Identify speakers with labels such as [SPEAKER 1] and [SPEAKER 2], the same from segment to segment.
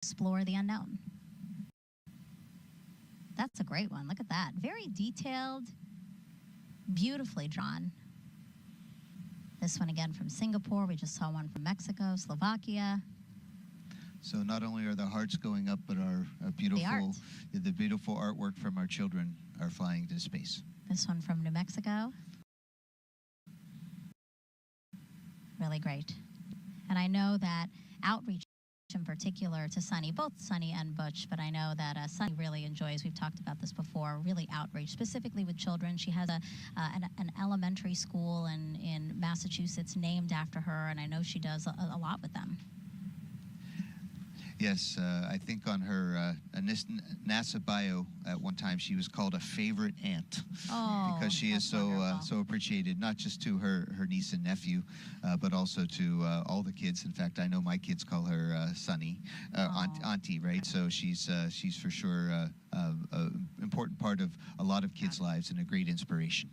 [SPEAKER 1] explore the unknown. That's a great one. Look at that. Very detailed, beautifully drawn. This one again from Singapore. We just saw one from Mexico, Slovakia.
[SPEAKER 2] So not only are the hearts going up, but our beautiful, the beautiful artwork from our children are flying to space.
[SPEAKER 1] This one from New Mexico. Really great. And I know that outreach in particular to Sunny, both Sunny and Butch, but I know that Sunny really enjoys, we've talked about this before, really outreach, specifically with children. She has an elementary school in Massachusetts named after her, and I know she does a lot with them.
[SPEAKER 2] Yes, I think on her NASA bio at one time she was called a favorite aunt because she is so appreciated, not just to her niece and nephew, but also to all the kids. In fact, I know my kids call her Sunny, auntie, right? So she's for sure an important part of a lot of kids' lives and a great inspiration.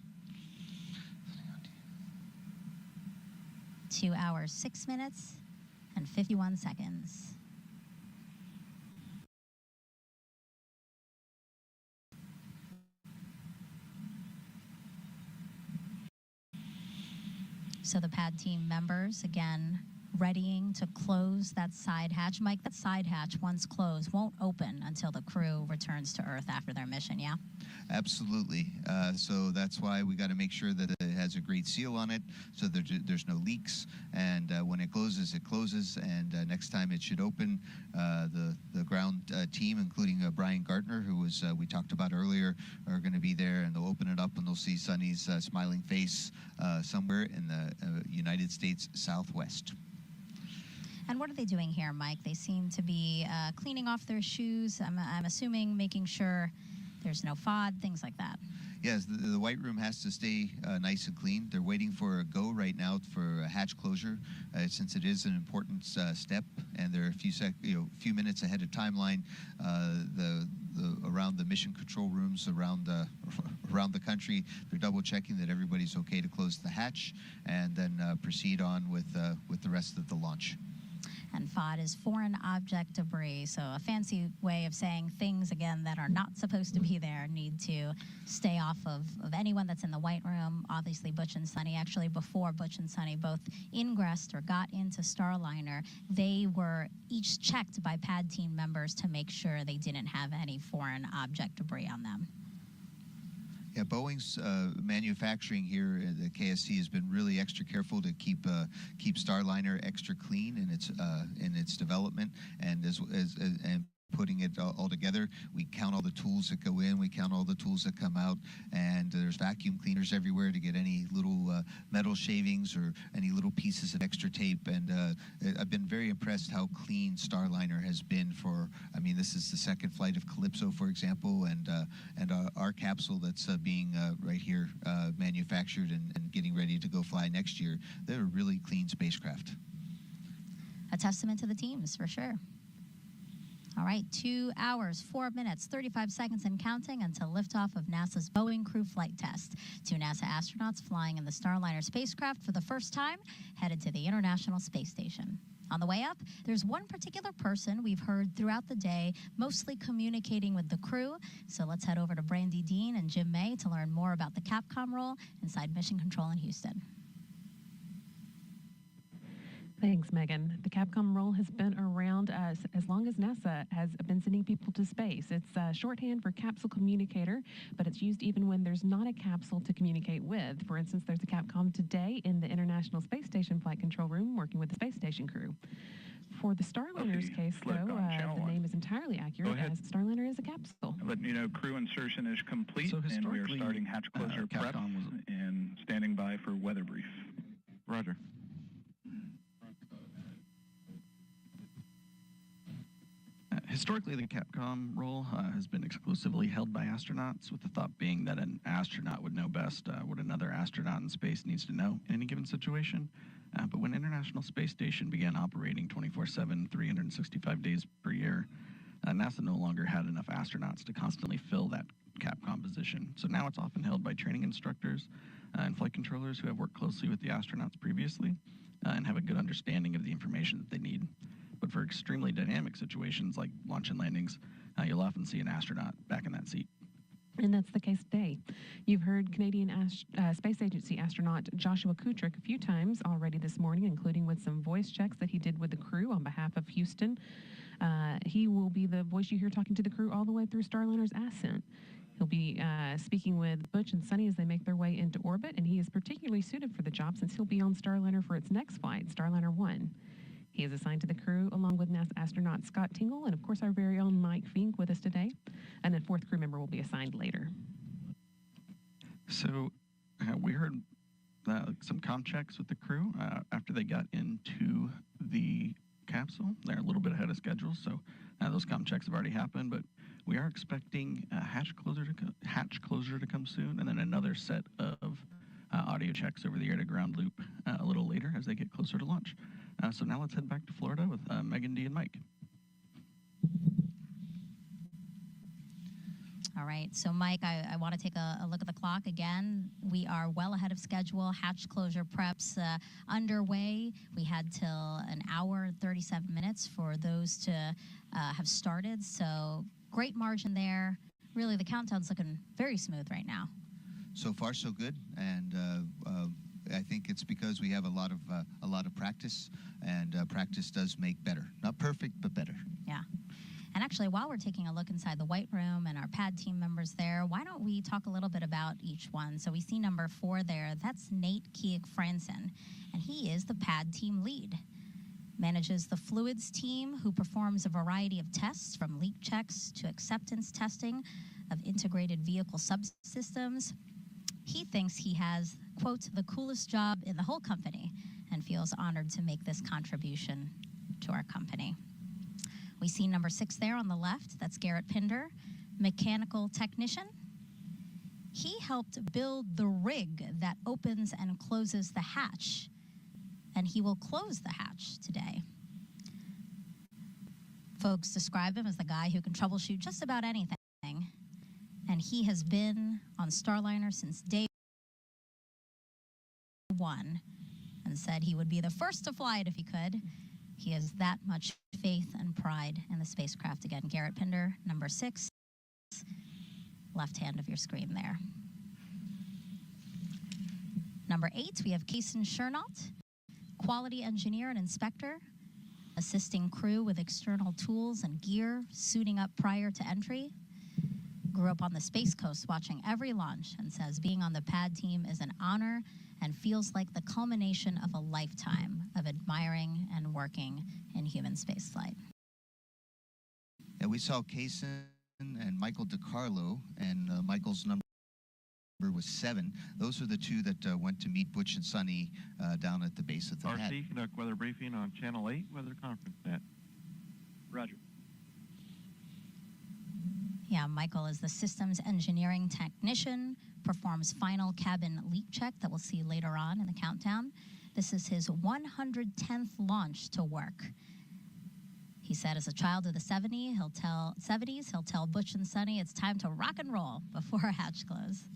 [SPEAKER 1] 2 hours, 6 minutes, and 51 seconds. So the pad team members, again, readying to close that side hatch. Mike, that side hatch, once closed, won't open until the crew returns to Earth after their mission, yeah?
[SPEAKER 2] Absolutely. So that's why we got to make sure that it has a great seal on it so there's no leaks. And when it closes, it closes. And next time it should open, the ground team, including Brian Gartner, who was we talked about earlier, are going to be there. And they'll open it up and they'll see Sunny's smiling face somewhere in the United States Southwest.
[SPEAKER 1] And what are they doing here, Mike? They seem to be cleaning off their shoes. I'm assuming making sure there's no FOD, things like that.
[SPEAKER 2] Yes, the white room has to stay nice and clean. They're waiting for a go right now for a hatch closure, since it is an important step, and they're a few minutes ahead of timeline. Around the mission control rooms around the country, they're double checking that everybody's okay to close the hatch, and then proceed on with the rest of the launch.
[SPEAKER 1] And FOD is foreign object debris, so a fancy way of saying things, again, that are not supposed to be there need to stay off of anyone that's in the white room. Obviously, Butch and Sunny, actually before Butch and Sunny both ingressed or got into Starliner, they were each checked by pad team members to make sure they didn't have any foreign object debris on them.
[SPEAKER 2] Yeah, Boeing's manufacturing here at the KSC has been really extra careful to keep Starliner extra clean in its development, and and putting it all together. We count all the tools that go in, we count all the tools that come out, and there's vacuum cleaners everywhere to get any little metal shavings or any little pieces of extra tape. And I've been very impressed how clean Starliner has been for, I mean, this is the second flight of Calypso, for example, and our capsule that's being right here manufactured and getting ready to go fly next year. They're a really clean spacecraft.
[SPEAKER 1] A testament to the teams, for sure. All right, 2 hours, 4 minutes, 35 seconds and counting until liftoff of NASA's Boeing crew flight test. 2 NASA astronauts flying in the Starliner spacecraft for the first time, headed to the International Space Station. On the way up, there's one particular person we've heard throughout the day, mostly communicating with the crew. So let's head over to Brandy Dean and Jim May to learn more about the Capcom role inside Mission Control in Houston.
[SPEAKER 3] Thanks, Megan. The Capcom role has been around as long as NASA has been sending people to space. It's shorthand for capsule communicator, but it's used even when there's not a capsule to communicate with. For instance, there's a Capcom today in the International Space Station Flight Control Room working with the space station crew. For the Starliner's case, though, the name is entirely accurate as Starliner is a capsule.
[SPEAKER 4] But, you know, crew insertion is complete,
[SPEAKER 5] so
[SPEAKER 4] and we are starting hatch closure prep and standing by for weather brief.
[SPEAKER 5] Roger. Historically, the Capcom role has been exclusively held by astronauts, with the thought being that an astronaut would know best what another astronaut in space needs to know in any given situation. But when International Space Station began operating 24/7, 365 days per year, NASA no longer had enough astronauts to constantly fill that Capcom position. So now it's often held by training instructors and flight controllers who have worked closely with the astronauts previously and have a good understanding of the information that they need. But but for extremely dynamic situations like launch and landings, you'll often see an astronaut back in that seat.
[SPEAKER 3] And that's the case today. You've heard Canadian Space Agency astronaut Joshua Kutrick a few times already this morning, including with some voice checks that he did with the crew on behalf of Houston. He will be the voice you hear talking to the crew all the way through Starliner's ascent. He'll be speaking with Butch and Sunny as they make their way into orbit, and he is particularly suited for the job since he'll be on Starliner for its next flight, Starliner 1. He is assigned to the crew along with NASA astronaut Scott Tingle and, of course, our very own Mike Fink with us today. And a fourth crew member will be assigned later.
[SPEAKER 5] So we heard some comm checks with the crew after they got into the capsule. They're a little bit ahead of schedule, so those comm checks have already happened, but we are expecting hatch closure to come soon, and then another set of audio checks over the air-to-ground loop a little later as they get closer to launch. So now let's head back to Florida with Megan, Dee, and Mike.
[SPEAKER 1] All right. So, Mike, I want to take a look at the clock again. We are well ahead of schedule. Hatch closure preps underway. We had till an hour and 37 minutes for those to have started. So, great margin there. Really, the countdown's looking very smooth right now.
[SPEAKER 2] So far, so good, and I think it's because we have a lot of practice, and practice does make better. Not perfect, but better.
[SPEAKER 1] Yeah. And actually, while we're taking a look inside the White Room and our pad team members there, why don't we talk a little bit about each one? So we see number 4 there. That's Nate Keek-Franson, and he is the pad team lead. Manages the fluids team, who performs a variety of tests from leak checks to acceptance testing of integrated vehicle subsystems. He thinks he has, quote, the coolest job in the whole company and feels honored to make this contribution to our company. We see number 6 there on the left. That's Garrett Pinder, mechanical technician. He helped build the rig that opens and closes the hatch, and he will close the hatch today. Folks describe him as the guy who can troubleshoot just about anything, and he has been on Starliner since day 1 and said he would be the first to fly it if he could. He has that much faith and pride in the spacecraft. Again, Garrett Pinder, number 6, left hand of your screen there. Number 8, we have Kason Chernault, quality engineer and inspector, assisting crew with external tools and gear, suiting up prior to entry. Grew up on the Space Coast watching every launch and says being on the pad team is an honor and feels like the culmination of a lifetime of admiring and working in human spaceflight.
[SPEAKER 2] And we saw Kason and Michael DiCarlo, and Michael's number was 7. Those are the 2 that went to meet Butch and Sunny down at the base of the head.
[SPEAKER 6] RC, conduct weather briefing on Channel 8, Weather Conference Net.
[SPEAKER 4] Roger.
[SPEAKER 1] Yeah, Michael is the systems engineering technician, performs final cabin leak check that we'll see later on in the countdown. This is his 110th launch to work. He said as a child of the 70s, he'll tell Butch and Sunny it's time to rock and roll before a hatch close.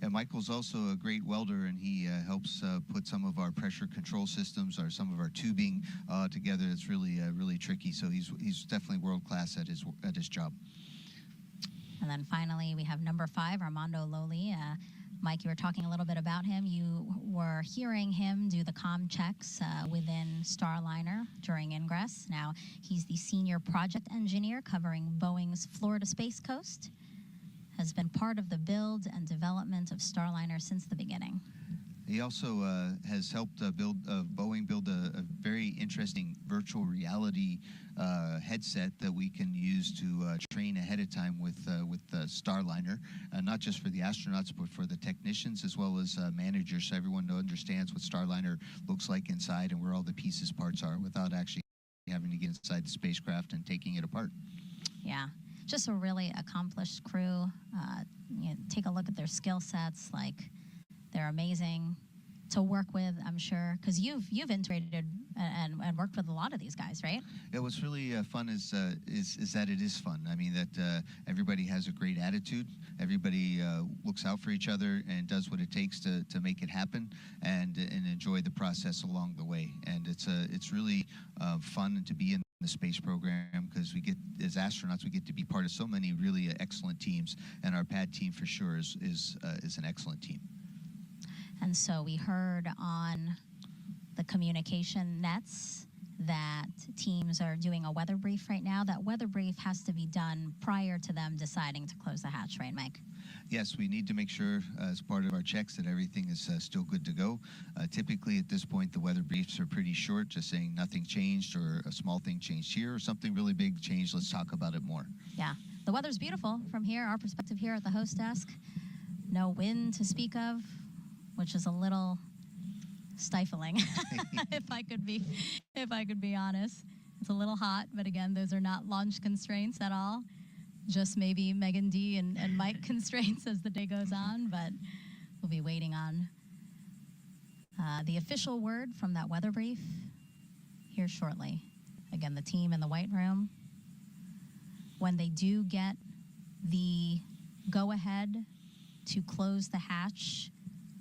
[SPEAKER 2] And Michael's also a great welder, and he helps put some of our pressure control systems or some of our tubing together. It's really tricky. So he's definitely world class at his job.
[SPEAKER 1] And then finally, we have number 5, Armando Loli. Mike, you were talking a little bit about him. You were hearing him do the comm checks within Starliner during ingress. Now, he's the senior project engineer covering Boeing's Florida Space Coast. Has been part of the build and development of Starliner since the beginning.
[SPEAKER 2] He also has helped Boeing build a very interesting virtual reality headset that we can use to train ahead of time with Starliner, not just for the astronauts, but for the technicians as well as managers, so everyone understands what Starliner looks like inside and where all the pieces, parts are, without actually having to get inside the spacecraft and taking it apart.
[SPEAKER 1] Yeah, just a really accomplished crew. Take a look at their skill sets, like they're amazing to work with, I'm sure, because you've integrated and worked with a lot of these guys, right?
[SPEAKER 2] Yeah, what's really fun is that it is fun. I mean, that everybody has a great attitude. Everybody looks out for each other and does what it takes to make it happen, and enjoy the process along the way. And it's really fun to be in the space program, because we get, as astronauts, we get to be part of so many really excellent teams, and our pad team for sure is an excellent team.
[SPEAKER 1] And so we heard on the communication nets that teams are doing a weather brief right now. That weather brief has to be done prior to them deciding to close the hatch, right, Mike?
[SPEAKER 2] Yes, we need to make sure as part of our checks that everything is still good to go. Typically at this point, the weather briefs are pretty short, just saying nothing changed or a small thing changed here or something really big changed. Let's talk about it more.
[SPEAKER 1] Yeah, the weather's beautiful from here, our perspective here at the host desk. No wind to speak of, which is a little stifling, if I could be honest. It's a little hot, but again, those are not launch constraints at all. Just maybe Megan D and Mike constraints as the day goes on, but we'll be waiting on the official word from that weather brief here shortly. Again, the team in the white room, when they do get the go-ahead to close the hatch,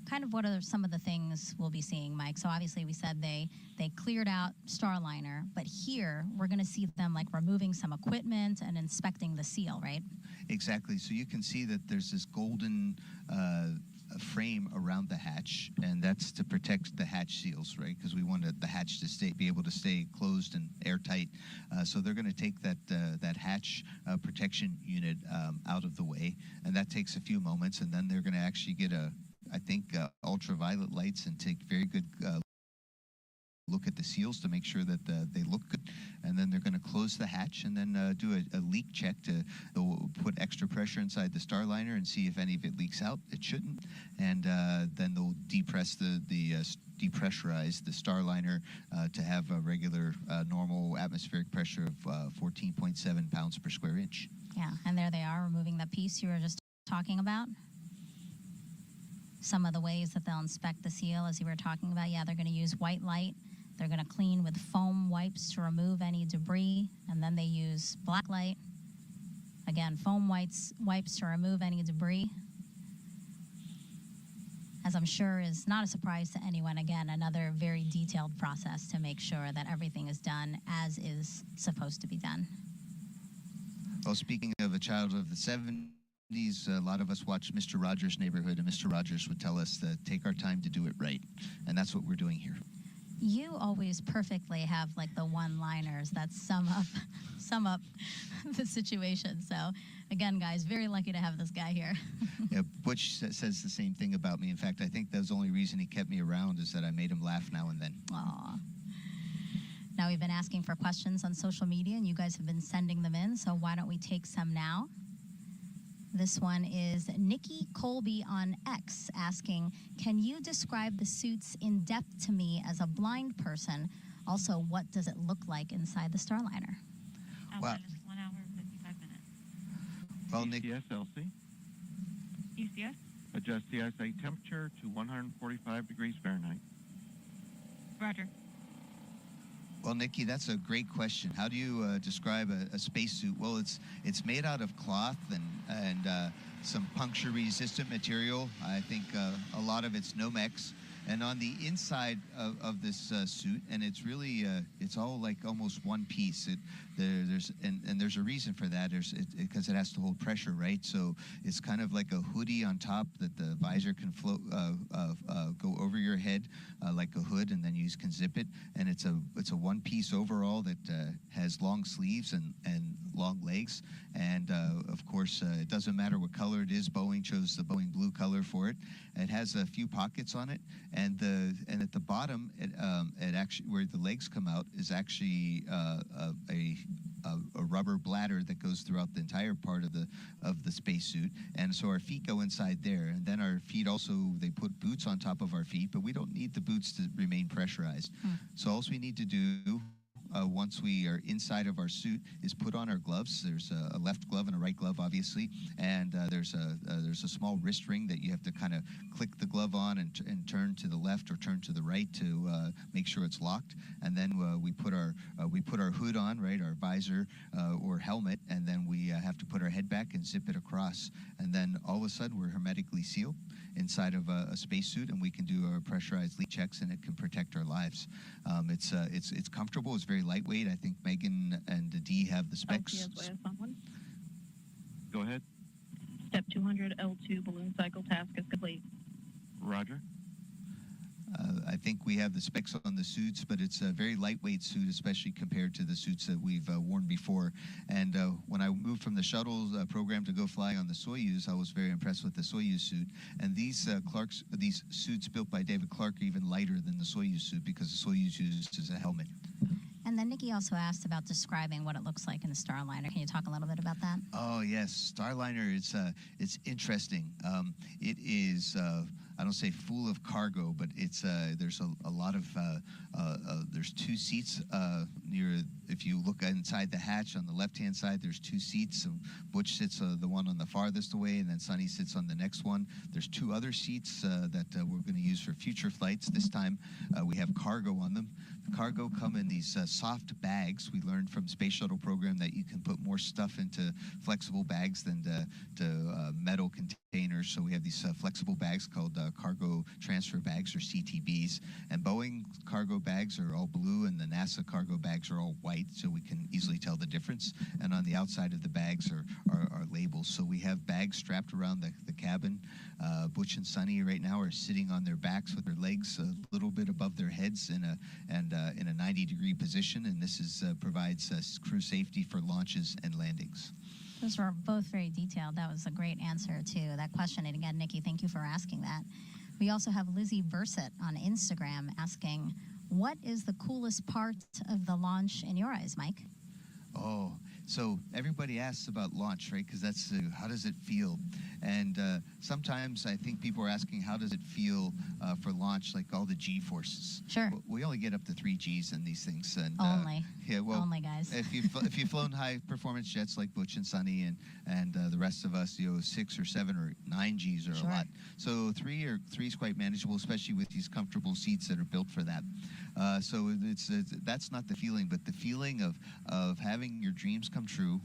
[SPEAKER 1] kind of what are some of the things we'll be seeing, Mike? So obviously we said they cleared out Starliner, but here we're going to see them like removing some equipment and inspecting the seal, right?
[SPEAKER 2] Exactly. So you can see that there's this golden frame around the hatch, and that's to protect the hatch seals, right? Because we want the hatch to be able to stay closed and airtight. So they're going to take that hatch protection unit out of the way, and that takes a few moments, and then they're going to actually get ultraviolet lights and take very good look at the seals to make sure that they look good, and then they're going to close the hatch and then do a leak check they'll put extra pressure inside the Starliner and see if any of it leaks out. It shouldn't, and then they'll depressurize the Starliner to have a regular normal atmospheric pressure of 14.7 pounds per square inch.
[SPEAKER 1] Yeah, and there they are removing that piece you were just talking about. Some of the ways that they'll inspect the seal, as you were talking about, yeah, they're going to use white light. They're going to clean with foam wipes to remove any debris, and then they use black light. Again, foam wipes to remove any debris. As I'm sure is not a surprise to anyone, again, another very detailed process to make sure that everything is done as is supposed to be done.
[SPEAKER 2] Well, speaking of a child of the 70s, a lot of us watch Mr. Rogers' Neighborhood, and Mr. Rogers would tell us to take our time to do it right, and that's what we're doing here.
[SPEAKER 1] You always perfectly have like the one-liners that sum up the situation. So again, guys, very lucky to have this guy here.
[SPEAKER 2] Yeah, Butch says the same thing about me. In fact, I think that's the only reason he kept me around is that I made him laugh now and then.
[SPEAKER 1] Aw. Now we've been asking for questions on social media, and you guys have been sending them in, so why don't we take some now? This one is Nikki Colby on X asking, can you describe the suits in depth to me as a blind person? Also, what does it look like inside the Starliner?
[SPEAKER 2] Wow.
[SPEAKER 7] 1 hour, 55 minutes.
[SPEAKER 2] Well, Nick,
[SPEAKER 6] ECS,
[SPEAKER 7] ECS?
[SPEAKER 6] adjust the eyesight temperature to 145 degrees Fahrenheit.
[SPEAKER 7] Roger.
[SPEAKER 2] well, Nikki, that's a great question. How do you describe a spacesuit? Well, it's made out of cloth and some puncture-resistant material. I think a lot of it's Nomex. And on the inside of this suit, and it's really it's all like almost one piece. There's a reason for that. Because it has to hold pressure, right? So it's kind of like a hoodie on top that the visor can float go over your head like a hood, and then you can zip it. And it's a one-piece overall that has long sleeves and long legs. And of course, it doesn't matter what color it is. Boeing chose the Boeing blue color for it. It has a few pockets on it. And at the bottom, it actually where the legs come out is actually a rubber bladder that goes throughout the entire part of the spacesuit. And so our feet go inside there, and then our feet also, they put boots on top of our feet, but we don't need the boots to remain pressurized. So all we need to do once we are inside of our suit is put on our gloves. There's a left glove and a right glove, obviously, and there's a small wrist ring that you have to kind of click the glove on and turn to the left or turn to the right to make sure it's locked. And then we put our hood on, right, our visor or helmet, and then we have to put our head back and zip it across. And then all of a sudden we're hermetically sealed inside of a spacesuit, and we can do our pressurized leak checks, and it can protect our lives. It's comfortable. It's very very lightweight. I think Megan and Dee have the specs.
[SPEAKER 8] Someone.
[SPEAKER 6] Go ahead.
[SPEAKER 8] Step 200 L2 balloon cycle task is complete.
[SPEAKER 6] Roger.
[SPEAKER 2] I think we have the specs on the suits, but it's a very lightweight suit, especially compared to the suits that we've worn before. And when I moved from the shuttle program to go fly on the Soyuz, I was very impressed with the Soyuz suit. And these these suits built by David Clark are even lighter than the Soyuz suit because the Soyuz uses a helmet.
[SPEAKER 1] And then Nikki also asked about describing what it looks like in the Starliner. Can you talk a little bit about that?
[SPEAKER 2] Oh yes, Starliner. It's interesting. It is. I don't say full of cargo, but it's there's a lot of there's two seats near. If you look inside the hatch on the left-hand side, there's two seats. So Butch sits the one on the farthest away, and then Sonny sits on the next one. There's two other seats that we're going to use for future flights. This time we have cargo on them. The cargo come in these soft bags. We learned from Space Shuttle program that you can put more stuff into flexible bags than to metal containers. So we have these flexible bags called cargo transfer bags, or CTBs. And Boeing cargo bags are all blue, and the NASA cargo bags are all white, so we can easily tell the difference. And on the outside of the bags are labels. So we have bags strapped around the cabin. Butch and Sonny right now are sitting on their backs with their legs a little bit above their heads in a 90-degree position, and this provides crew safety for launches and landings.
[SPEAKER 1] Those were both very detailed. That was a great answer to that question. And again, Nikki, thank you for asking that. We also have Lizzie Verset on Instagram asking, what is the coolest part of the launch in your eyes, Mike?
[SPEAKER 2] Oh, so everybody asks about launch, right? Because that's how does it feel? And sometimes I think people are asking how does it feel for launch, like all the G forces.
[SPEAKER 1] Sure.
[SPEAKER 2] We only get up to 3 Gs in these things, and
[SPEAKER 1] Only.
[SPEAKER 2] Yeah, well,
[SPEAKER 1] Only, guys.
[SPEAKER 2] if you've flown high performance jets like Butch and Sonny and the rest of us, 6 or 7 or 9 Gs are
[SPEAKER 1] Sure.
[SPEAKER 2] a lot. So 3 is quite manageable, especially with these comfortable seats that are built for that. So that's not the feeling, but the feeling of having your dreams come true,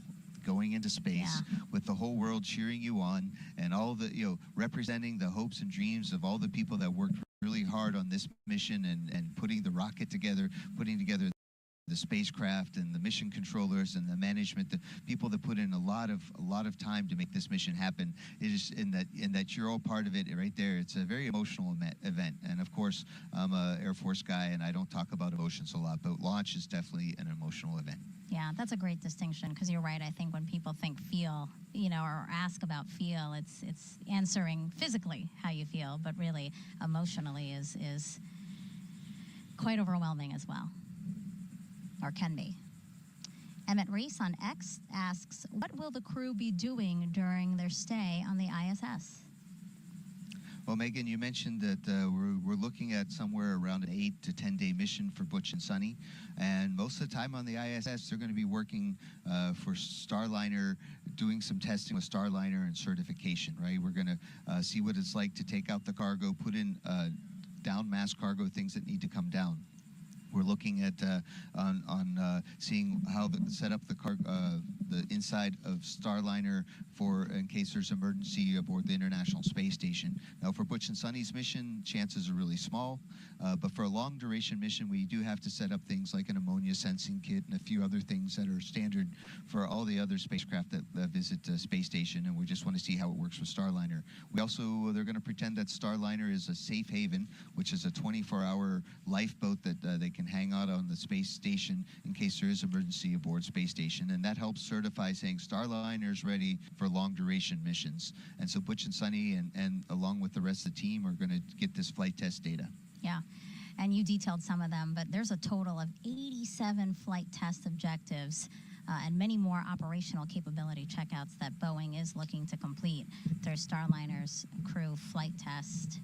[SPEAKER 2] going into space with the whole world cheering you on, and all the representing the hopes and dreams of all the people that worked really hard on this mission and putting the rocket together, putting together the spacecraft and the mission controllers and the management, the people that put in a lot of time to make this mission happen. It is in that you're all part of it right there. It's a very emotional event, and of course I'm an Air Force guy and I don't talk about emotions a lot, but launch is definitely an emotional event.
[SPEAKER 1] Yeah, that's a great distinction, because you're right. I think when people think feel, or ask about feel, it's answering physically how you feel, but really emotionally is quite overwhelming as well, or can be. Emmett Reese on X asks, what will the crew be doing during their stay on the ISS?
[SPEAKER 2] Well, Megan, you mentioned that we're looking at somewhere around an 8 to 10-day mission for Butch and Sonny, and most of the time on the ISS, they're going to be working for Starliner, doing some testing with Starliner and certification, right? We're going to see what it's like to take out the cargo, put in down mass cargo, things that need to come down. We're looking at seeing how to set up the inside of Starliner in case there's emergency aboard the International Space Station. Now, for Butch and Sonny's mission, chances are really small, but for a long duration mission, we do have to set up things like an ammonia sensing kit and a few other things that are standard for all the other spacecraft that visit the space station, and we just want to see how it works with Starliner. They're going to pretend that Starliner is a safe haven, which is a 24-hour lifeboat that they can hang out on the space station in case there is emergency aboard space station, and that helps certify saying Starliner is ready for long duration missions. And so Butch and Sonny and along with the rest of the team are going to get this flight test data.
[SPEAKER 1] Yeah, and you detailed some of them, but there's a total of 87 flight test objectives and many more operational capability checkouts that Boeing is looking to complete through Starliner's crew flight test.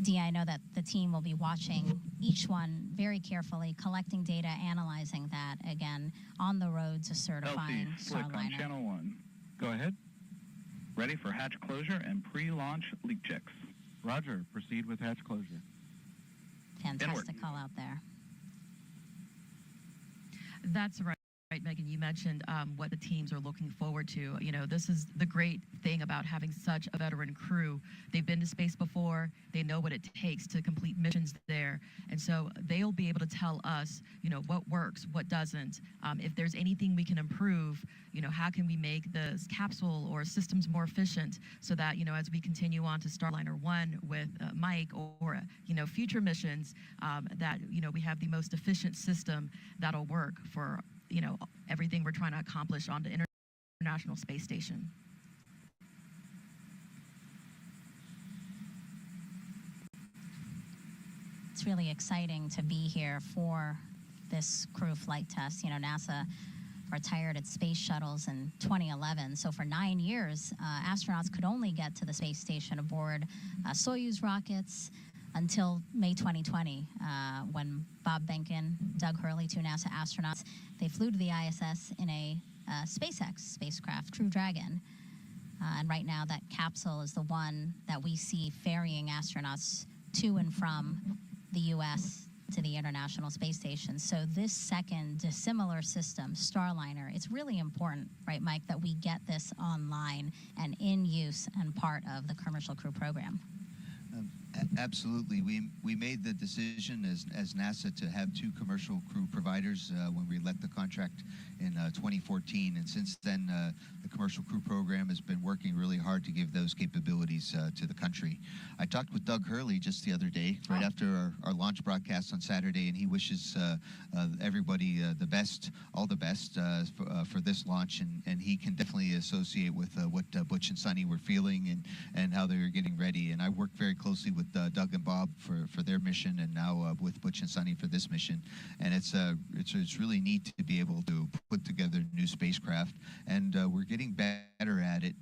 [SPEAKER 1] Dee, I know that the team will be watching each one very carefully, collecting data, analyzing that, again, on the road to certifying
[SPEAKER 4] LT, slick on
[SPEAKER 1] Starliner.
[SPEAKER 4] channel 1. Go ahead. Ready for hatch closure and pre-launch leak checks.
[SPEAKER 6] Roger. Proceed with hatch closure.
[SPEAKER 1] Fantastic call out there.
[SPEAKER 3] That's right.
[SPEAKER 9] Right, Megan, you mentioned what the teams are looking forward to. You know, this is the great thing about having such a veteran crew. They've been to space before. They know what it takes to complete missions there. And so they'll be able to tell us, you know, what works, what doesn't. If there's anything we can improve, you know, how can we make the capsule or systems more efficient so that, you know, as we continue on to Starliner 1 with Mike or, you know, future missions, that, you know, we have the most efficient system that'll work for, you know, everything we're trying to accomplish on the International Space Station.
[SPEAKER 1] It's really exciting to be here for this crew flight test. You know, NASA retired its space shuttles in 2011. So for 9 years, astronauts could only get to the space station aboard Soyuz rockets until May 2020, when Bob Behnken, Doug Hurley, two NASA astronauts, they flew to the ISS in a SpaceX spacecraft, Crew Dragon. And right now, that capsule is the one that we see ferrying astronauts to and from the U.S. to the International Space Station. So this second dissimilar system, Starliner, it's really important, right, Mike, that we get this online and in use and part of the commercial crew program.
[SPEAKER 2] Absolutely. We made the decision as NASA to have two commercial crew providers when we let the contract in 2014. And since then, the commercial crew program has been working really hard to give those capabilities to the country. I talked with Doug Hurley just the other day, right after our launch broadcast on Saturday, and he wishes everybody the best, all the best for this launch. And he can definitely associate with what Butch and Sonny were feeling and how they were getting ready. And I worked very closely with Doug and Bob for their mission, and now with Butch and Sonny for this mission. And it's really neat to be able to put together new spacecraft, and we're getting better at it.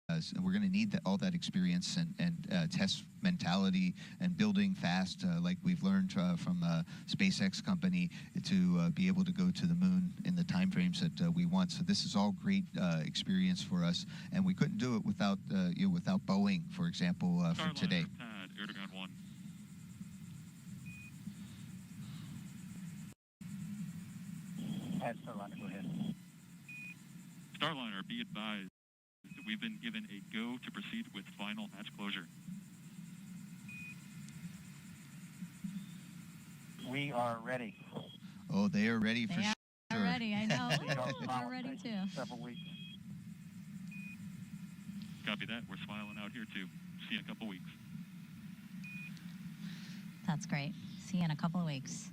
[SPEAKER 2] And we're going to need all that experience and test mentality and building fast, like we've learned from SpaceX company, to be able to go to the moon in the time frames that we want. So this is all great experience for us, and we couldn't do it without without Boeing, for example, for today.
[SPEAKER 10] Pad, Erdogan 1.
[SPEAKER 11] Pad Starliner, go ahead.
[SPEAKER 10] Starliner, be advised. We've been given a go to proceed with final hatch closure.
[SPEAKER 11] We are ready.
[SPEAKER 2] Oh, they are ready for sure.
[SPEAKER 1] They are ready, I know. We're ready too.
[SPEAKER 11] Several weeks.
[SPEAKER 10] Copy that. We're smiling out here too. See you in a couple weeks.
[SPEAKER 1] That's great. See you in a couple of weeks.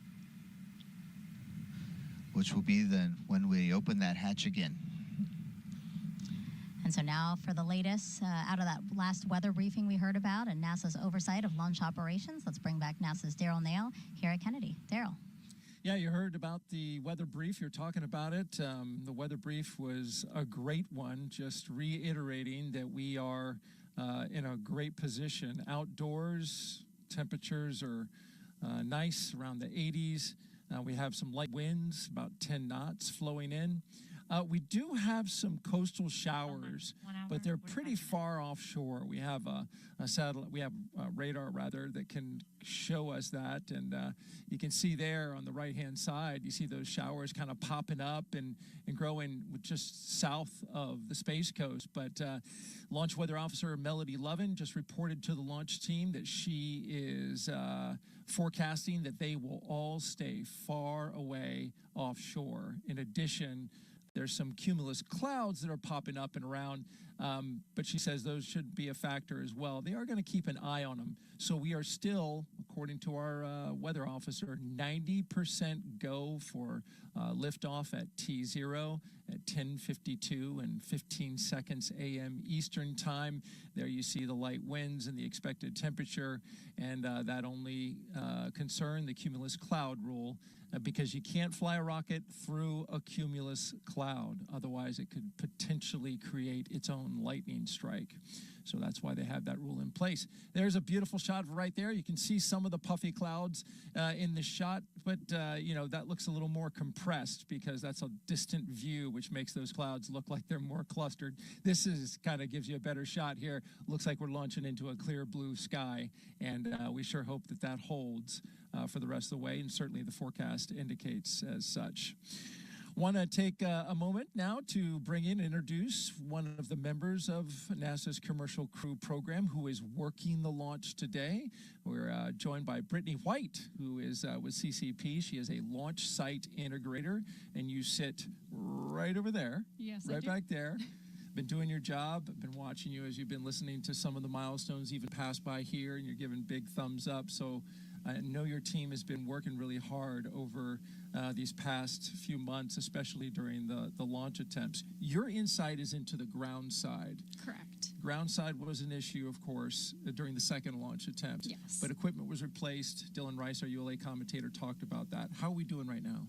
[SPEAKER 2] Which will be then when we open that hatch again.
[SPEAKER 1] And so now for the latest out of that last weather briefing we heard about and NASA's oversight of launch operations, let's bring back NASA's Daryl Nail here at Kennedy. Daryl.
[SPEAKER 12] Yeah, you heard about the weather brief. You're talking about it. The weather brief was a great one, just reiterating that we are in a great position. Outdoors, temperatures are nice, around the 80s. We have some light winds, about 10 knots flowing in. We do have some coastal showers, but they're pretty far offshore. We have a satellite, we have radar rather, that can show us that, and you can see there on the right-hand side, you see those showers kind of popping up and growing just south of the Space Coast. But Launch Weather Officer Melody Lovin just reported to the launch team that she is forecasting that they will all stay far away offshore. In addition, there's some cumulus clouds that are popping up and around, but she says those shouldn't be a factor as well. They are going to keep an eye on them. So we are still, according to our weather officer, 90% go for liftoff at T0 at 10:52 and 15 seconds a.m. Eastern Time. There you see the light winds and the expected temperature, and that only concern the cumulus cloud rule, because you can't fly a rocket through a cumulus cloud. Otherwise, it could potentially create its own lightning strike. So that's why they have that rule in place. There's a beautiful shot right there. You can see some of the puffy clouds in the shot, but you know, that looks a little more compressed because that's a distant view, which makes those clouds look like they're more clustered. This is kind of gives you a better shot here. Looks like we're launching into a clear blue sky, and we sure hope that that holds for the rest of the way, and certainly the forecast indicates as such. Want to take a moment now to bring in and introduce one of the members of NASA's Commercial Crew Program who is working the launch today. We're joined by Brittany White, who is with CCP. She is a launch site integrator, and you sit right over there.
[SPEAKER 13] Yes,
[SPEAKER 12] right
[SPEAKER 13] I do.
[SPEAKER 12] back there. Been doing your job. I've been watching you as you've been listening to some of the milestones even pass by here, and you're giving big thumbs up. So I know your team has been working really hard over these past few months, especially during the launch attempts. Your insight is into the ground side.
[SPEAKER 13] Correct.
[SPEAKER 12] Ground side was an issue, of course, during the second launch attempt.
[SPEAKER 13] Yes.
[SPEAKER 12] But equipment was replaced. Dylan Rice, our ULA commentator, talked about that. How are we doing right now?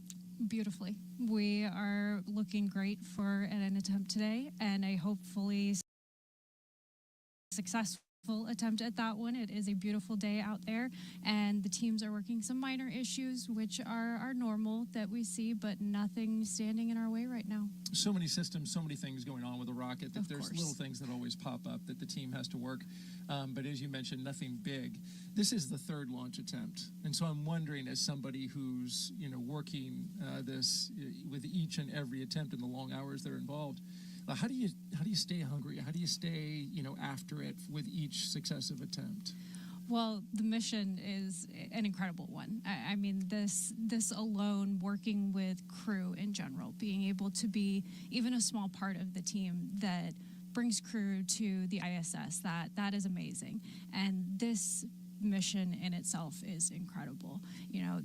[SPEAKER 13] Beautifully. We are looking great for an attempt today, and a hopefully successful attempt at that one. It is a beautiful day out there, and the teams are working some minor issues, which are normal that we see, but nothing standing in our way right now.
[SPEAKER 12] So many systems, so many things going on with a rocket that
[SPEAKER 13] Of
[SPEAKER 12] there's
[SPEAKER 13] course.
[SPEAKER 12] little things that always pop up that the team has to work. But as you mentioned, nothing big. This is the third launch attempt, and so I'm wondering, as somebody who's working this with each and every attempt and the long hours that are involved, how do you stay hungry? How do you stay after it with each successive attempt?
[SPEAKER 13] Well, the mission is an incredible one. I mean, this alone, working with crew in general, being able to be even a small part of the team that brings crew to the ISS, that is amazing. And this mission in itself is incredible.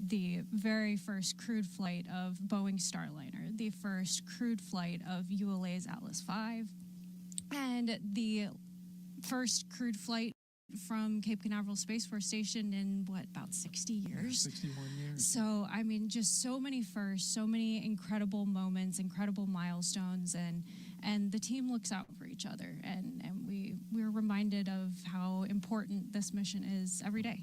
[SPEAKER 13] The very first crewed flight of Boeing Starliner, the first crewed flight of ULA's Atlas V, and the first crewed flight from Cape Canaveral Space Force Station in about 60 years.
[SPEAKER 12] 61 years.
[SPEAKER 13] So, I mean, just so many firsts, so many incredible moments, incredible milestones, and the team looks out for each other, and we're reminded of how important this mission is every day.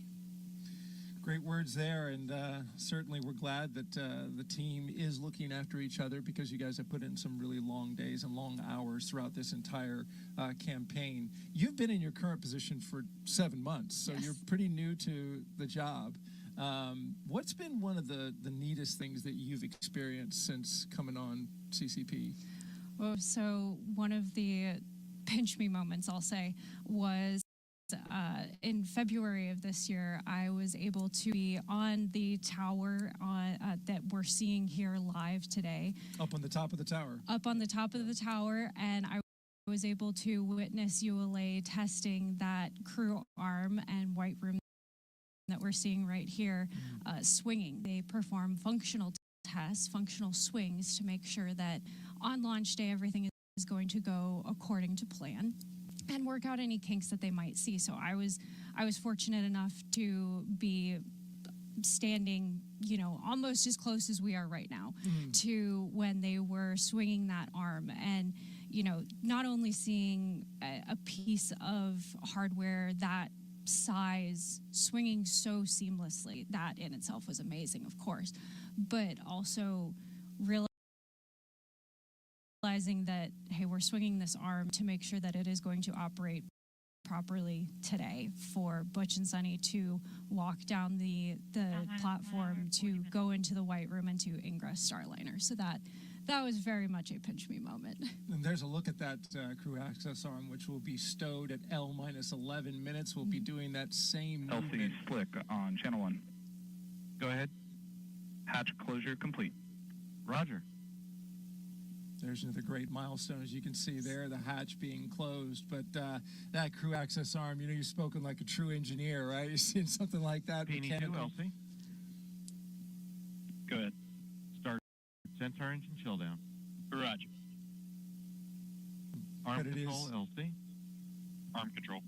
[SPEAKER 12] Great words there, and certainly we're glad that the team is looking after each other, because you guys have put in some really long days and long hours throughout this entire campaign. You've been in your current position for 7 months, so
[SPEAKER 13] Yes.
[SPEAKER 12] you're pretty new to the job. What's been one of the neatest things that you've experienced since coming on CCP?
[SPEAKER 13] Well, so one of the pinch me moments, I'll say, was in February of this year. I was able to be on the tower that we're seeing here live today.
[SPEAKER 12] Up on the top of the tower.
[SPEAKER 13] Up on the top of the tower, and I was able to witness ULA testing that crew arm and white room that we're seeing right here swinging. They perform functional tests, functional swings, to make sure that on launch day everything is going to go according to plan and work out any kinks that they might see. So I was fortunate enough to be standing, almost as close as we are right now to when they were swinging that arm, and not only seeing a piece of hardware that size swinging so seamlessly, that in itself was amazing, of course, but also realizing that, hey, we're swinging this arm to make sure that it is going to operate properly today for Butch and Sunny to walk down the platform, to go into the white room, and to ingress Starliner. So that was very much a pinch me moment.
[SPEAKER 12] And there's a look at that crew access arm, which will be stowed at L-11 minutes. We'll be doing that same
[SPEAKER 4] LC
[SPEAKER 12] movement.
[SPEAKER 4] slick on channel 1. Go ahead. Hatch closure complete.
[SPEAKER 6] Roger.
[SPEAKER 12] There's another great milestone, as you can see there, the hatch being closed. But that crew access arm, you've spoken like a true engineer, right? You've seen something like that.
[SPEAKER 6] P2, LC.
[SPEAKER 4] Go ahead.
[SPEAKER 6] Start Centaur engine chill down.
[SPEAKER 10] Roger.
[SPEAKER 6] Arm
[SPEAKER 12] But it
[SPEAKER 6] control,
[SPEAKER 12] is-
[SPEAKER 6] LC.
[SPEAKER 10] Arm control.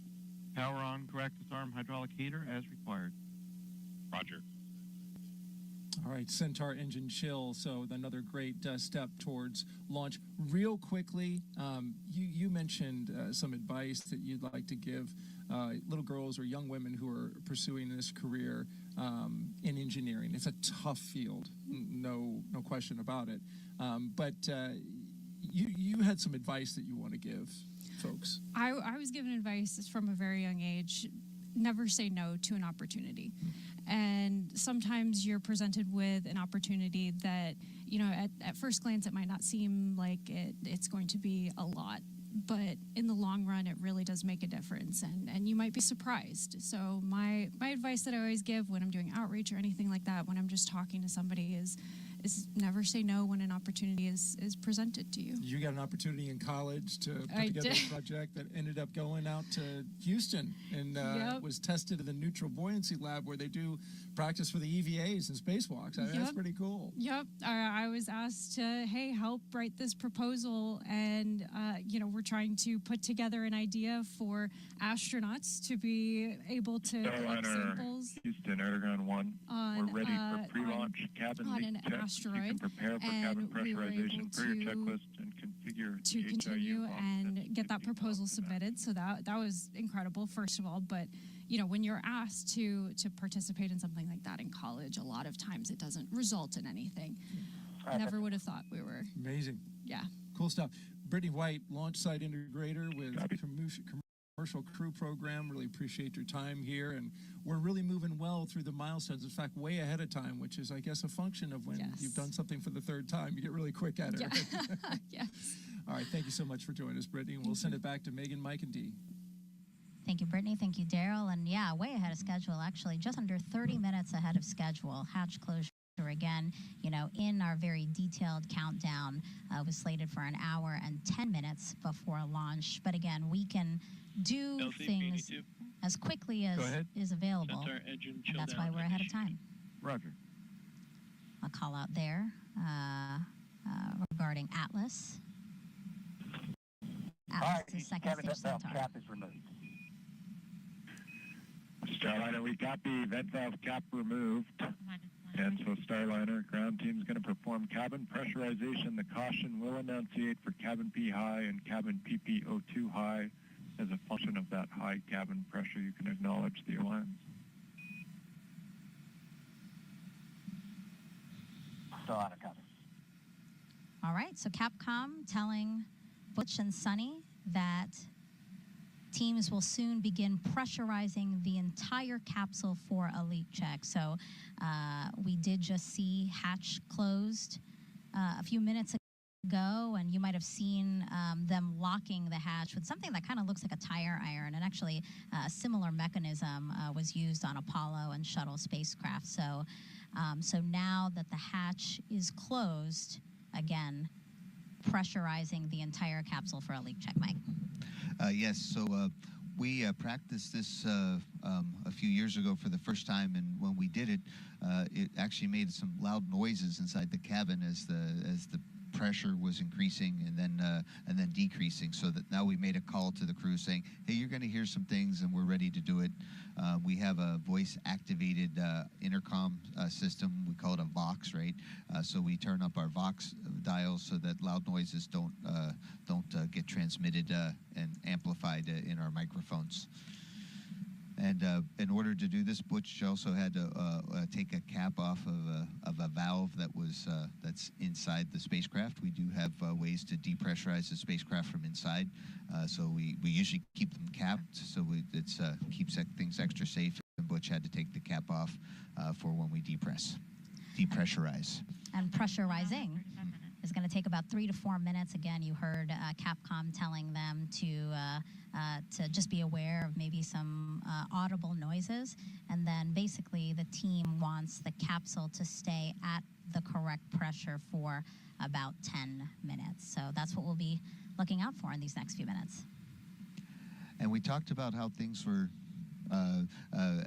[SPEAKER 6] Power on correctus arm hydraulic heater as required.
[SPEAKER 10] Roger.
[SPEAKER 12] All right, Centaur engine chill, so another great step towards launch. Real quickly, you mentioned some advice that you'd like to give little girls or young women who are pursuing this career in engineering. It's a tough field, no question about it. But you had some advice that you want to give folks.
[SPEAKER 13] I was given advice from a very young age: never say no to an opportunity. And sometimes you're presented with an opportunity that, you know, at first glance, it might not seem like it's going to be a lot, but in the long run, it really does make a difference, and you might be surprised. So my advice that I always give when I'm doing outreach or anything like that, when I'm just talking to somebody, is never say no when an opportunity is presented to you.
[SPEAKER 12] You got an opportunity in college to put
[SPEAKER 13] I
[SPEAKER 12] together
[SPEAKER 13] did.
[SPEAKER 12] a project that ended up going out to Houston and was tested in the neutral buoyancy lab where they do practice for the EVAs and spacewalks. I mean, that's pretty cool.
[SPEAKER 13] Yep. I was asked to, hey, help write this proposal, and you know, we're trying to put together an idea for astronauts to be able to collect samples
[SPEAKER 10] Houston, Erdogan 1.
[SPEAKER 13] on
[SPEAKER 10] We're ready for pre-launch cabin
[SPEAKER 13] on
[SPEAKER 10] leak
[SPEAKER 13] an
[SPEAKER 10] check.
[SPEAKER 13] astrology.
[SPEAKER 10] You can prepare for cabin
[SPEAKER 13] And we were
[SPEAKER 10] pressurization
[SPEAKER 13] able
[SPEAKER 10] per your checklist and configure
[SPEAKER 13] to
[SPEAKER 10] the
[SPEAKER 13] continue
[SPEAKER 10] HIU
[SPEAKER 13] and get that proposal submitted. So that was incredible, first of all. But you know, when you're asked to participate in something like that in college, a lot of times it doesn't result in anything. I never would have thought we were.
[SPEAKER 12] Amazing.
[SPEAKER 13] Yeah.
[SPEAKER 12] Cool stuff. Brittany White, launch site integrator with commercial crew program. Really appreciate your time here, and we're really moving well through the milestones. In fact, way ahead of time, which is, I guess, a function of when you've done something for the third time. You get really quick at it.
[SPEAKER 13] Yeah.
[SPEAKER 12] Right?
[SPEAKER 13] Yes.
[SPEAKER 12] All right. Thank you so much for joining us, Brittany. And we'll send it back to Megan, Mike, and Dee.
[SPEAKER 1] Thank you, Brittany. Thank you, Daryl. And yeah, way ahead of schedule, actually, just under 30 minutes ahead of schedule. Hatch closure again, you know, in our very detailed countdown, was slated for an hour and 10 minutes before launch. But again, we can do things as quickly as is available. And that's why we're ahead of time.
[SPEAKER 6] Roger.
[SPEAKER 1] A call out there regarding Atlas. Atlas is second stage Centaur.
[SPEAKER 11] Cap is removed.
[SPEAKER 10] Starliner, we got the vent valve cap removed. And so Starliner, ground team is going to perform cabin pressurization. The caution will enunciate for cabin P high and cabin PPO2 high. As a function of that high cabin pressure, you can acknowledge the alarms.
[SPEAKER 11] Starliner copy.
[SPEAKER 1] All right, so Capcom telling Butch and Sunny that teams will soon begin pressurizing the entire capsule for a leak check. So we did just see hatch closed a few minutes ago, and you might have seen them locking the hatch with something that kind of looks like a tire iron. And actually, a similar mechanism was used on Apollo and shuttle spacecraft. So, so now that the hatch is closed, again, pressurizing the entire capsule for a leak check, Mike.
[SPEAKER 2] Yes, so we practiced this a few years ago for the first time, and when we did it, it actually made some loud noises inside the cabin as the pressure was increasing and then decreasing. So that now we made a call to the crew saying, "Hey, you're going to hear some things, and we're ready to do it." We have a voice-activated intercom system. We call it a Vox, right? So we turn up our Vox dials so that loud noises don't get transmitted and amplified in our microphones. And in order to do this, Butch also had to take a cap off of a valve that was that's inside the spacecraft. We do have ways to depressurize the spacecraft from inside, so we usually keep them capped, so it keeps things extra safe. And Butch had to take the cap off for when we depressurize.
[SPEAKER 1] And pressurizing is going to take about 3 to 4 minutes. Again, you heard Capcom telling them to just be aware of maybe some audible noises. And then basically the team wants the capsule to stay at the correct pressure for about 10 minutes. So that's what we'll be looking out for in these next few minutes.
[SPEAKER 2] And we talked about how things were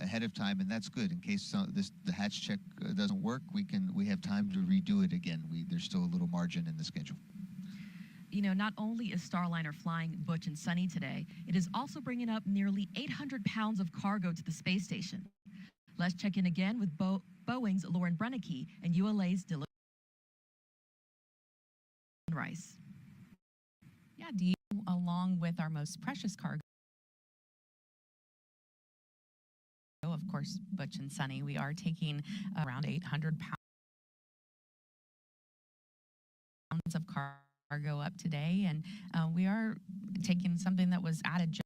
[SPEAKER 2] ahead of time, and that's good. In case the hatch check doesn't work, we have time to redo it again. There's still a little margin in the schedule.
[SPEAKER 9] You know, not only is Starliner flying Butch and Sunny today, it is also bringing up nearly 800 pounds of cargo to the space station. Let's check in again with Boeing's Lauren Brennecke and ULA's Dylan Rice.
[SPEAKER 3] Yeah, along with our most precious cargo, of course, Butch and Sunny, we are taking around 800 pounds of cargo up today, and we are taking something that was added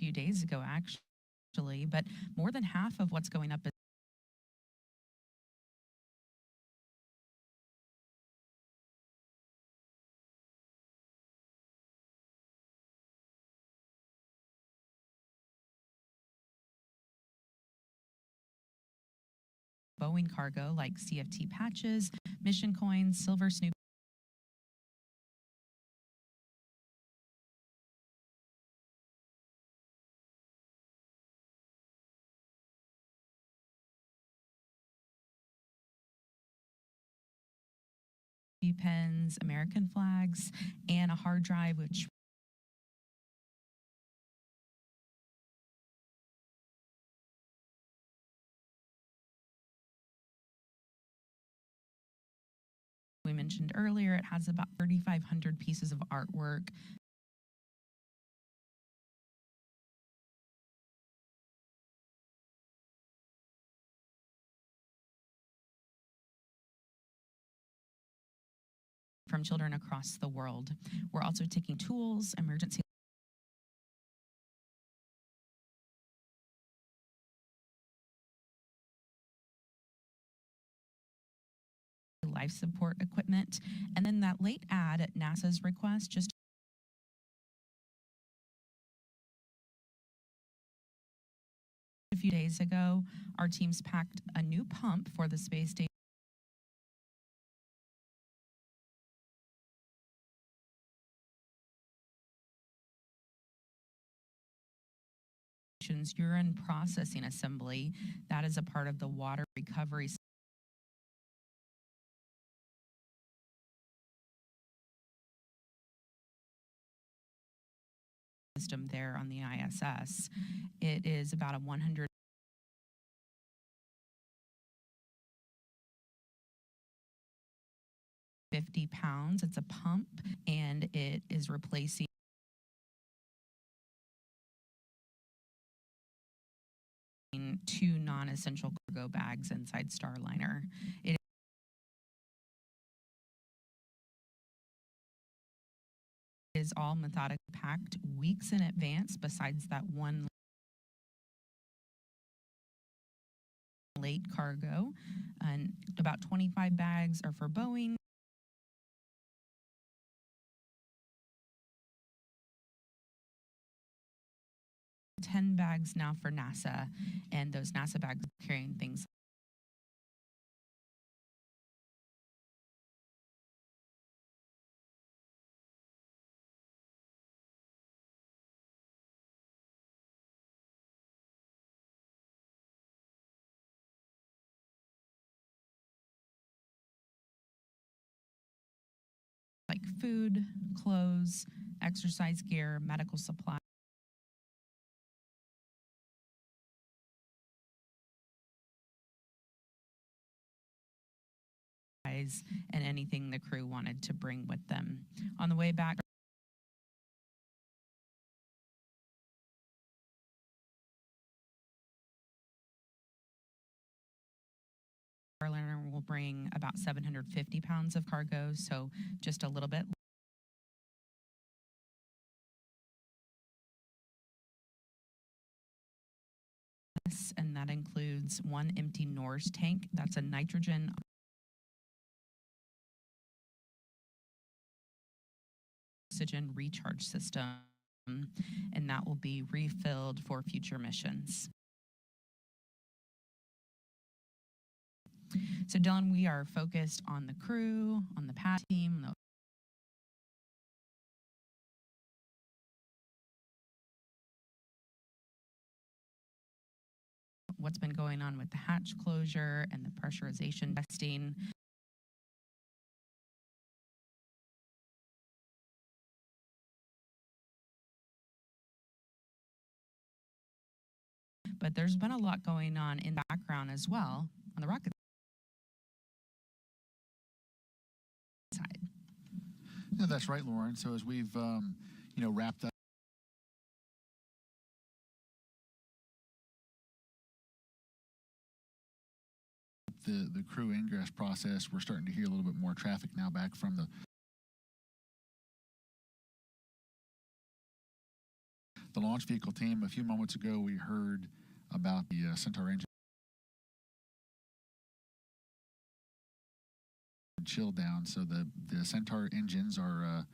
[SPEAKER 3] few days ago, actually, but more than half of what's going up is Boeing cargo like CFT patches, mission coins, silver Snoopy pens, American flags, and a hard drive, which we mentioned earlier. It has about 3,500 pieces of artwork. From children across the world. We're also taking tools, emergency life support equipment. And then that late ad at NASA's request, just a few days ago, our teams packed a new pump for the space station urine processing assembly. That is a part of the water recovery system there on the ISS. It is about a 150 pounds. It's a pump, and it is replacing two non-essential cargo bags inside Starliner. It is all methodically packed weeks in advance, besides that one late cargo. And about 25 bags are for Boeing. $10 bags now for NASA, and those NASA bags are carrying things like food, clothes, exercise gear, medical supplies. And anything the crew wanted to bring with them. On the way back, Starliner will bring about 750 pounds of cargo, so just a little bit. And that includes one empty Norse tank. That's a nitrogen oxygen recharge system, and that will be refilled for future missions. So Dylan, we are focused on the crew, on the PAT team, what's been going on with the hatch closure and the pressurization testing. But there's been a lot going on in the background as well on the rocket side.
[SPEAKER 14] No, that's right, Lauren. So as we've wrapped up the crew ingress process, we're starting to hear a little bit more traffic now back from the launch vehicle team. A few moments ago, we heard about the Centaur engine chill down. So the Centaur engines are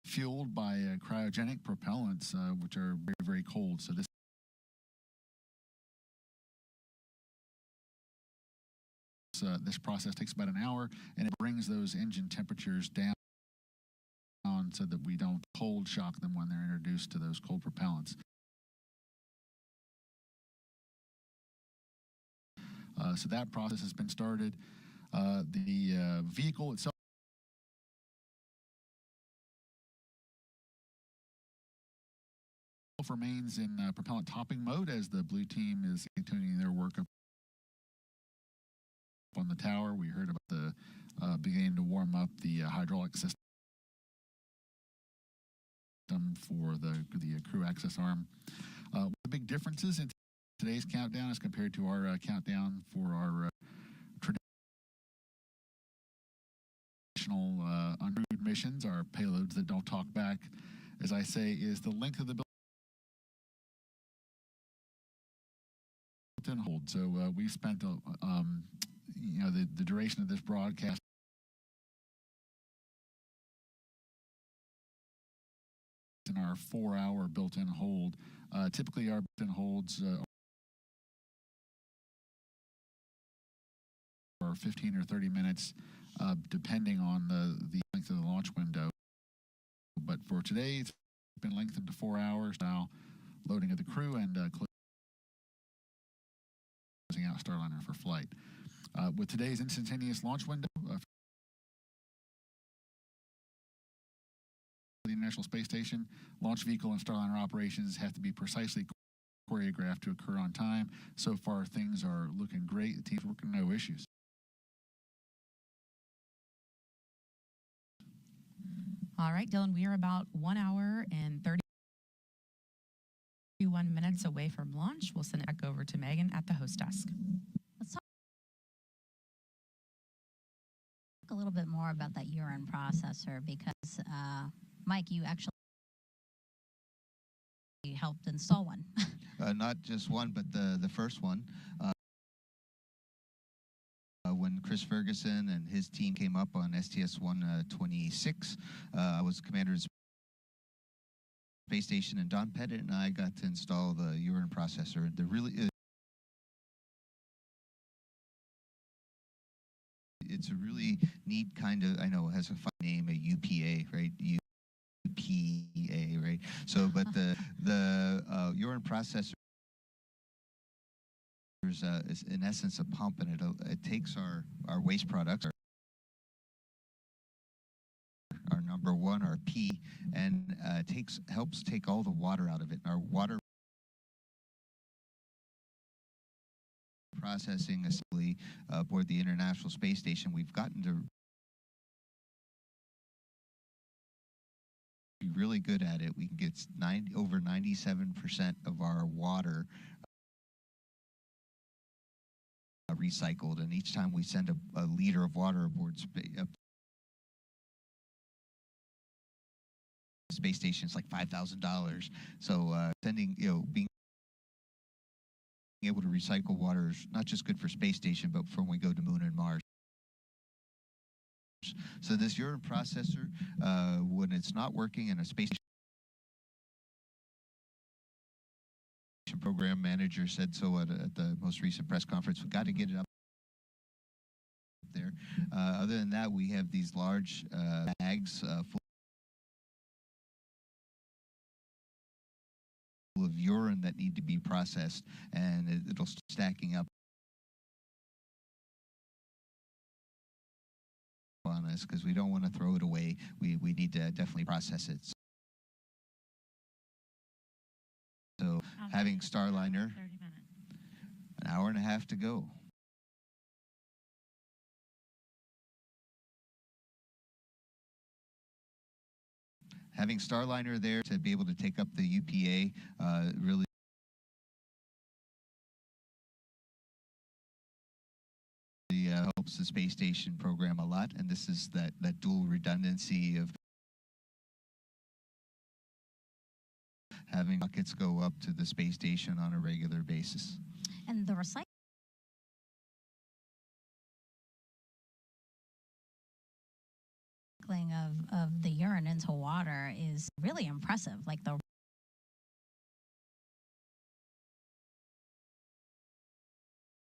[SPEAKER 14] fueled by cryogenic propellants, which are very, very cold. So this process takes about an hour, and it brings those engine temperatures down so that we don't cold shock them when they're introduced to those cold propellants. So that process has been started. The vehicle itself remains in propellant topping mode as the blue team is continuing their work up on the tower. We heard about the beginning to warm up the hydraulic system for the crew access arm. The big differences in today's countdown as compared to our countdown for our traditional uncrewed missions, our payloads that don't talk back, as I say, is the length of the built-in hold. So we spent, the duration of this broadcast in our 4-hour built-in hold. Typically, our built-in holds are 15 or 30 minutes, depending on the length of the launch window. But for today, it's been lengthened to 4 hours now, loading of the crew and closing out Starliner for flight. With today's instantaneous launch window, the International Space Station, launch vehicle and Starliner operations have to be precisely choreographed to occur on time. So far, things are looking great. The team's working no issues.
[SPEAKER 15] All right, Dylan, we are about 1 hour and 31 minutes away from launch. We'll send it back over to Megan at the host desk.
[SPEAKER 1] Let's talk a little bit more about that urine processor because, Mike, you actually helped install one.
[SPEAKER 2] Not just one, but the first one. When Chris Ferguson and his team came up on STS-126, I was commander of the space station, and Don Pettit and I got to install the urine processor. It's a really neat kind of, I know it has a fun name, a UPA, right? UPA, right? So, but the urine processor is in essence a pump, and it takes our waste products, our number one, our P, and helps take all the water out of it. Our water processing assembly aboard the International Space Station, we've gotten to be really good at it. We can get over 97% of our water recycled, and each time we send a liter of water aboard space station, it's like $5,000. So being able to recycle water is not just good for space station, but for when we go to Moon and Mars. So this urine processor, when it's not working in a space station, program manager said so at the most recent press conference, we've got to get it up there. Other than that, we have these large bags full of urine that need to be processed, and it'll start stacking up on us because we don't want to throw it away. We need to definitely process it. So having Starliner, an hour and a half to go. Having Starliner there to be able to take up the UPA really helps the space station program a lot, and this is that dual redundancy of having rockets go up to the space station on a regular basis.
[SPEAKER 1] And the recycling of the urine into water is really impressive. Like the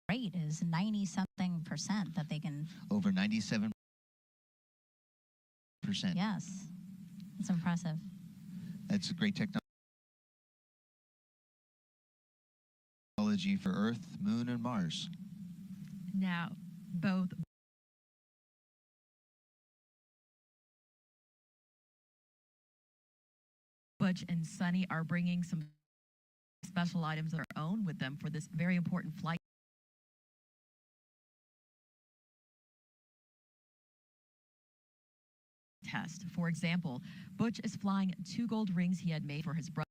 [SPEAKER 1] rate is 90-something% that they can.
[SPEAKER 2] Over 97%.
[SPEAKER 1] Yes, it's impressive.
[SPEAKER 2] That's a great technology for Earth, Moon, and Mars.
[SPEAKER 9] Now, both Butch and Sunny are bringing some special items of their own with them for this very important flight test. For example, Butch is flying 2 gold rings he had made for his brother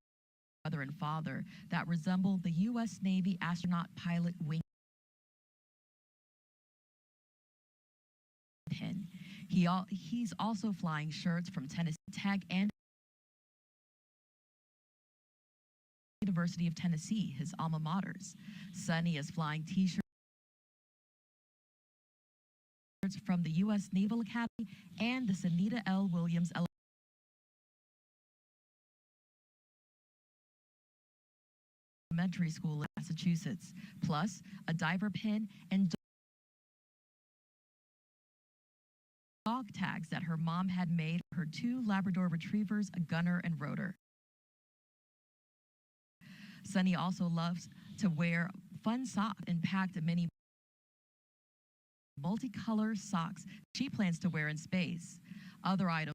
[SPEAKER 9] and father that resemble the U.S. Navy astronaut pilot wing pin. He's also flying shirts from Tennessee Tech and University of Tennessee, his alma maters. Sunny is flying t-shirts from the U.S. Naval Academy and the Sunita L. Williams Elementary School in Massachusetts, plus a diver pin and dog tags that her mom had made for her 2 Labrador retrievers, a Gunner and Rotor. Sunny also loves to wear fun socks and packed many multicolor socks she plans to wear in space. Other items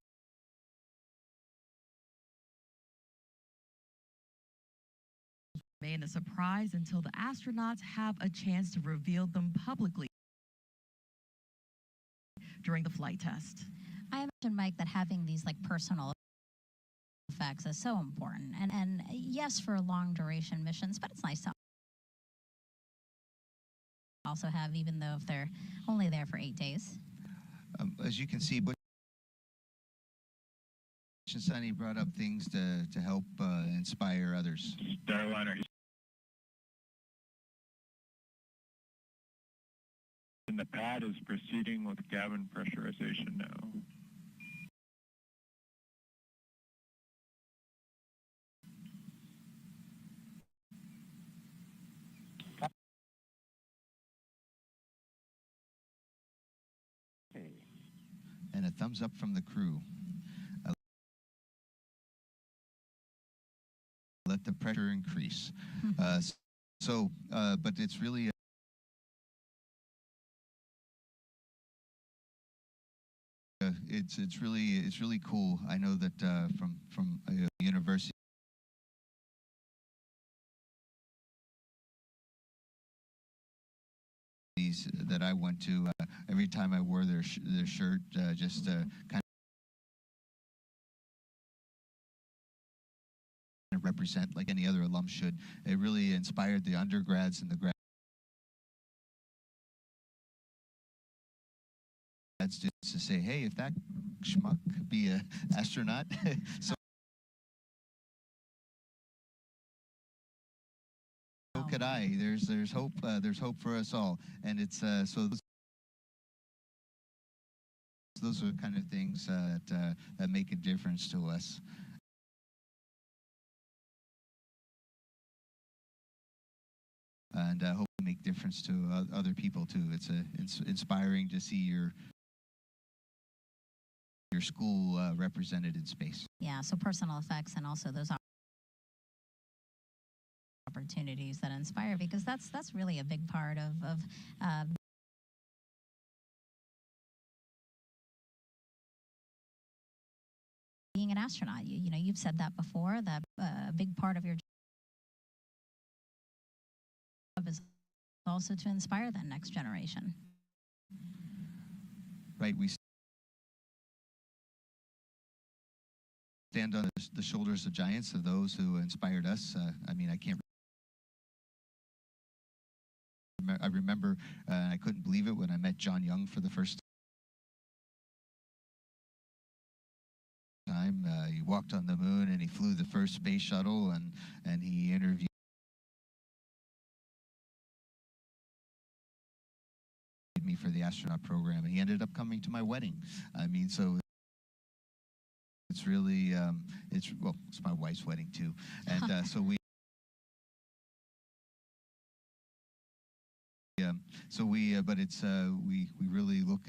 [SPEAKER 9] remain a surprise until the astronauts have a chance to reveal them publicly during the flight test.
[SPEAKER 1] I imagine, Mike, that having these like personal effects is so important. And yes, for long duration missions, but it's nice to also have, even though if they're only there for 8 days.
[SPEAKER 2] As you can see, Butch and Sunny brought up things to help inspire others.
[SPEAKER 10] Starliner. And the pad is proceeding with cabin pressurization now.
[SPEAKER 2] And a thumbs up from the crew. Let the pressure increase. But it's really it's really cool. I know that from a university that I went to, every time I wore their shirt, just kind of represent like any other alum should. It really inspired the undergrads and the grad students to say, hey, if that schmuck could be an astronaut, so could I. There's hope. There's hope for us all, and it's so those are the kind of things that make a difference to us. And hope to make difference to other people too. It's inspiring to see your school represented in space.
[SPEAKER 1] Yeah, so personal effects and also those opportunities that inspire, because that's really a big part of being an astronaut. You know, you've said that before, that a big part of your job is also to inspire that next generation.
[SPEAKER 2] Right, we stand on the shoulders of giants, of those who inspired us. I mean, I remember I couldn't believe it when I met John Young for the first time. time. He walked on the moon, and he flew the first space shuttle, and he interviewed me for the astronaut program, and he ended up coming to my wedding. I mean, so it's really, it's my wife's wedding too, and so we. But it's we really look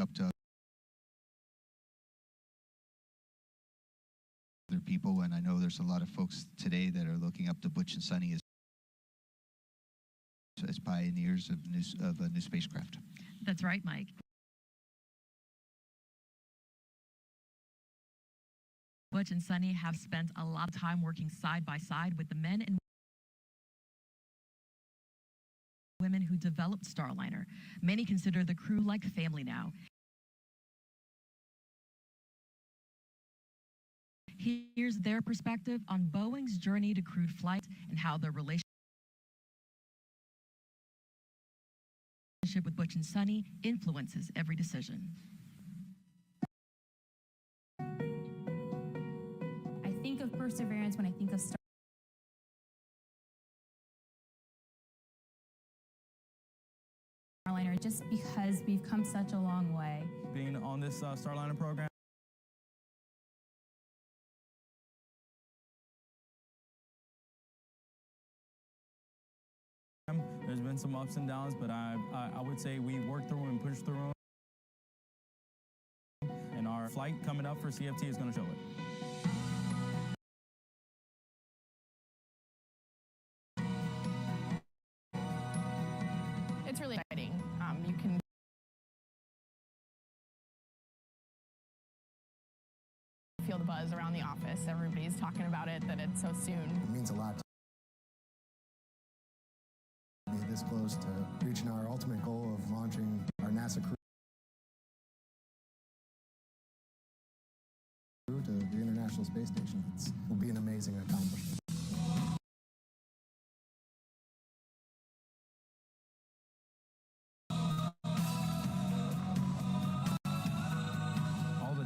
[SPEAKER 2] up to other people, and I know there's a lot of folks today that are looking up to Butch and Sonny as pioneers of a new spacecraft.
[SPEAKER 9] That's right, Mike. Butch and Sonny have spent a lot of time working side by side with the men and women who developed Starliner. Many consider the crew like family now. Here's their perspective on Boeing's journey to crewed flight and how their relationship with Butch and Sonny influences every decision.
[SPEAKER 16] I think of perseverance when I think of Starliner, just because we've come such a long way.
[SPEAKER 17] Being on this Starliner program, there's been some ups and downs, but I would say we worked through and pushed through them. And our flight coming up for CFT is going to show it.
[SPEAKER 18] It's really exciting. You can feel the buzz around the office. Everybody's talking about it, that it's so soon.
[SPEAKER 19] It means a lot to be this close to reaching our ultimate goal of launching our NASA crew to the International Space Station. It will be an amazing accomplishment.
[SPEAKER 20] All the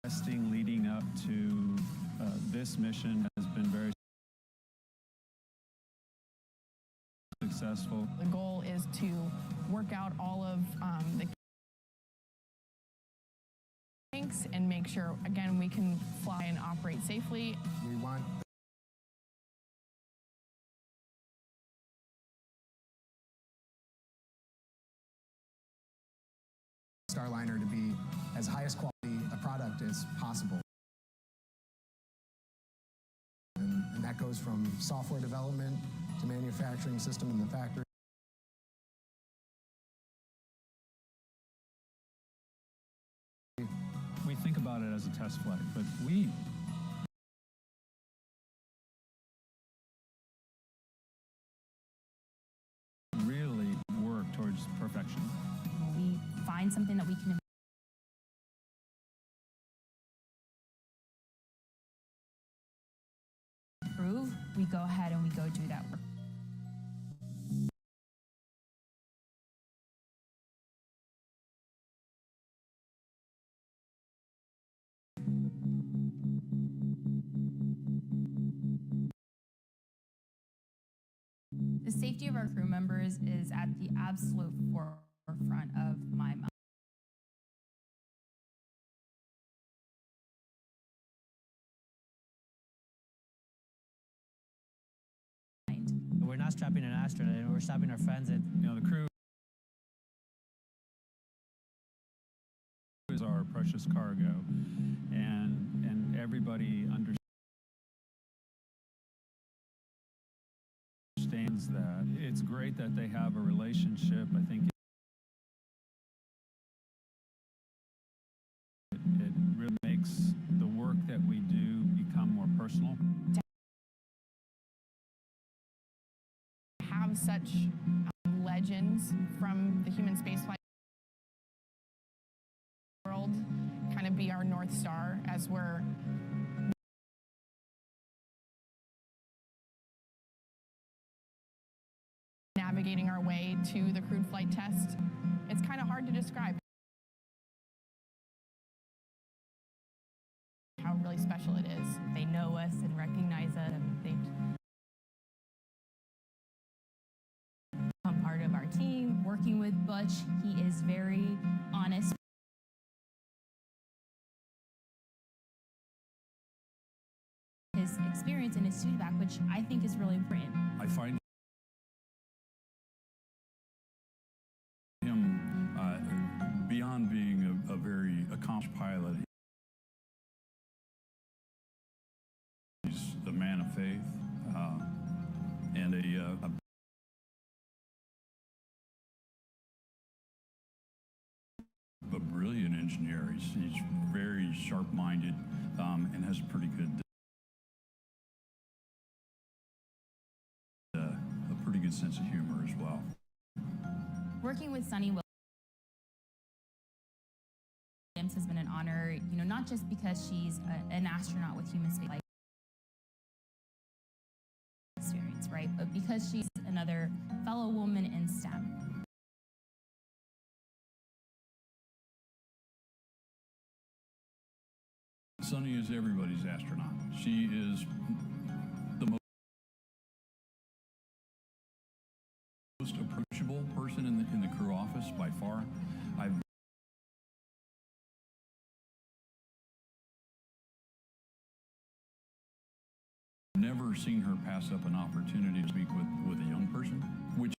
[SPEAKER 20] testing leading up to this mission has been very successful.
[SPEAKER 18] The goal is to work out all of the kinks and make sure, again, we can fly and operate safely.
[SPEAKER 19] We want Starliner to be as highest quality a product as possible. And that goes from software development to manufacturing system in the factory.
[SPEAKER 20] We think about it as a test flight, but we really work towards perfection.
[SPEAKER 16] We find something that we can improve, we go ahead and we go do that work. The safety of our crew members is at the absolute forefront of my mind.
[SPEAKER 17] We're not strapping an astronaut, we're strapping our friends in.
[SPEAKER 20] You know, the crew is our precious cargo, and everybody understands that. It's great that they have a relationship. I think it really makes the work that we do become more personal.
[SPEAKER 18] Have such legends from the human spaceflight world kind of be our North Star as we're navigating our way to the crewed flight test. It's kind of hard to describe. how really special it is.
[SPEAKER 16] They know us and recognize us, and they become part of our team. Working with Butch, he is very honest. His experience and his feedback, which I think is really important.
[SPEAKER 20] I find him beyond being a very accomplished pilot. He's a man of faith and a brilliant engineer. He's very sharp-minded and has a pretty good sense of humor as well.
[SPEAKER 16] Working with Sunny Williams has been an honor, not just because she's an astronaut with human spaceflight experience, right? But because she's another fellow woman in STEM.
[SPEAKER 20] Sunny is everybody's astronaut. She is the most approachable person in the crew office by far. I've never seen her pass up an opportunity to speak with a young person, which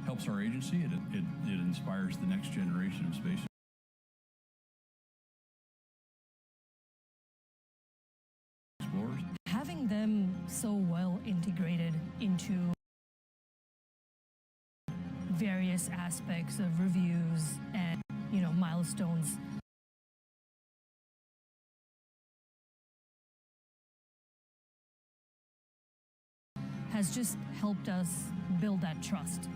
[SPEAKER 20] helps our agency. It inspires the next generation of space explorers.
[SPEAKER 21] Having them so well integrated into various aspects of reviews and, milestones has just helped us build that trust.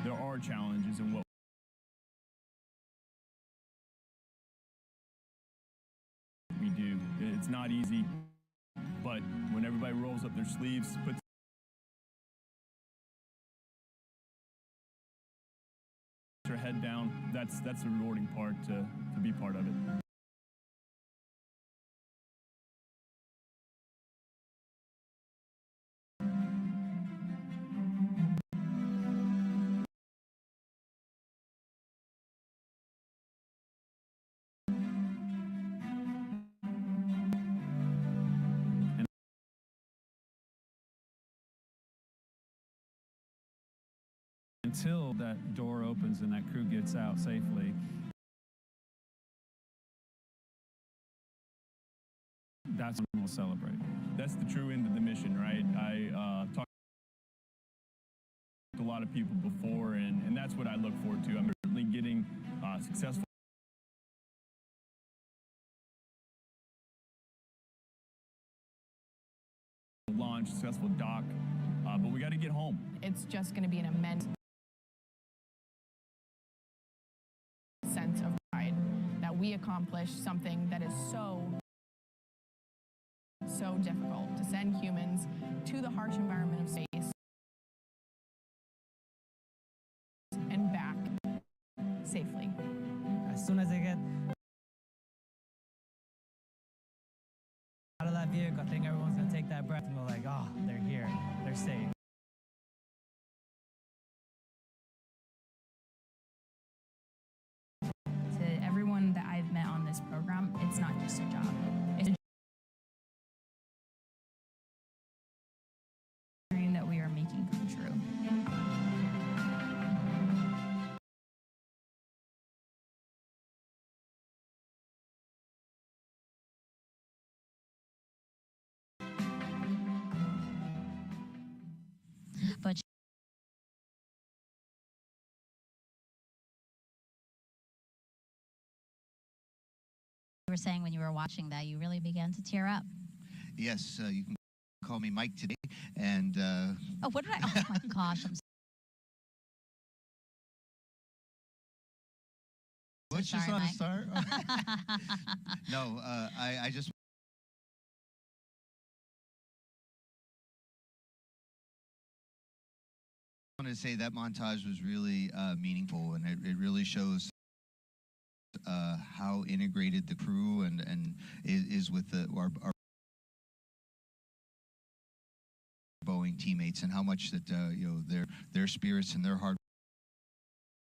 [SPEAKER 17] There are challenges in what we do. It's not easy, but when everybody rolls up their sleeves, puts their head down, that's the rewarding part to be part of it. Until that door opens and that crew gets out safely, that's when we'll celebrate. That's the true end of the mission, right? I talked to a lot of people before, and that's what I look forward to. I'm certainly getting successful launch, successful dock, but we got to get home.
[SPEAKER 18] It's just going to be an immense sense of pride that we accomplished something that is so difficult, to send humans to the harsh environment of space and back safely.
[SPEAKER 22] As soon as they get out of that vehicle, I think everyone's going to take that breath and go like, oh, they're here, they're safe.
[SPEAKER 16] To everyone that I've met on this program, it's not just a job. It's a dream that we are making come true.
[SPEAKER 1] But you were saying when you were watching that, you really began to tear up.
[SPEAKER 2] Yes, you can call me Mike today. And
[SPEAKER 1] Oh, what did I? Oh my gosh, I'm
[SPEAKER 2] Butch
[SPEAKER 1] sorry,
[SPEAKER 2] is not
[SPEAKER 1] Mike.
[SPEAKER 2] a star. No, I just want to say that montage was really meaningful, and it really shows how integrated the crew and is with our Boeing teammates, and how much that their spirits and their hard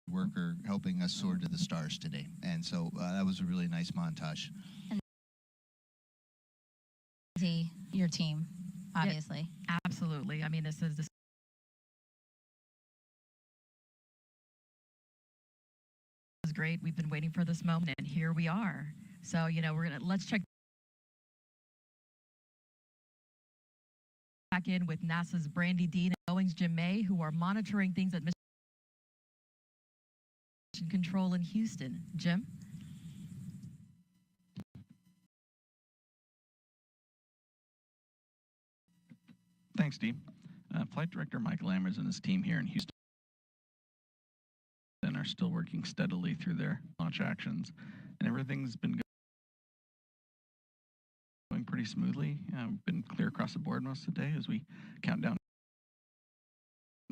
[SPEAKER 2] work are helping us soar to the stars today. And so that was a really nice montage.
[SPEAKER 1] And your team, obviously.
[SPEAKER 9] Yeah, absolutely. I mean, this is great. We've been waiting for this moment, and here we are. So, let's check back in with NASA's Brandy Dean and Boeing's Jim May, who are monitoring things at Mission Control in Houston. Jim?
[SPEAKER 4] Thanks, Steve. Flight Director Mike Lammers and his team here in Houston are still working steadily through their launch actions, and everything's been going pretty smoothly. Been clear across the board most of the day as we count down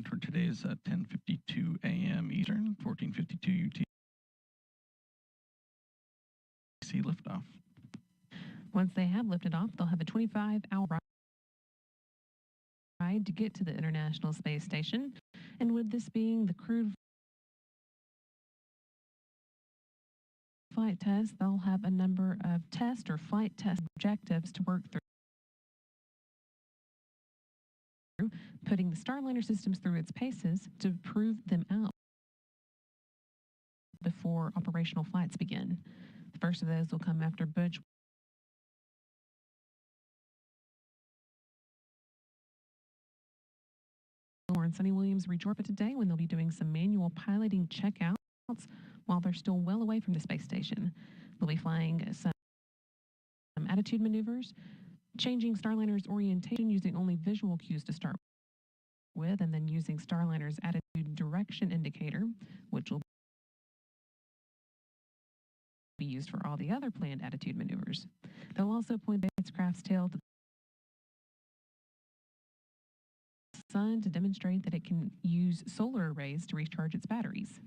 [SPEAKER 4] for today's 10:52 a.m. Eastern, 14:52 UTC liftoff.
[SPEAKER 3] Once they have lifted off, they'll have a 25-hour ride to get to the International Space Station. And with this being the crewed flight test, they'll have a number of test or flight test objectives to work through, putting the Starliner systems through its paces to prove them out before operational flights begin. The first of those will come after Butch and Sonny Williams reach orbit today, when they'll be doing some manual piloting checkouts while they're still well away from the space station. They'll be flying some attitude maneuvers, changing Starliner's orientation using only visual cues to start with, and then using Starliner's attitude direction indicator, which will be used for all the other planned attitude maneuvers. They'll also point the spacecraft's tail to the sun to demonstrate that it can use solar arrays to recharge its batteries.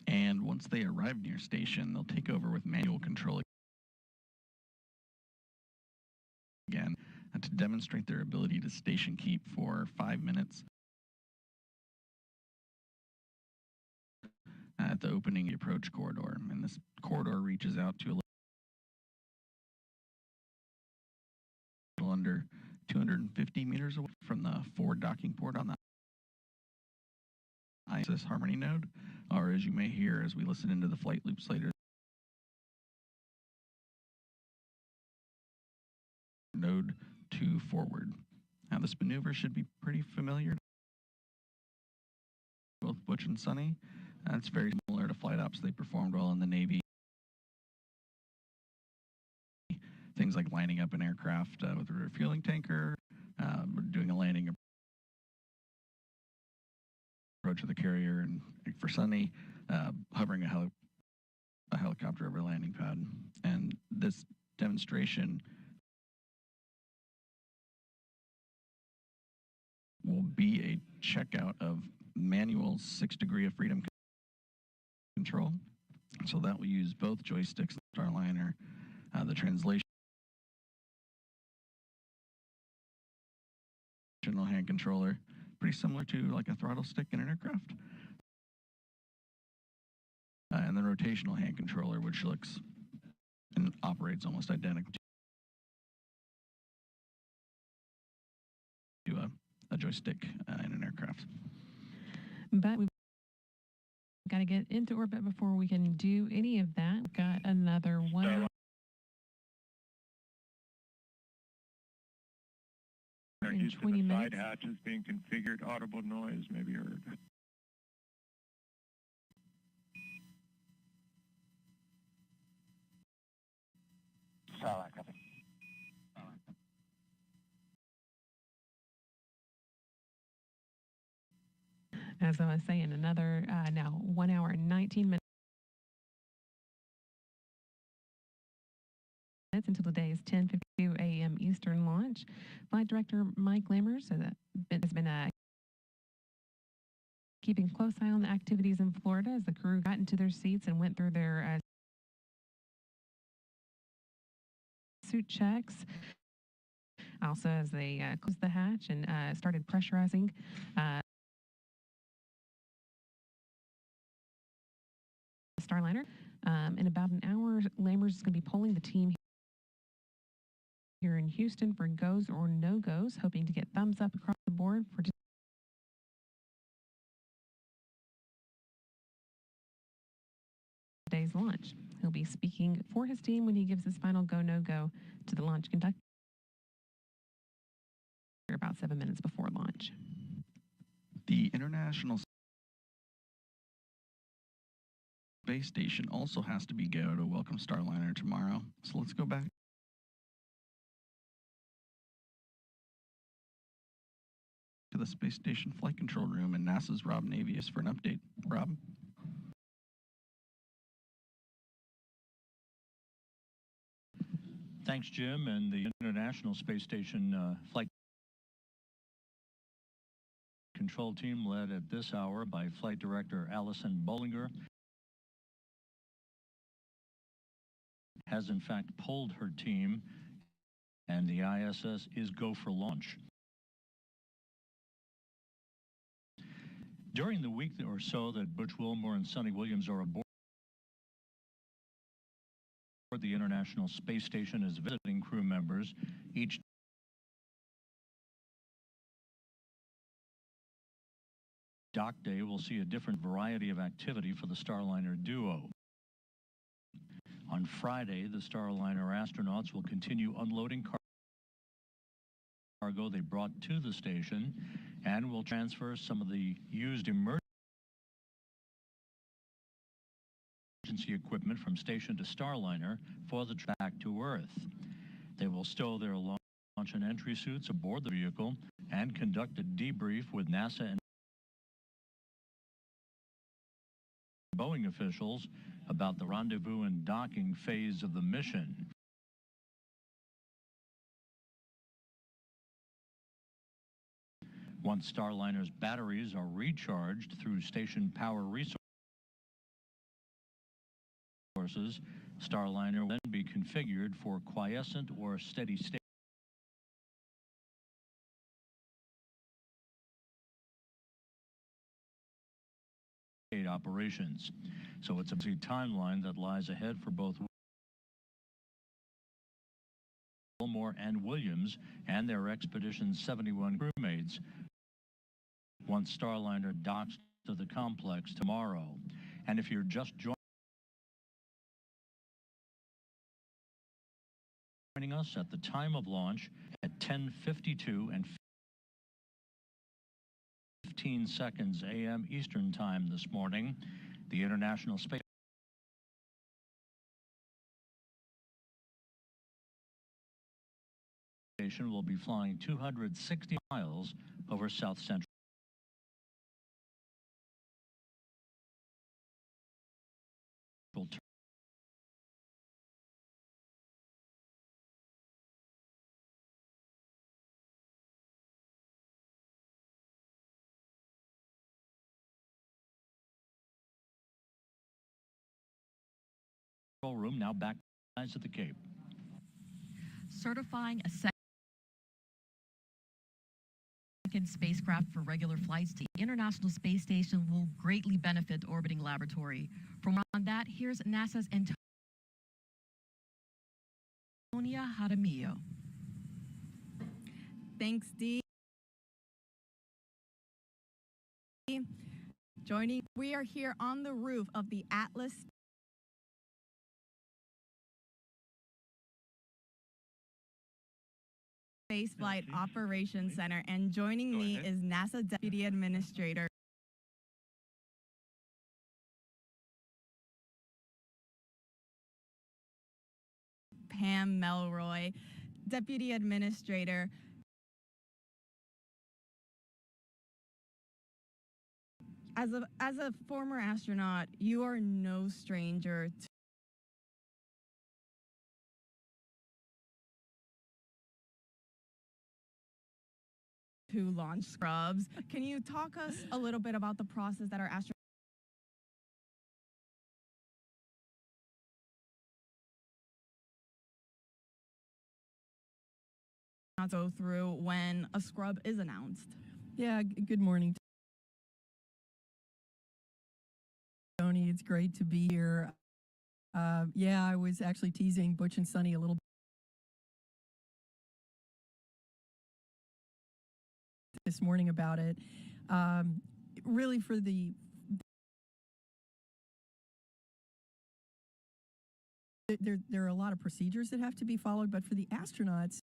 [SPEAKER 4] And once they arrive near station, they'll take over with manual control again to demonstrate their ability to station keep for 5 minutes at the opening of the approach corridor. And this corridor reaches out to a little under 250 meters away from the forward docking port on the ISS Harmony node, or as you may hear as we listen into the flight loops later, node 2 forward. Now this maneuver should be pretty familiar to both Butch and Sonny. It's very similar to flight ops they performed well in the Navy. Things like lining up an aircraft with a refueling tanker, doing a landing approach of the carrier, and for Sonny, hovering a helicopter over a landing pad. And this demonstration will be a checkout of manual 6 degree of freedom control. So that will use both joysticks, Starliner, the translation hand controller, pretty similar to like a throttle stick in an aircraft. And the rotational hand controller, which looks and operates almost identical to a joystick in an aircraft.
[SPEAKER 3] But we've got to get into orbit before we can do any of that. We've got another 1 hour. In 20 minutes.
[SPEAKER 10] Side hatches being configured, audible noise may be heard.
[SPEAKER 11] Starliner, copy.
[SPEAKER 3] As I was saying, another now 1 hour and 19 minutes. until today's 10:52 a.m. Eastern launch. Flight Director Mike Lammers has been keeping a close eye on the activities in Florida as the crew got into their seats and went through their suit checks. Also, as they closed the hatch and started pressurizing Starliner. In about an hour, Lammers is going to be polling the team here in Houston for goes or no goes, hoping to get thumbs up across the board for today's launch. He'll be speaking for his team when he gives his final go no go to the launch conductor about 7 minutes before launch.
[SPEAKER 4] The International Space Station also has to be go to welcome Starliner tomorrow. So let's go back to the Space Station Flight Control Room and NASA's Rob Navius for an update. Rob?
[SPEAKER 5] Thanks, Jim. And the International Space Station Flight Control Team, led at this hour by Flight Director Allison Bollinger, has in fact polled her team, and the ISS is go for launch. During the week or so that Butch Wilmore and Sonny Williams are aboard the International Space Station as visiting crew members, each dock day will see a different variety of activity for the Starliner duo. On Friday, the Starliner astronauts will continue unloading cargo they brought to the station and will transfer some of the used emergency equipment from station to Starliner for the trip back to Earth. They will stow their launch and entry suits aboard the vehicle and conduct a debrief with NASA and Boeing officials about the rendezvous and docking phase of the mission. Once Starliner's batteries are recharged through station power resources, Starliner will then be configured for quiescent or steady state operations. So it's a busy timeline that lies ahead for both Wilmore and Williams and their Expedition 71 crewmates once Starliner docks to the complex tomorrow. And if you're just joining us at the time of launch at 10:52 and 15 seconds a.m. Eastern Time this morning, the International Space Station will be flying 260 miles over South Central room. Now back to the Cape.
[SPEAKER 9] Certifying a second spacecraft for regular flights to the International Space Station will greatly benefit the orbiting laboratory. For more on that, here's NASA's Antonia Jaramillo.
[SPEAKER 7] Thanks, Dee. We are here on the roof of the Atlas Space Flight Operations Center, and joining me is NASA Deputy Administrator Pam Melroy. Deputy Administrator, as a former astronaut, you are no stranger to launch scrubs. Can you talk us a little bit about the process that our astronauts go through when a scrub is announced?
[SPEAKER 8] Yeah, good morning, Tony. It's great to be here. Yeah, I was actually teasing Butch and Sunny a little this morning about it. Really, for there are a lot of procedures that have to be followed, but for the astronauts,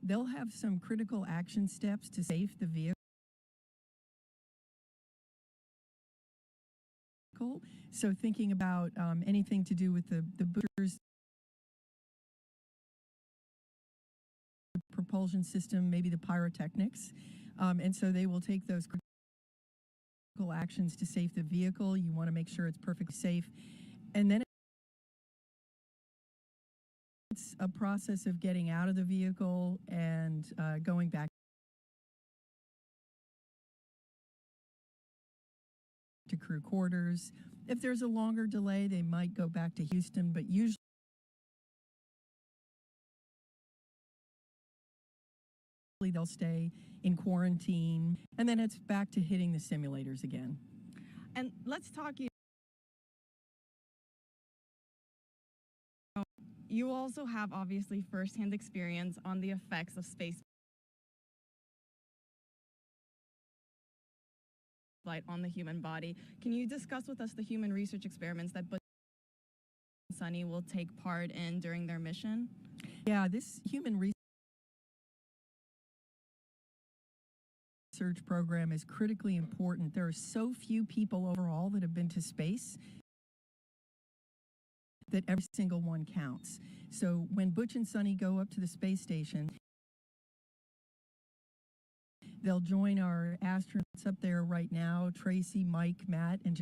[SPEAKER 8] they'll have some critical action steps to save the vehicle. So thinking about anything to do with the boosters, the propulsion system, maybe the pyrotechnics. And so they will take those critical actions to save the vehicle. You want to make sure it's perfectly safe. And then it's a process of getting out of the vehicle and going back to crew quarters. If there's a longer delay, they might go back to Houston, but usually they'll stay in quarantine, and then it's back to hitting the simulators again.
[SPEAKER 7] And let's talk, you also have obviously firsthand experience on the effects of space flight on the human body. Can you discuss with us the human research experiments that Butch and Sunny will take part in during their mission?
[SPEAKER 8] Yeah, this human research program is critically important. There are so few people overall that have been to space that every single one counts. So when Butch and Sunny go up to the space station, they'll join our astronauts up there right now, Tracy, Mike, Matt, and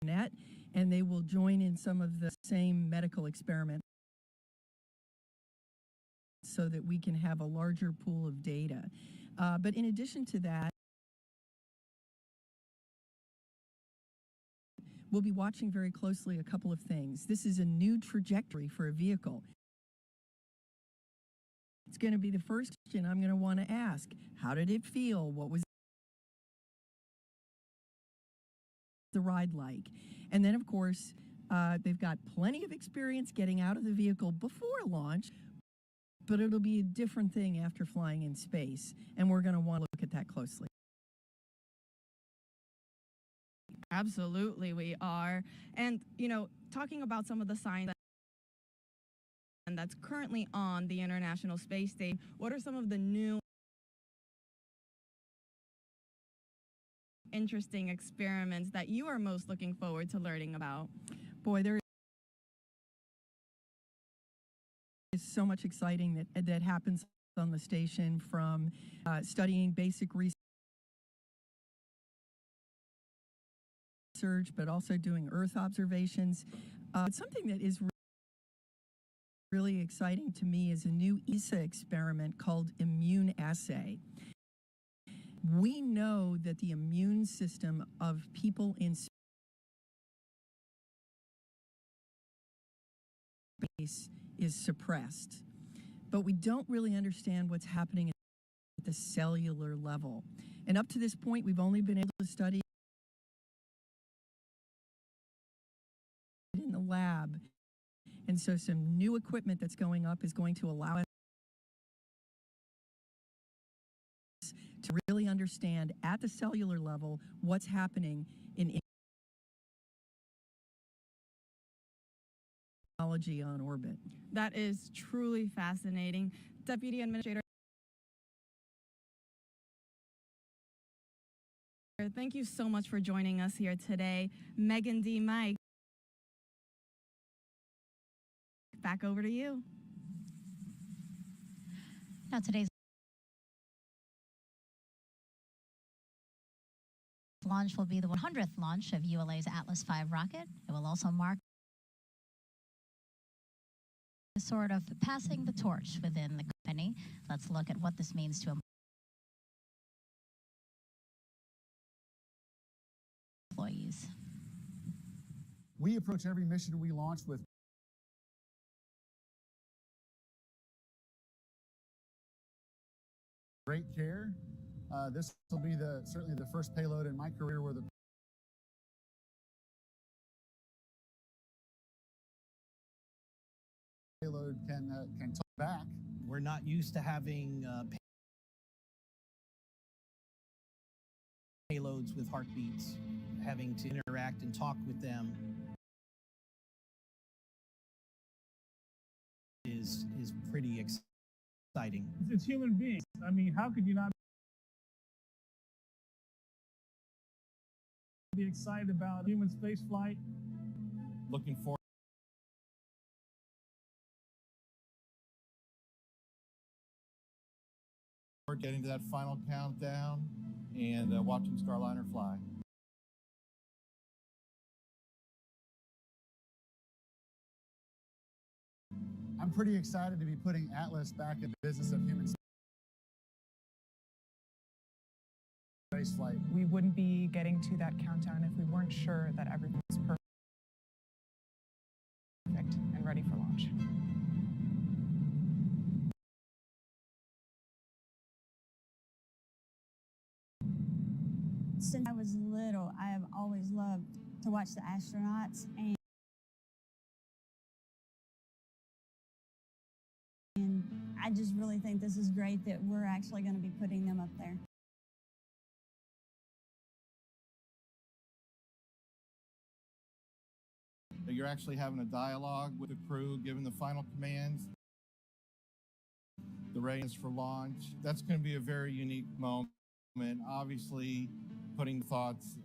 [SPEAKER 8] Jeanette, and they will join in some of the same medical experiments so that we can have a larger pool of data. But in addition to that, we'll be watching very closely a couple of things. This is a new trajectory for a vehicle. It's going to be the first question I'm going to want to ask. How did it feel? What was the ride like? And then, of course, they've got plenty of experience getting out of the vehicle before launch, but it'll be a different thing after flying in space, and we're going to want to look at that closely.
[SPEAKER 7] Absolutely, we are. And, talking about some of the science that's currently on the International Space Station, what are some of the new interesting experiments that you are most looking forward to learning about?
[SPEAKER 8] Boy, there is so much exciting that happens on the station, from studying basic research, but also doing Earth observations. Something that is really exciting to me is a new ESA experiment called immune assay. We know that the immune system of people in space is suppressed, but we don't really understand what's happening at the cellular level. And up to this point, we've only been able to study in the lab. And so some new equipment that's going up is going to allow us to really understand at the cellular level what's happening in technology on orbit.
[SPEAKER 7] That is truly fascinating. Deputy Administrator, thank you so much for joining us here today. Megan D. Mike, back over to you.
[SPEAKER 1] Now, today's launch will be the 100th launch of ULA's Atlas V rocket. It will also mark sort of passing the torch within the company. Let's look at what this means to employees.
[SPEAKER 12] We approach every mission we launch with great care. This will be certainly the first payload in my career where the payload can talk back.
[SPEAKER 13] We're not used to having payloads with heartbeats, having to interact and talk with them is pretty exciting.
[SPEAKER 23] It's human beings. I mean, how could you not be excited about human space flight?
[SPEAKER 13] Looking forward
[SPEAKER 24] getting to that final countdown and watching Starliner fly.
[SPEAKER 12] I'm pretty excited to be putting Atlas back in the business of human spaceflight.
[SPEAKER 25] We wouldn't be getting to that countdown if we weren't sure that everything was perfect and ready for launch.
[SPEAKER 26] Since I was little, I have always loved to watch the astronauts, and I just really think this is great that we're actually going to be putting them up there.
[SPEAKER 24] You're actually having a dialogue with the crew, giving the final commands, the readiness for launch. That's going to be a very unique moment. Obviously, putting thoughts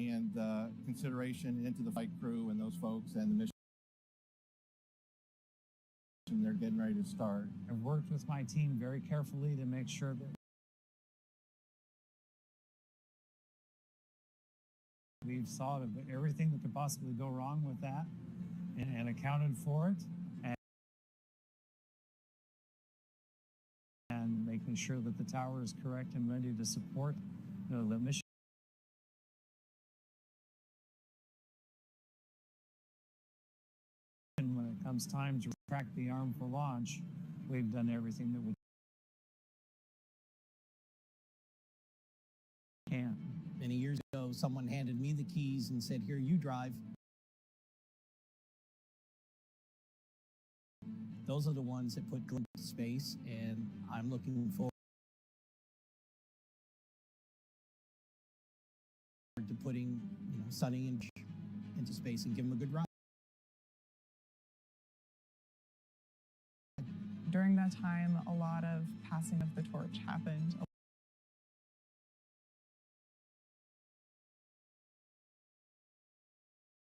[SPEAKER 24] and consideration into the flight crew and those folks and the mission they're getting ready to start.
[SPEAKER 22] I've worked with my team very carefully to make sure that we've thought of everything that could possibly go wrong with that and accounted for it. And making sure that the tower is correct and ready to support the mission. And when it comes time to crack the arm for launch, we've done everything that we can.
[SPEAKER 13] Many years ago, someone handed me the keys and said, "Here, you drive." Those are the ones that put Glenn to space, and I'm looking forward to putting, Sonny into space and give him a good ride.
[SPEAKER 25] During that time, a lot of passing of the torch happened.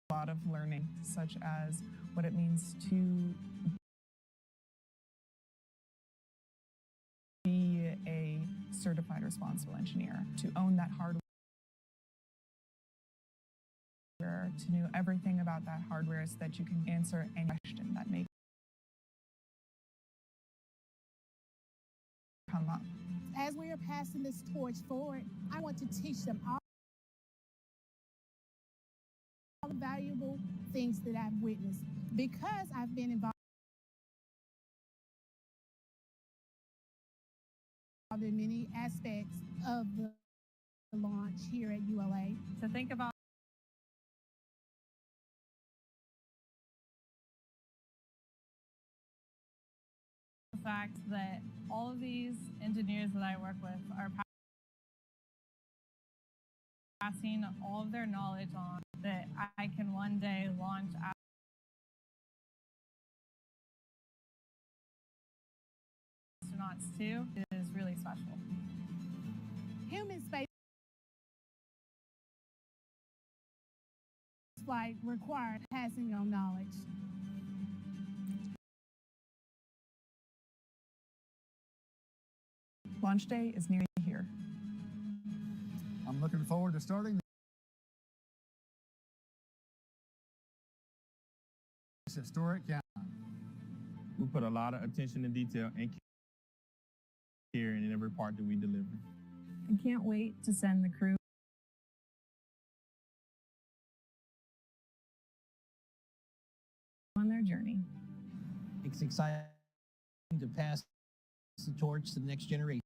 [SPEAKER 25] A lot of learning, such as what it means to be a certified responsible engineer, to own that hardware, to know everything about that hardware so that you can answer any question that may come up.
[SPEAKER 27] As we are passing this torch forward, I want to teach them all the valuable things that I've witnessed because I've been involved in many aspects of the launch here at ULA.
[SPEAKER 28] So think about the fact that all of these engineers that I work with are passing all of their knowledge on that I can one day launch astronauts too is really special.
[SPEAKER 27] Human space flight required passing on knowledge.
[SPEAKER 25] Launch day is nearly here.
[SPEAKER 12] I'm looking forward to starting historic countdown.
[SPEAKER 24] We put a lot of attention and detail and care in every part that we deliver.
[SPEAKER 25] I can't wait to send the crew on their journey.
[SPEAKER 13] It's exciting to pass the torch to the next generation.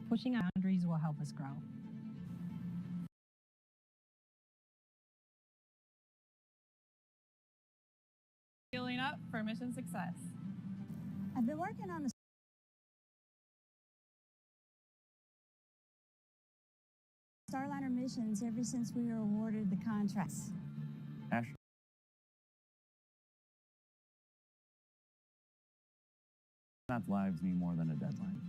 [SPEAKER 6] Pushing boundaries will help us grow.
[SPEAKER 28] Scaling up for mission success.
[SPEAKER 26] I've been working on the Starliner missions ever since we were awarded the contracts.
[SPEAKER 14] Astronaut lives mean more than a deadline.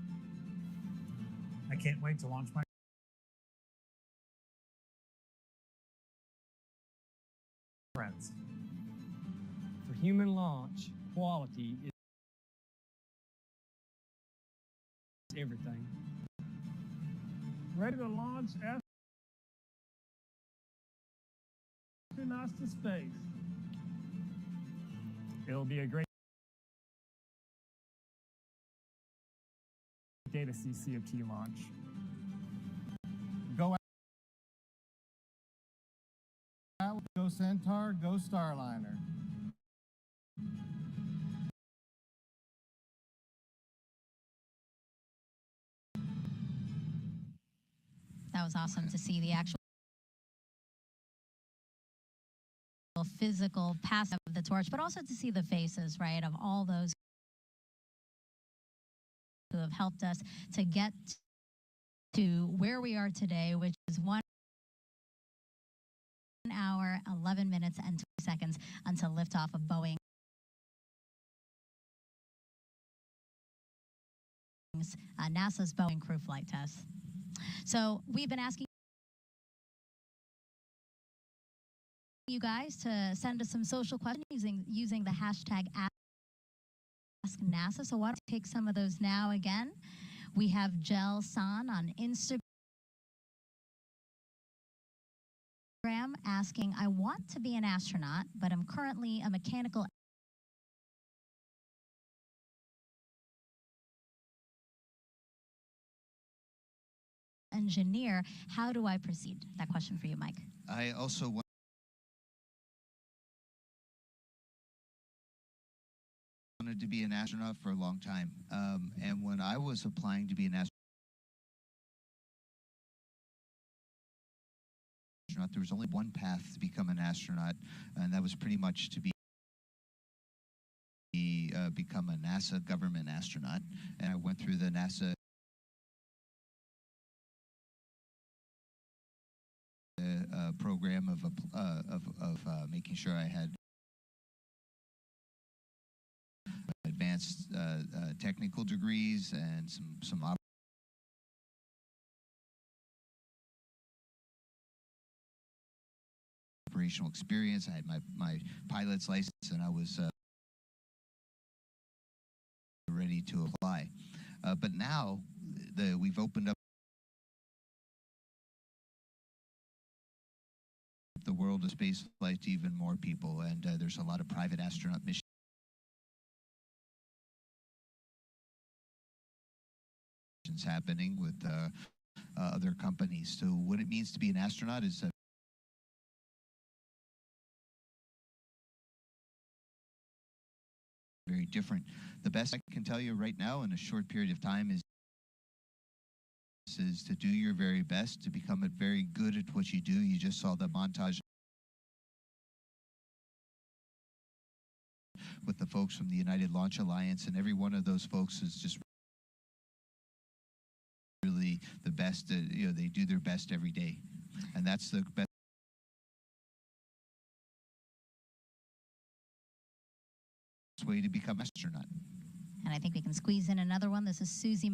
[SPEAKER 23] I can't wait to launch my friends.
[SPEAKER 22] For human launch, quality is everything.
[SPEAKER 23] Ready to launch astronauts to space. It'll be a great day to see CFT launch.
[SPEAKER 24] Go out, go Centaur, go Starliner.
[SPEAKER 1] That was awesome to see the actual physical pass of the torch, but also to see the faces, right, of all those who have helped us to get to where we are today, which is 1 hour, 11 minutes, and 20 seconds until liftoff of Boeing. NASA's Boeing crew flight test. So we've been asking you guys to send us some social questions using the hashtag #AskNASA. So why don't we take some of those now again? We have Jel San on Instagram asking, I want to be an astronaut, but I'm currently a mechanical engineer. How do I proceed? That question for you, Mike.
[SPEAKER 2] I also wanted to be an astronaut for a long time. And when I was applying to be an astronaut, there was only one path to become an astronaut, and that was pretty much to become a NASA government astronaut. And I went through the NASA program of making sure I had advanced technical degrees and some operational experience. I had my pilot's license, and I was ready to apply. But now we've opened up the world of space flight to even more people, and there's a lot of private astronaut missions happening with other companies. So what it means to be an astronaut is very different. The best I can tell you right now in a short period of time is to do your very best, to become very good at what you do. You just saw the montage with the folks from the United Launch Alliance, and every one of those folks is just really the best. They do their best every day, and that's the best way to become an astronaut.
[SPEAKER 1] And I think we can squeeze in another one. This is Susie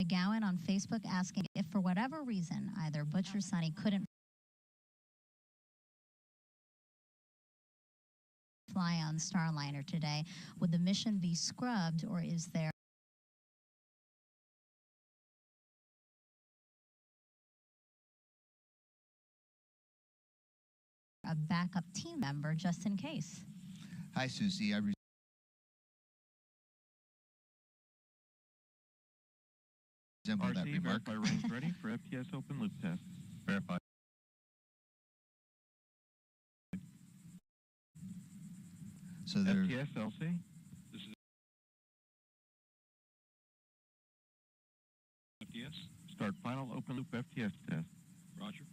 [SPEAKER 1] McGowan on Facebook asking if for whatever reason either Butch or Sonny couldn't fly on Starliner today, would the mission be scrubbed, or is there a backup team member just in case.
[SPEAKER 2] Hi, Susie. I resemble that
[SPEAKER 10] RC,
[SPEAKER 2] remark.
[SPEAKER 10] verify range ready for FTS open loop test. Verify.
[SPEAKER 2] So they're
[SPEAKER 10] FTS LC. This is FTS. Start final open loop FTS test. Roger.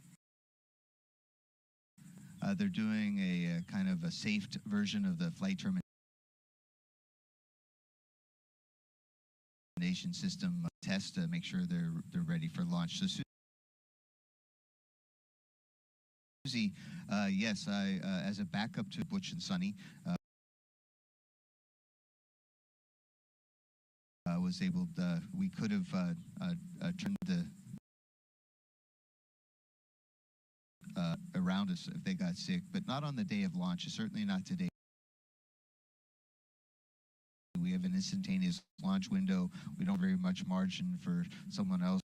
[SPEAKER 2] they're doing a kind of a safe version of the flight termination system test to make sure they're ready for launch. So Susie, yes, I as a backup to Butch and Sunny, was able to, we could have turned the around us if they got sick, but not on the day of launch, certainly not today. We have an instantaneous launch window. We don't have very much margin for someone else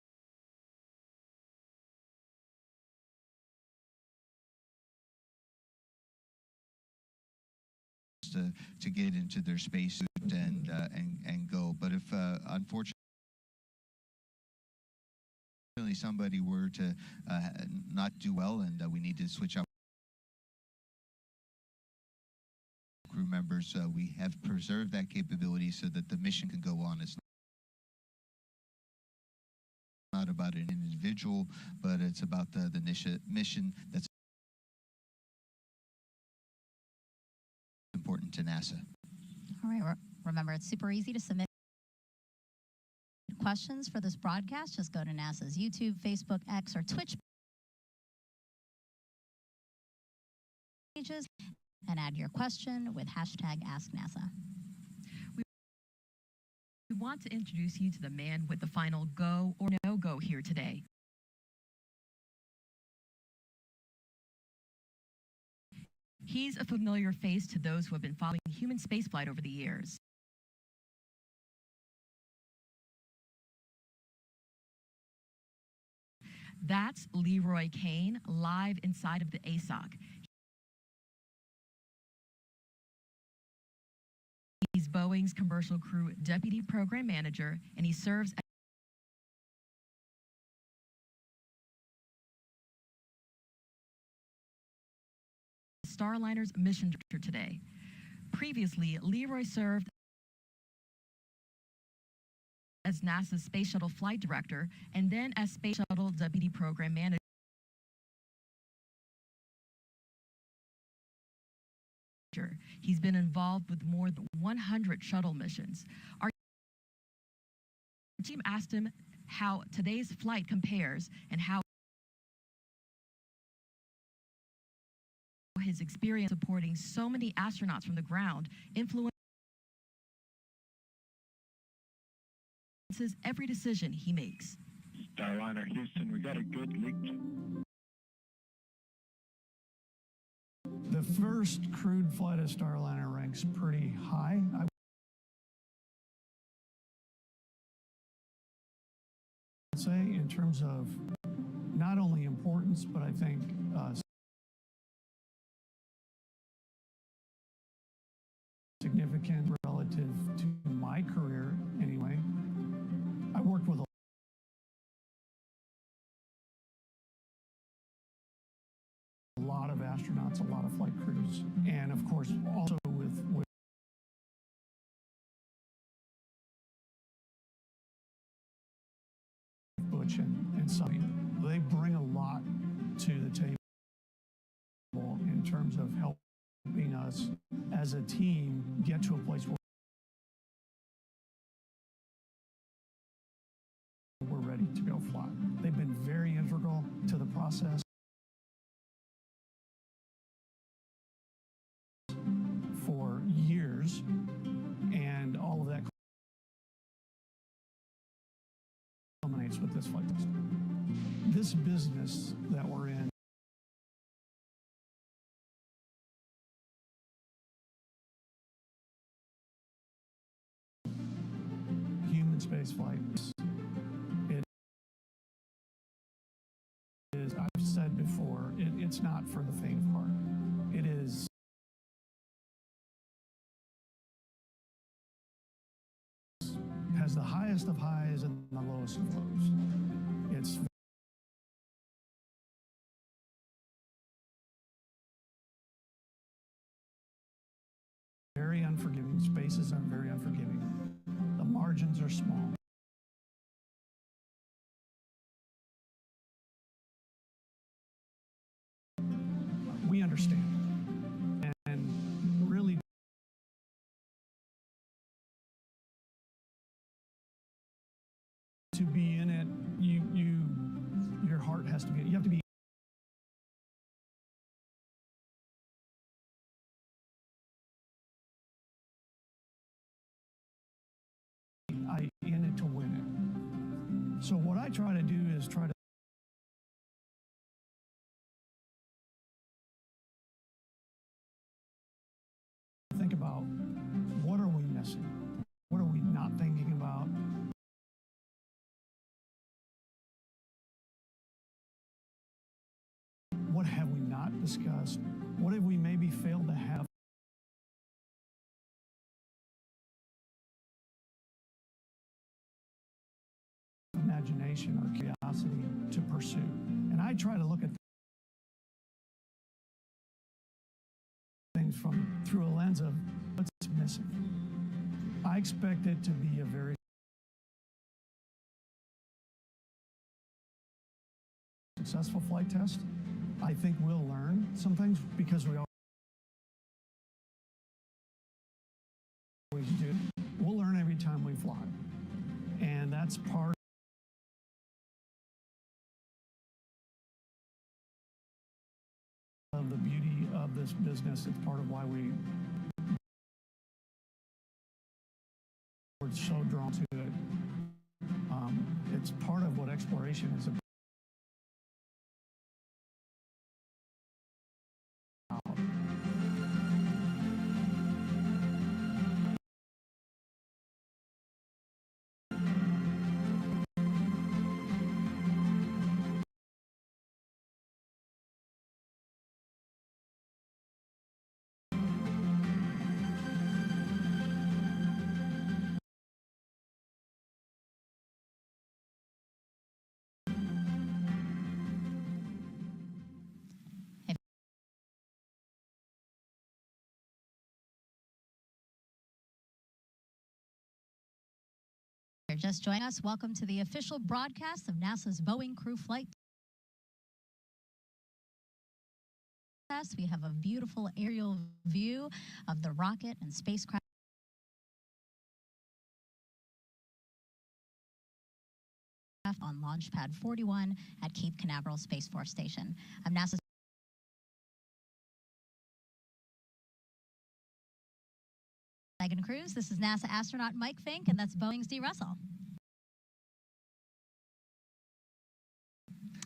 [SPEAKER 2] to get into their spacesuit and go. But if unfortunately somebody were to not do well and we need to switch out crew members, we have preserved that capability so that the mission can go on. It's not about an individual, but it's about the mission that's important to NASA.
[SPEAKER 1] All right, remember, it's super easy to submit questions for this broadcast. Just go to NASA's YouTube, Facebook, X, or Twitch pages and add your question with hashtag #AskNASA.
[SPEAKER 9] We want to introduce you to the man with the final go or no-go here today. He's a familiar face to those who have been following human spaceflight over the years. That's Leroy Kane, live inside of the ASOC. He's Boeing's Commercial Crew Deputy Program Manager, and he serves as Starliner's mission director today. Previously, Leroy served as NASA's Space Shuttle Flight Director and then as Space Shuttle Deputy Program Manager. He's been involved with more than 100 shuttle missions. Our team asked him how today's flight compares and how his experience supporting so many astronauts from the ground influences every decision he makes.
[SPEAKER 10] Starliner Houston, we got a good leak.
[SPEAKER 15] The first crewed flight of Starliner ranks pretty high. I would say in terms of not only importance, but I think significant relative to my career anyway. I worked with a lot of astronauts, a lot of flight crews, and of course also with Butch and Sunny. They bring a lot to the table in terms of helping us as a team get to a place where we're ready to go fly. They've been very integral to the process for years, and all of that culminates with this flight test. This business that we're in human space flight, it is, I've said before, it's not for the faint of heart. It is has the highest of highs and the lowest of lows. It's very unforgiving. Spaces are very unforgiving. The margins are small. We understand. And really to be in it, your heart has to be, you have to be in it to win it. So what I try to do is try to think about what are we missing? What are we not thinking about? What have we not discussed? What have we maybe failed to have? Imagination or curiosity to pursue. And I try to look at things through a lens of what's missing. I expect it to be a very successful flight test. I think we'll learn some things because we always do. We'll learn every time we fly. And that's part of the beauty of this business. It's part of why we're so drawn to it. It's part of what exploration is about.
[SPEAKER 1] You're just joining us. Welcome to the official broadcast of NASA's Boeing crew flight test. We have a beautiful aerial view of the rocket and spacecraft on Launch Pad 41 at Cape Canaveral Space Force Station. I'm NASA's Megan Cruz. This is NASA astronaut Mike Fink, and that's Boeing's Dee Russell.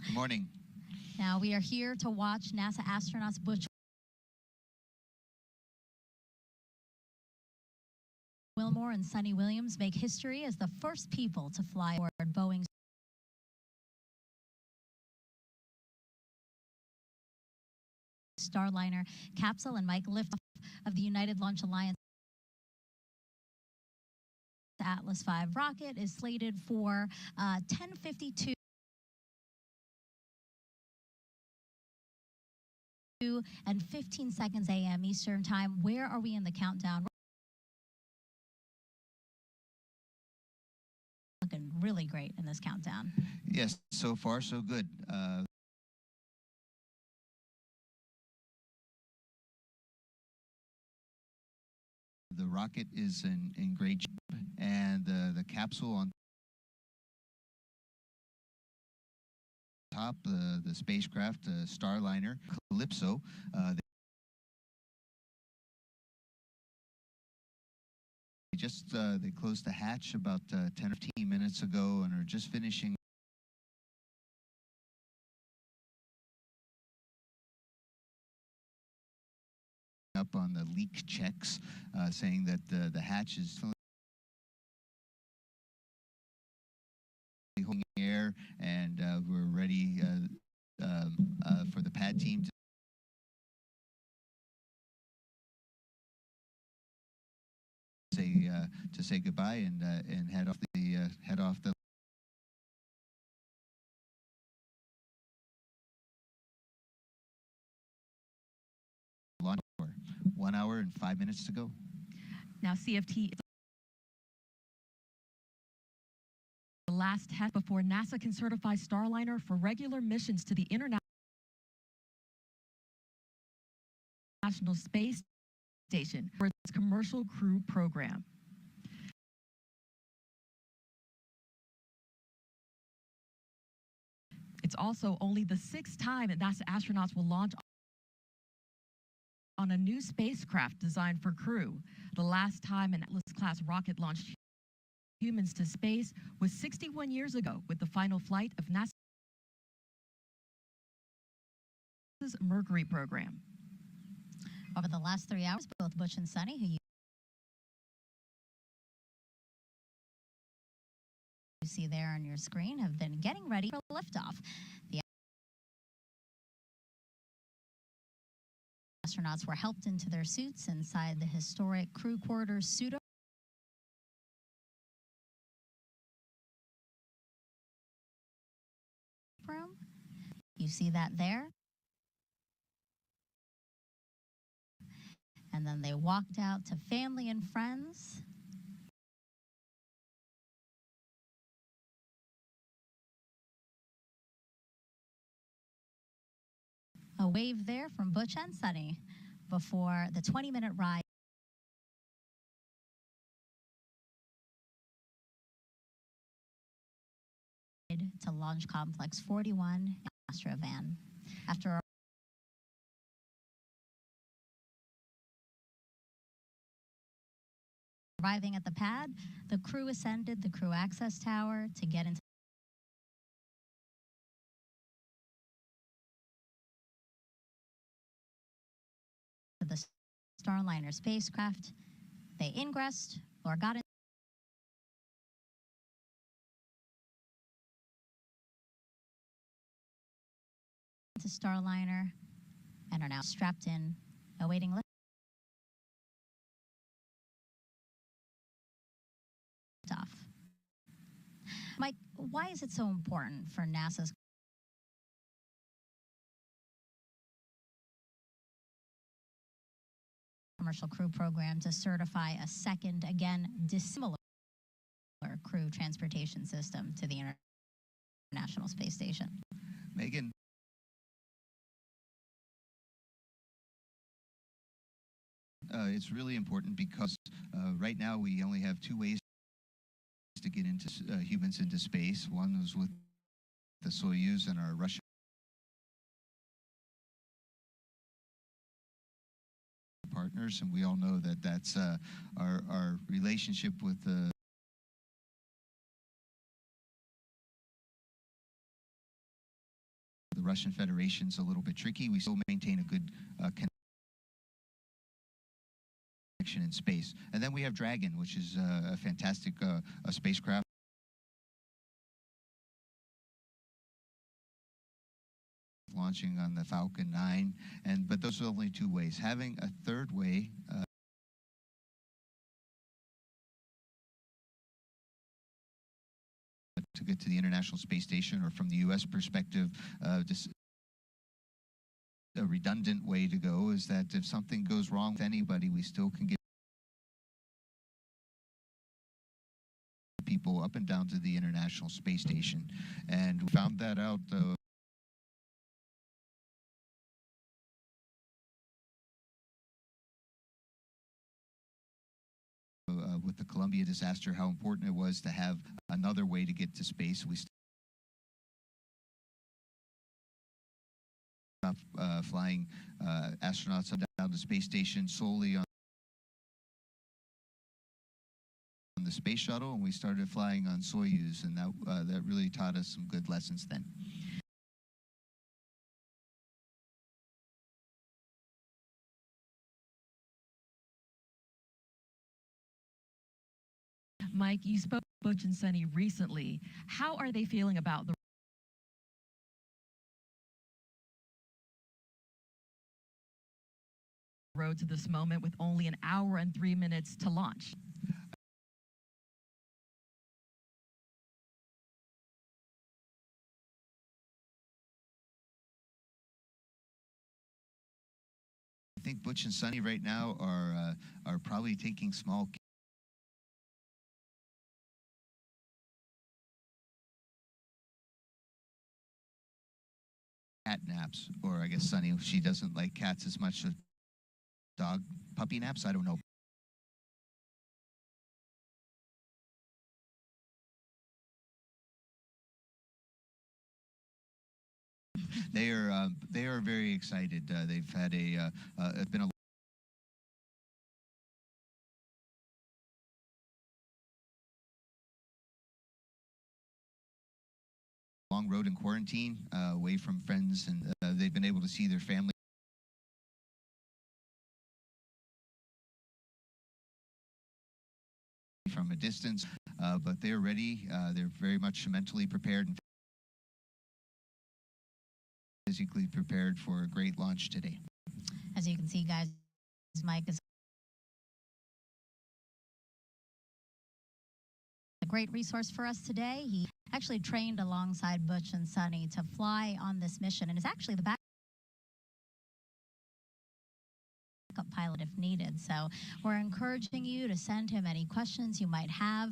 [SPEAKER 2] Good morning.
[SPEAKER 1] Now we are here to watch NASA astronauts Butch Wilmore and Sunny Williams make history as the first people to fly aboard Boeing's Starliner capsule and Mike liftoff of the United Launch Alliance Atlas V rocket is slated for 10:52 and 15 seconds a.m. Eastern Time. Where are we in the countdown? Looking really great in this countdown.
[SPEAKER 2] Yes, so far so good. The rocket is in great shape, and the capsule on top, the spacecraft, Starliner, Calypso, they closed the hatch about 10 or 15 minutes ago and are just finishing up on the leak checks, saying that the hatch is holding air, and we're ready for the pad team to to say goodbye and head off the launch for 1 hour and 5 minutes to go.
[SPEAKER 9] Now, CFT is the last test before NASA can certify Starliner for regular missions to the International Space Station for its commercial crew program. It's also only the 6th time that NASA astronauts will launch on a new spacecraft designed for crew. The last time an Atlas-class rocket launched humans to space was 61 years ago with the final flight of NASA's Mercury program.
[SPEAKER 1] Over the last 3 hours, both Butch and Sunny, who you see there on your screen, have been getting ready for liftoff. The astronauts were helped into their suits inside the historic crew quarters pseudo room. You see that there. And then they walked out to family and friends. A wave there from Butch and Sunny before the 20-minute ride to Launch Complex 41 in Astrovan. After arriving at the pad, the crew ascended the crew access tower to get into the Starliner spacecraft. They ingressed or got into Starliner and are now strapped in, awaiting liftoff. Mike, why is it so important for NASA's commercial crew program to certify a second, again, dissimilar crew transportation system to the International Space Station?
[SPEAKER 2] Megan. It's really important because right now we only have 2 ways to get into humans into space. One was with the Soyuz and our Russian partners, and we all know that that's our relationship with the Russian Federation's a little bit tricky. We still maintain a good connection in space. And then we have Dragon, which is a fantastic a spacecraft. Launching on the Falcon 9, but those are only 2 ways. Having a third way to get to the International Space Station, or from the U.S. perspective, just a redundant way to go, is that if something goes wrong with anybody, we still can get people up and down to the International Space Station. And we found that out with the Columbia disaster, how important it was to have another way to get to space. We stopped flying astronauts down the space station solely on the space shuttle, and we started flying on Soyuz, and that really taught us some good lessons then.
[SPEAKER 9] Mike, you spoke to Butch and Sunny recently. How are they feeling about the road to this moment with only 1 hour and 3 minutes to launch?
[SPEAKER 2] think Butch and Sunny right now are probably taking small cat naps, or I guess Sunny, she doesn't like cats as much as dog puppy naps. I don't know. They are very excited. They've had it's been a long road in quarantine, away from friends, and they've been able to see their family from a distance, but they're ready. They're very much mentally prepared and physically prepared for a great launch today.
[SPEAKER 1] As you can see, guys, Mike is a great resource for us today. He actually trained alongside Butch and Sunny to fly on this mission, and is actually the backup pilot if needed. So we're encouraging you to send him any questions you might have.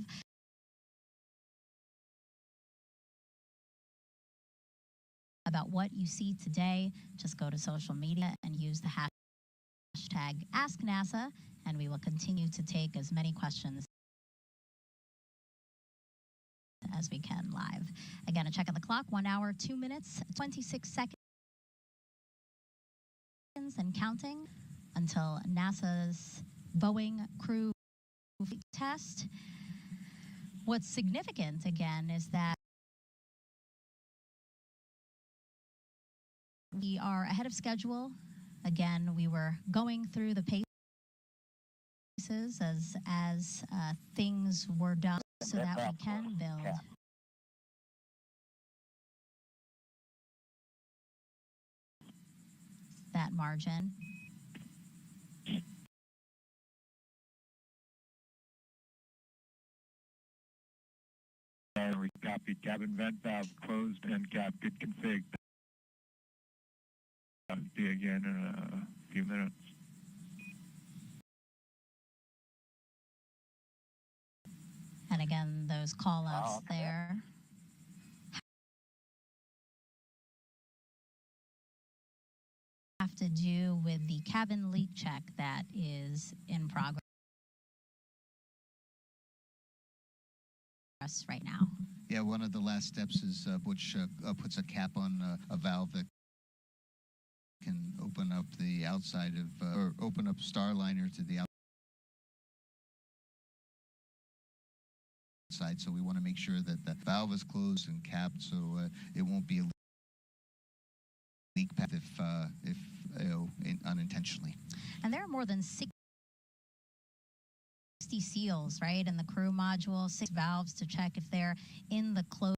[SPEAKER 1] About what you see today, just go to social media and use the hashtag AskNASA, and we will continue to take as many questions as we can live. Again, a check of the clock, 1 hour, 2 minutes, 26 seconds and counting until NASA's Boeing crew test. What's significant, again, is that we are ahead of schedule. Again, we were going through the paces as things were done so that we can build that margin.
[SPEAKER 10] We copied cabin vent valve closed and cap good config. See you again in a few minutes.
[SPEAKER 1] And again, those call-outs there. Have to do with the cabin leak check that is in progress right now.
[SPEAKER 2] Yeah, one of the last steps is Butch puts a cap on a valve that can open up the outside of, or open up Starliner to the outside. So we want to make sure that the valve is closed and capped, so it won't be a leak path if unintentionally.
[SPEAKER 1] And there are more than 60 seals, right, in the crew module, 6 valves to check if they're in the closed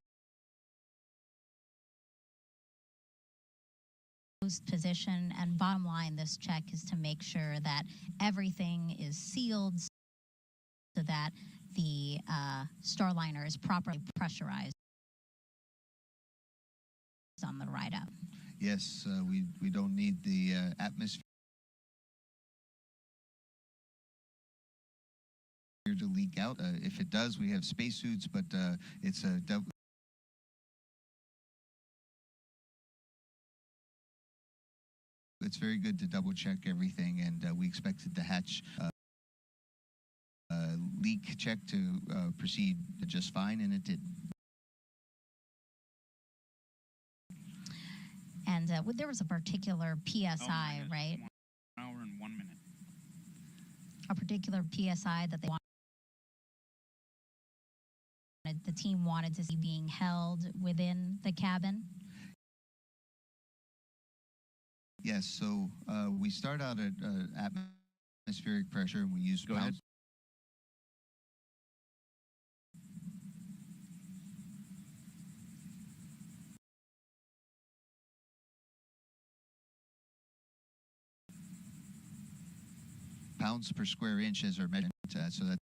[SPEAKER 1] position. And bottom line, this check is to make sure that everything is sealed so that the Starliner is properly pressurized on the ride up.
[SPEAKER 2] Yes, we don't need the atmosphere to leak out. If it does, we have spacesuits, but it's a it's very good to double check everything, and we expected the hatch leak check to proceed just fine, and it did.
[SPEAKER 1] And there was a particular PSI, right?
[SPEAKER 3] 1 hour and 1 minute.
[SPEAKER 1] A particular PSI that they wanted, the team wanted to see being held within the cabin.
[SPEAKER 2] Yes, so we start out at atmospheric pressure, and we use pounds. Pounds per square inch as our measurement, so that's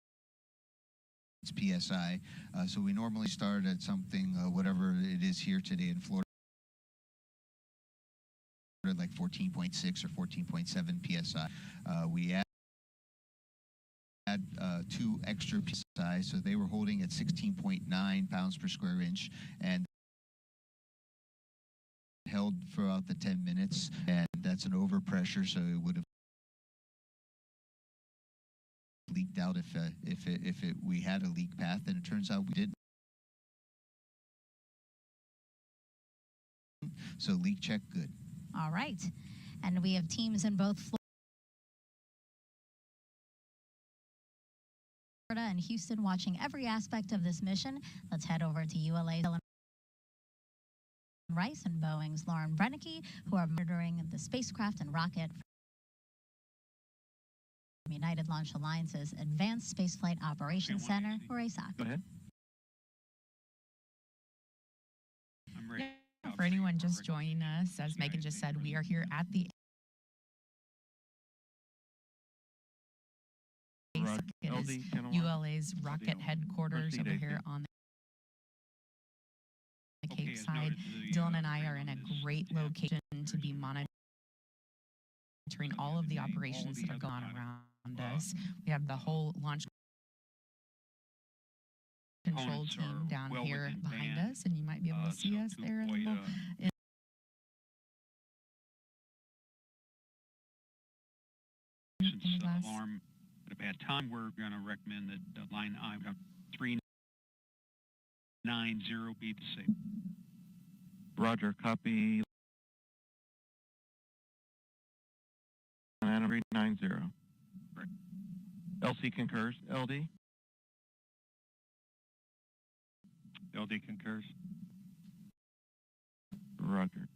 [SPEAKER 2] PSI. So we normally start at something, whatever it is here today in Florida. like 14.6 or 14.7 psi. We add 2 extra psi, so they were holding at 16.9 pounds per square inch, and held for about the 10 minutes, and that's an overpressure, so it would have leaked out if we had a leak path, and it turns out we didn't. So leak check good.
[SPEAKER 1] All right. And we have teams in both Florida and Houston watching every aspect of this mission. Let's head over to ULA's Dylan Rice and Boeing's Lauren Brennicke, who are monitoring the spacecraft and rocket from United Launch Alliance's Advanced Spaceflight Operations Center, or ASOC.
[SPEAKER 10] Go ahead.
[SPEAKER 3] I'm ready.
[SPEAKER 11] Yeah, for anyone just joining us, as Megan just said, we are here at the ASOC. It is ULA's rocket headquarters over here on the Cape side. Dylan and I are in a great location to be monitoring all of the operations that are going on around us. We have the whole launch control team down here behind us, and you might be able to see us there in a little.
[SPEAKER 3] Alarm at a bad time, we're going to recommend that line I 390 be disabled.
[SPEAKER 10] Roger, copy. And 390.
[SPEAKER 3] Right.
[SPEAKER 10] LC concurs. LD?
[SPEAKER 3] LD concurs.
[SPEAKER 10] Roger.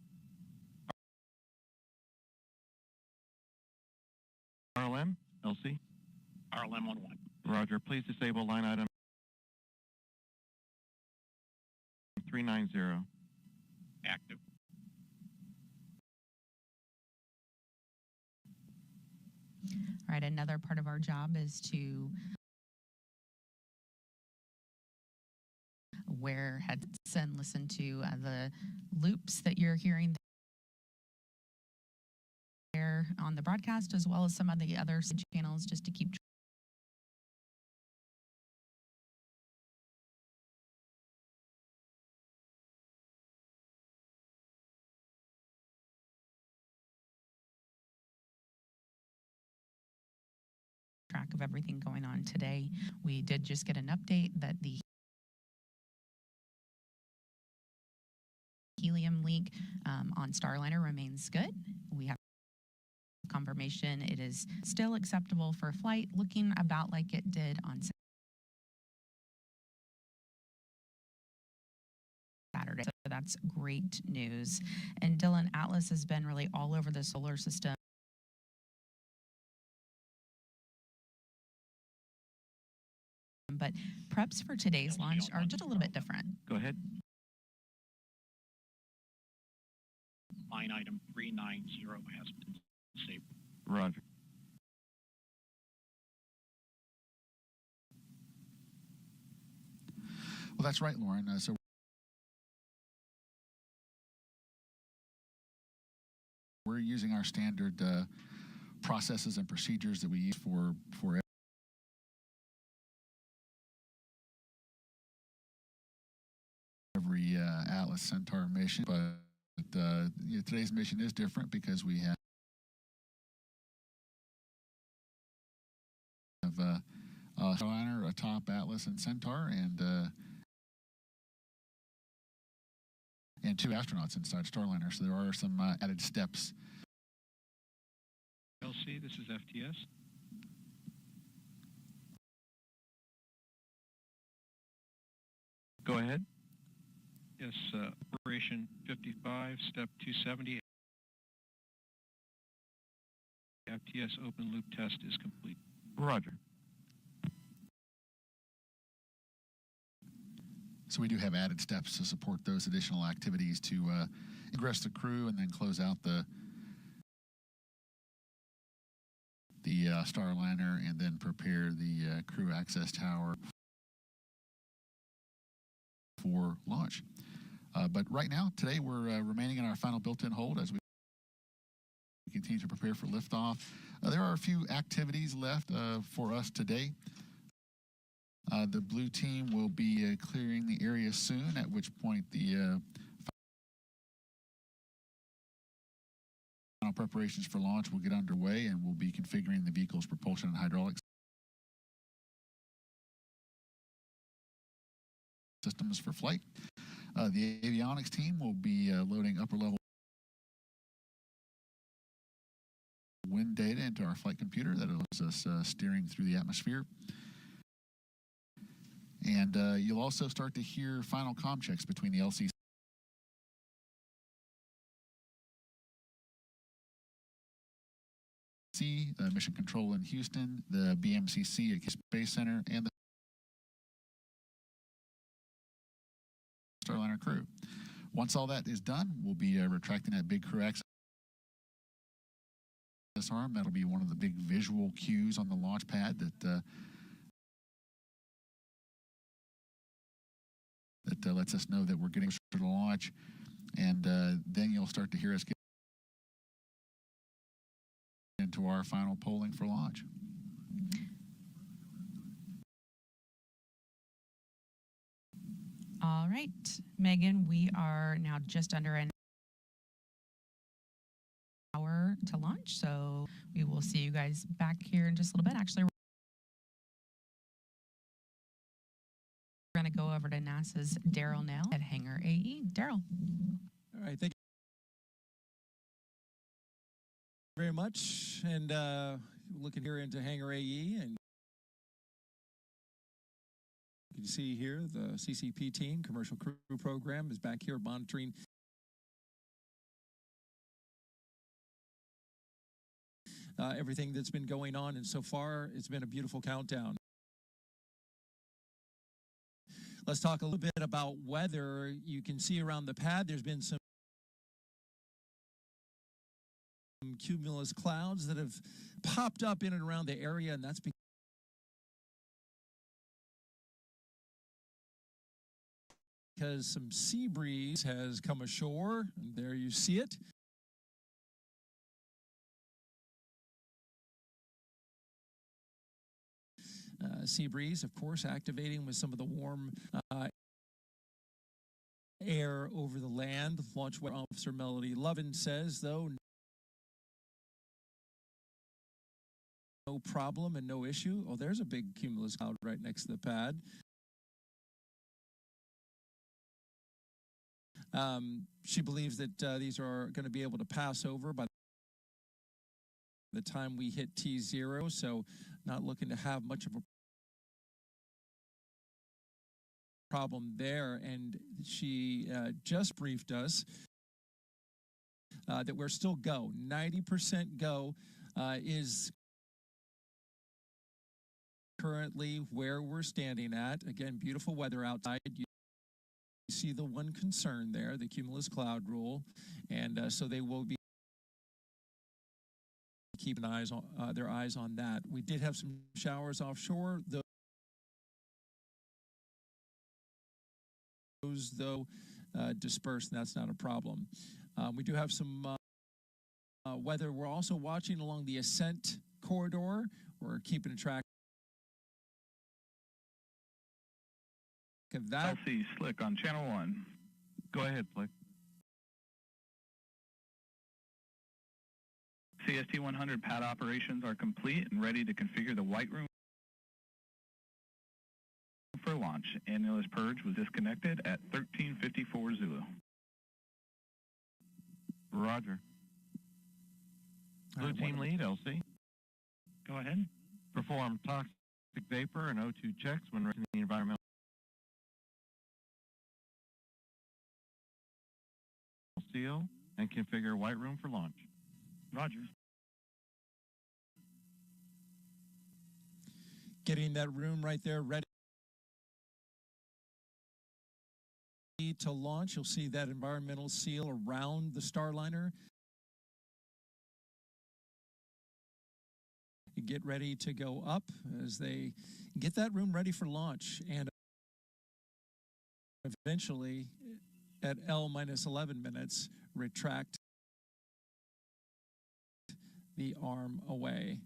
[SPEAKER 10] RLM? LC?
[SPEAKER 3] RLM 11.
[SPEAKER 10] Roger. Please disable line item 390.
[SPEAKER 3] Active.
[SPEAKER 11] All right, another part of our job is to wear headsets and listen to the loops that you're hearing there on the broadcast, as well as some of the other channels, just to keep track of everything going on today. We did just get an update that the helium leak on Starliner remains good. We have confirmation it is still acceptable for flight, looking about like it did on Saturday. So that's great news. And Dylan, Atlas has been really all over the solar system. But preps for today's launch are just a little bit different.
[SPEAKER 10] Go ahead.
[SPEAKER 3] Line item 390 has been disabled.
[SPEAKER 10] Roger.
[SPEAKER 12] Well, that's right, Lauren. So we're using our standard processes and procedures that we use for every Atlas Centaur mission, but today's mission is different because we have a Starliner, a top Atlas and Centaur, and 2 astronauts inside Starliner. So there are some added steps.
[SPEAKER 3] LC, this is FTS.
[SPEAKER 10] Go ahead.
[SPEAKER 3] Yes, Operation 55, Step 270. FTS open loop test is complete.
[SPEAKER 10] Roger.
[SPEAKER 12] So we do have added steps to support those additional activities to ingress the crew and then close out the Starliner and then prepare the crew access tower for launch. But right now, today, we're remaining in our final built-in hold as we continue to prepare for liftoff. There are a few activities left for us today. The blue team will be clearing the area soon, at which point the final preparations for launch will get underway, and we'll be configuring the vehicle's propulsion and hydraulics systems for flight. The avionics team will be loading upper level wind data into our flight computer that allows us steering through the atmosphere. And you'll also start to hear final comm checks between the LCC Mission Control in Houston, the BMCC at Space Center, and the Starliner crew. Once all that is done, we'll be retracting that big crew access arm. That'll be one of the big visual cues on the launch pad that lets us know that we're getting closer to the launch. And then you'll start to hear us get into our final polling for launch.
[SPEAKER 11] All right, Megan, we are now just under an hour to launch, so we will see you guys back here in just a little bit. Actually, we're going to go over to NASA's Daryl now at Hangar AE. Daryl.
[SPEAKER 4] All right, thank you very much. And looking here into Hangar AE, and you can see here the CCP team, Commercial Crew Program, is back here monitoring everything that's been going on. And so far, it's been a beautiful countdown. Let's talk a little bit about weather. You can see around the pad, there's been some cumulus clouds that have popped up in and around the area, and that's because some sea breeze has come ashore, and there you see it. Sea breeze, of course, activating with some of the warm air over the land. Launch Weather Officer Melody Lovin says, though, no problem and no issue. Oh, there's a big cumulus cloud right next to the pad. She believes that these are going to be able to pass over by the time we hit T0, so not looking to have much of a problem there. And she just briefed us that we're still go. 90% go is currently where we're standing at. Again, beautiful weather outside. You see the one concern there, the cumulus cloud rule, and so they will be keeping their eyes on that. We did have some showers offshore. Those, though, dispersed, and that's not a problem. We do have some weather. We're also watching along the ascent corridor. We're keeping track of that.
[SPEAKER 10] LC Slick on channel 1. Go ahead, Slick. CST 100 pad operations are complete and ready to configure the white room for launch. Annulus purge was disconnected at 13:54 Zulu. Roger. Blue team lead, LC.
[SPEAKER 3] Go ahead.
[SPEAKER 10] Perform toxic vapor and O2 checks when reaching the environmental seal and configure white room for launch.
[SPEAKER 3] Roger.
[SPEAKER 4] Getting that room right there ready to launch. You'll see that environmental seal around the Starliner. Get ready to go up as they get that room ready for launch, and eventually at L-11 minutes retract the arm away.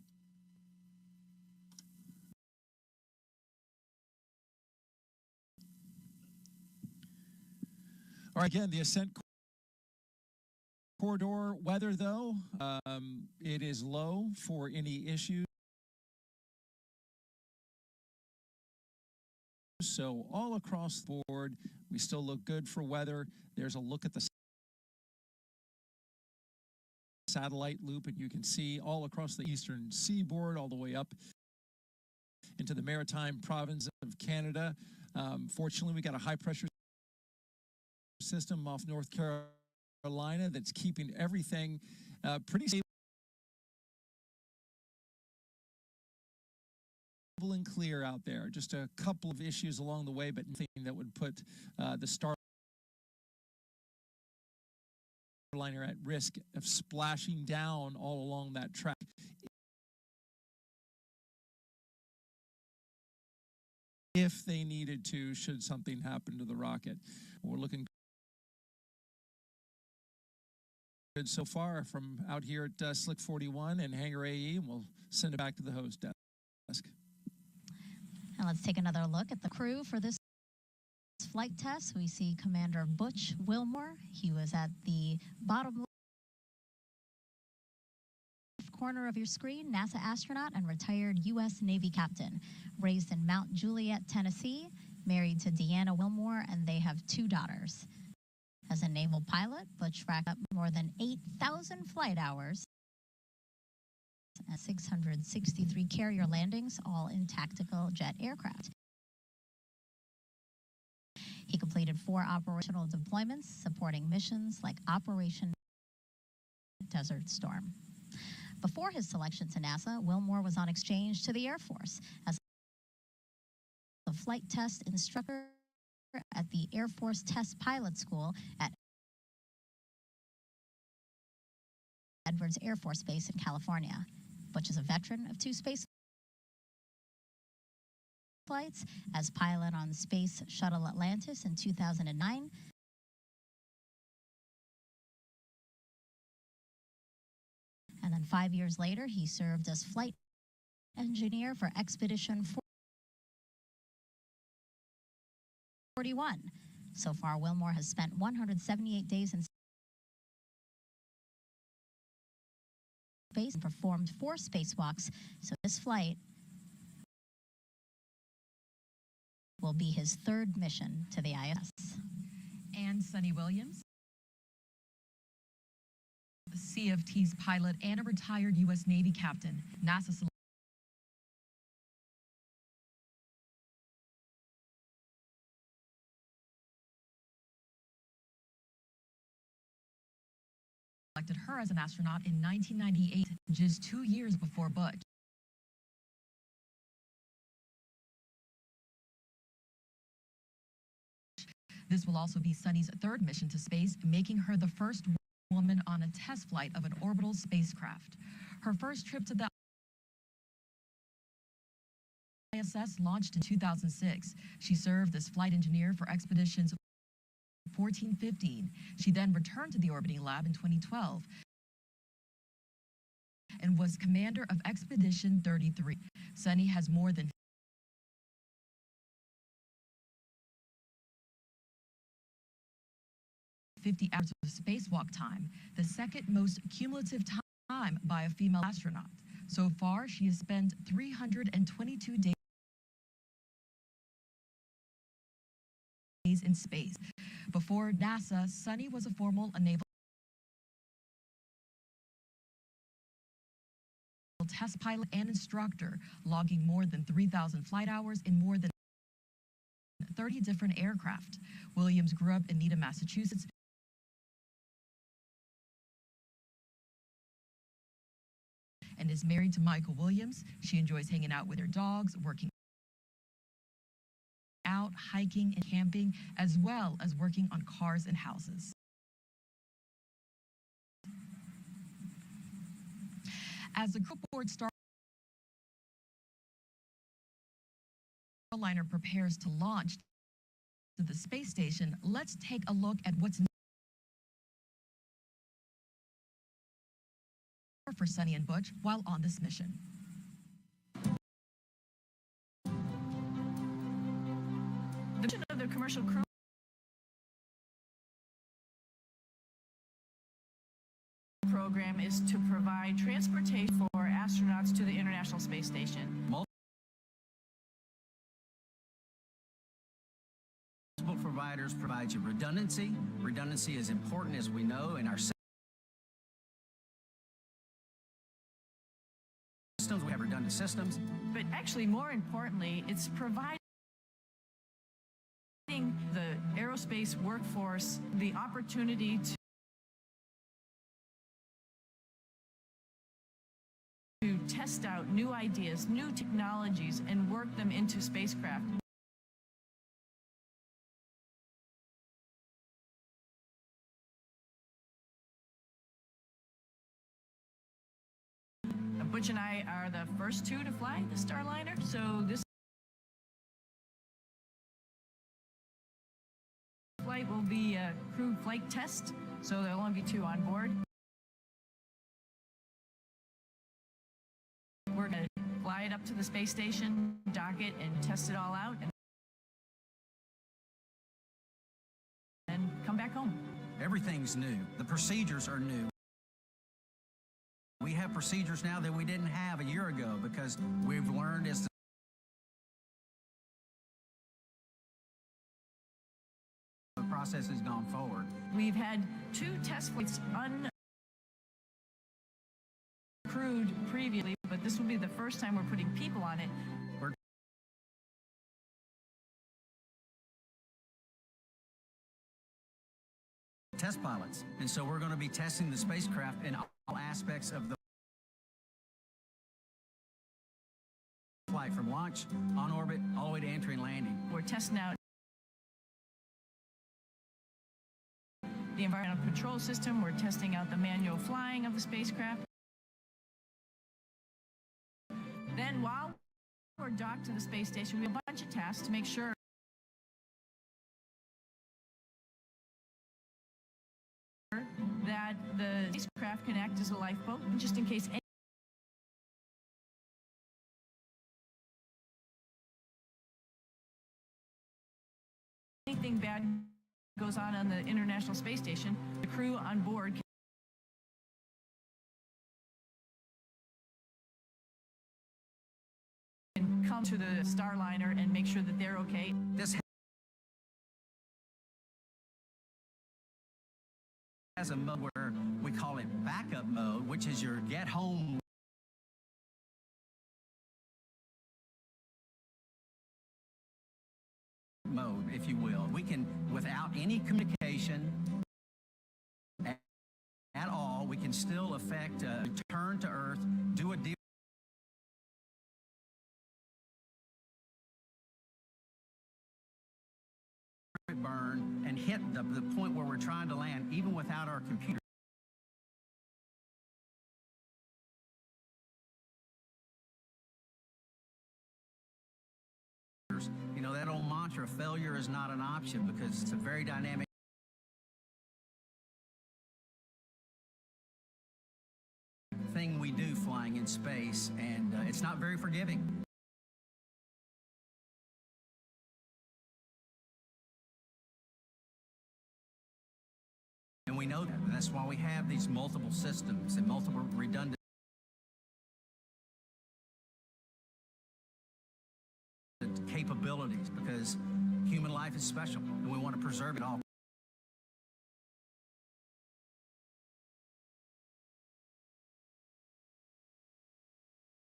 [SPEAKER 4] All right, again, the ascent corridor weather, though, it is low for any issues. So all across the board, we still look good for weather. There's a look at the satellite loop, and you can see all across the eastern seaboard, all the way up into the maritime province of Canada. Fortunately, we got a high-pressure system off North Carolina that's keeping everything pretty stable and clear out there. Just a couple of issues along the way, but nothing that would put the Starliner at risk of splashing down all along that track. If they needed to, should something happen to the rocket. We're looking good so far from out here at Slick 41 and Hangar AE, and we'll send it back to the host desk.
[SPEAKER 1] Now let's take another look at the crew for this flight test. We see Commander Butch Wilmore. He was at the bottom left corner of your screen, NASA astronaut and retired U.S. Navy captain. Raised in Mount Juliet, Tennessee, married to Deanna Wilmore, and they have 2 daughters. As a naval pilot, Butch racked up more than 8,000 flight hours and 663 carrier landings, all in tactical jet aircraft. He completed 4 operational deployments supporting missions like Operation Desert Storm. Before his selection to NASA, Wilmore was on exchange to the Air Force as a flight test instructor at the Air Force Test Pilot School at Edwards Air Force Base in California. Butch is a veteran of 2 space flights as pilot on Space Shuttle Atlantis in 2009. And then 5 years later, he served as flight engineer for Expedition 41. So far, Wilmore has spent 178 days in space and performed 4 spacewalks. So this flight will be his 3rd mission to the ISS.
[SPEAKER 9] And Sonny Williams, CFT's pilot and a retired U.S. Navy captain. NASA selected her as an astronaut in 1998, just 2 years before Butch. This will also be Sonny's 3rd mission to space, making her the first woman on a test flight of an orbital spacecraft. Her first trip to the ISS launched in 2006. She served as flight engineer for Expeditions 14-15. She then returned to the orbiting lab in 2012 and was commander of Expedition 33. Sonny has more than 50 hours of spacewalk time, the 2nd most cumulative time by a female astronaut. So far, she has spent 322 days in space. Before NASA, Sonny was a former naval test pilot and instructor, logging more than 3,000 flight hours in more than 30 different aircraft. Williams grew up in Needham, Massachusetts, and is married to Michael Williams. She enjoys hanging out with her dogs, working out, hiking and camping, as well as working on cars and houses. As the crew aboard Starliner prepares to launch to the space station, let's take a look at what's for for Sonny and Butch while on this mission.
[SPEAKER 5] The mission of the commercial crew program is to provide transportation for astronauts to the International Space Station.
[SPEAKER 8] Multiple providers provide you redundancy. Redundancy is important, as we know, in our systems. We have redundant systems.
[SPEAKER 5] But actually, more importantly, it's providing the aerospace workforce the opportunity to test out new ideas, new technologies, and work them into spacecraft. Butch and I are the first two to fly the Starliner, so this flight will be a crew flight test, so there'll only be two on board. We're going to fly it up to the space station, dock it, and test it all out, and then come back home.
[SPEAKER 8] Everything's new. The procedures are new. We have procedures now that we didn't have a year ago because we've learned as the process has gone forward.
[SPEAKER 5] We've had 2 test flights uncrewed previously, but this will be the first time we're putting people on it.
[SPEAKER 8] Test pilots, and so we're going to be testing the spacecraft in all aspects of the flight, from launch, on orbit, all the way to entry and landing.
[SPEAKER 5] We're testing out the environmental control system. We're testing out the manual flying of the spacecraft. Then while we're docked to the space station, we have a bunch of tasks to make sure that the spacecraft can act as a lifeboat, just in case anything bad goes on the International Space Station. The crew on board can come to the Starliner and make sure that they're okay.
[SPEAKER 8] This has a mode where we call it backup mode, which is your get home mode, if you will. We can, without any communication at all, we can still affect a return to Earth, do a deal burn, and hit the point where we're trying to land, even without our computer. You know, that old mantra, failure is not an option, because it's a very dynamic thing we do flying in space, and it's not very forgiving. And we know that. That's why we have these multiple systems and multiple redundant capabilities, because human life is special and we want to preserve it all.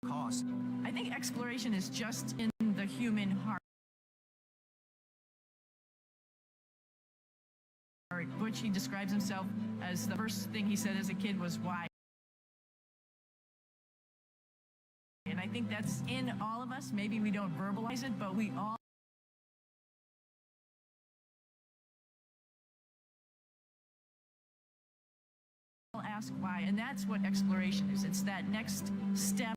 [SPEAKER 8] Cost.
[SPEAKER 5] I think exploration is just in the human heart. Butch, he describes himself as, the first thing he said as a kid was why. And I think that's in all of us. Maybe we don't verbalize it, but we all ask why. And that's what exploration is. It's that next step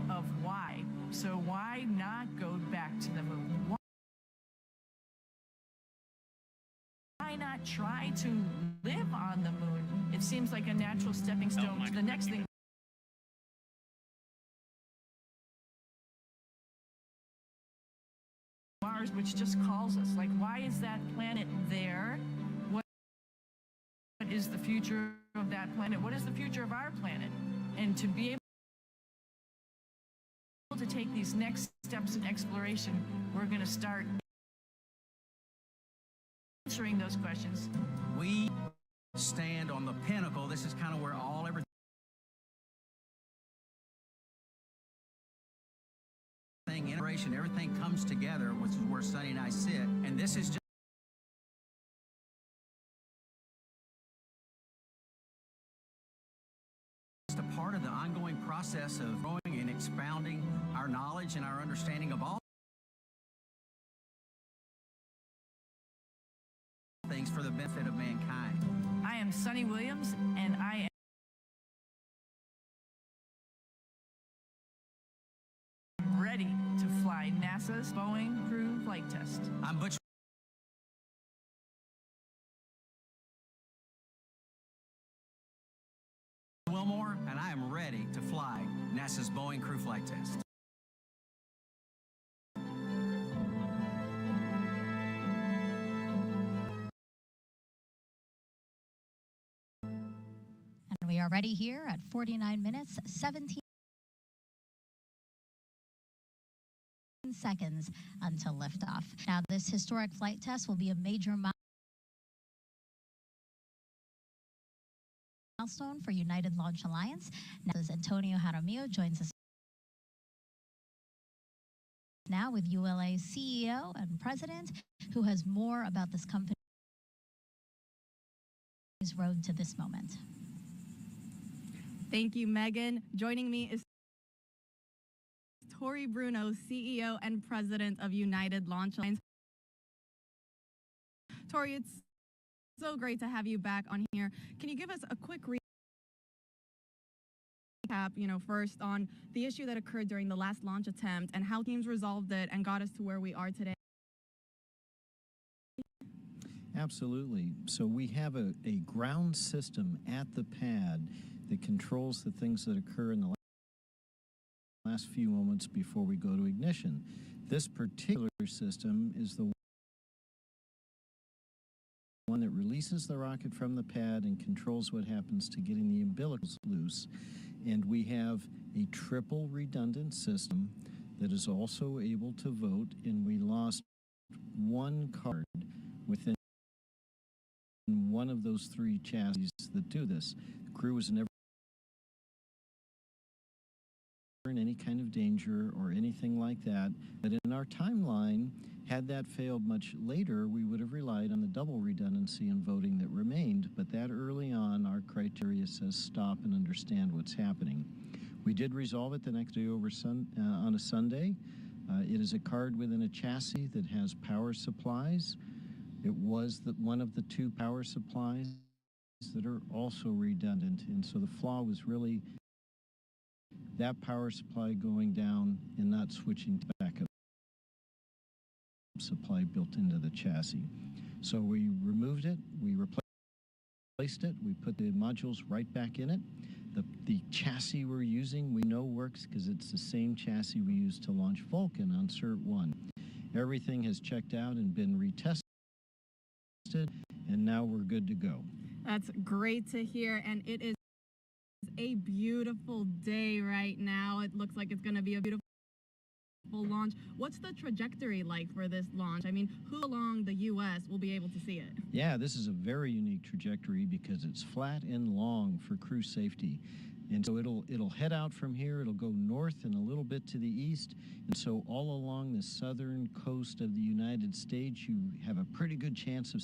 [SPEAKER 5] of why. So why not go back to the moon? Why not try to live on the moon, it seems like a natural stepping stone to the next thing. Mars, which just calls us. Like, why is that planet there? What is the future of that planet? What is the future of our planet? And to be able to take these next steps in exploration, we're going to start answering those questions.
[SPEAKER 8] We stand on the pinnacle. This is kind of where integration, everything comes together, which is where Sonny and I sit. And this is just a part of the ongoing process of growing and expounding our knowledge and our understanding of all things for the benefit of mankind.
[SPEAKER 5] I am Sonny Williams, and I am ready to fly NASA's Boeing crew flight test.
[SPEAKER 8] I'm Butch Wilmore, and I am ready to fly NASA's Boeing crew flight test.
[SPEAKER 1] And we are ready here at 49 minutes, 17 seconds until liftoff. Now, this historic flight test will be a major milestone for United Launch Alliance. NASA's Antonio Jaramillo joins us now with ULA's CEO and president, who has more about this company's road to this moment.
[SPEAKER 7] Thank you, Megan. Joining me is Tori Bruno, CEO and president of United Launch Alliance. Tori, it's so great to have you back on here. Can you give us a quick recap, first on the issue that occurred during the last launch attempt and how teams resolved it and got us to where we are today?
[SPEAKER 16] Absolutely. So we have a ground system at the pad that controls the things that occur in the last few moments before we go to ignition. This particular system is the one that releases the rocket from the pad and controls what happens to getting the umbilicals loose. And we have a triple redundant system that is also able to vote, and we lost one card within one of those three chassis that do this. The crew was never in any kind of danger or anything like that. But in our timeline, had that failed much later, we would have relied on the double redundancy and voting that remained. But that early on, our criteria says stop and understand what's happening. We did resolve it the next day over on a Sunday. It is a card within a chassis that has power supplies. It was one of the two power supplies that are also redundant. And so the flaw was really that power supply going down and not switching to backup supply built into the chassis. So we removed it, we replaced it, we put the modules right back in it. The chassis we're using we know works because it's the same chassis we used to launch Vulcan on Cert 1. Everything has checked out and been retested, and now we're good to go.
[SPEAKER 7] That's great to hear, and it is a beautiful day right now. It looks like it's going to be a beautiful launch. What's the trajectory like for this launch? I mean, who along the U.S. will be able to see it?
[SPEAKER 16] Yeah, this is a very unique trajectory because it's flat and long for crew safety. And so it'll head out from here, it'll go north and a little bit to the east. And so all along the southern coast of the United States, you have a pretty good chance of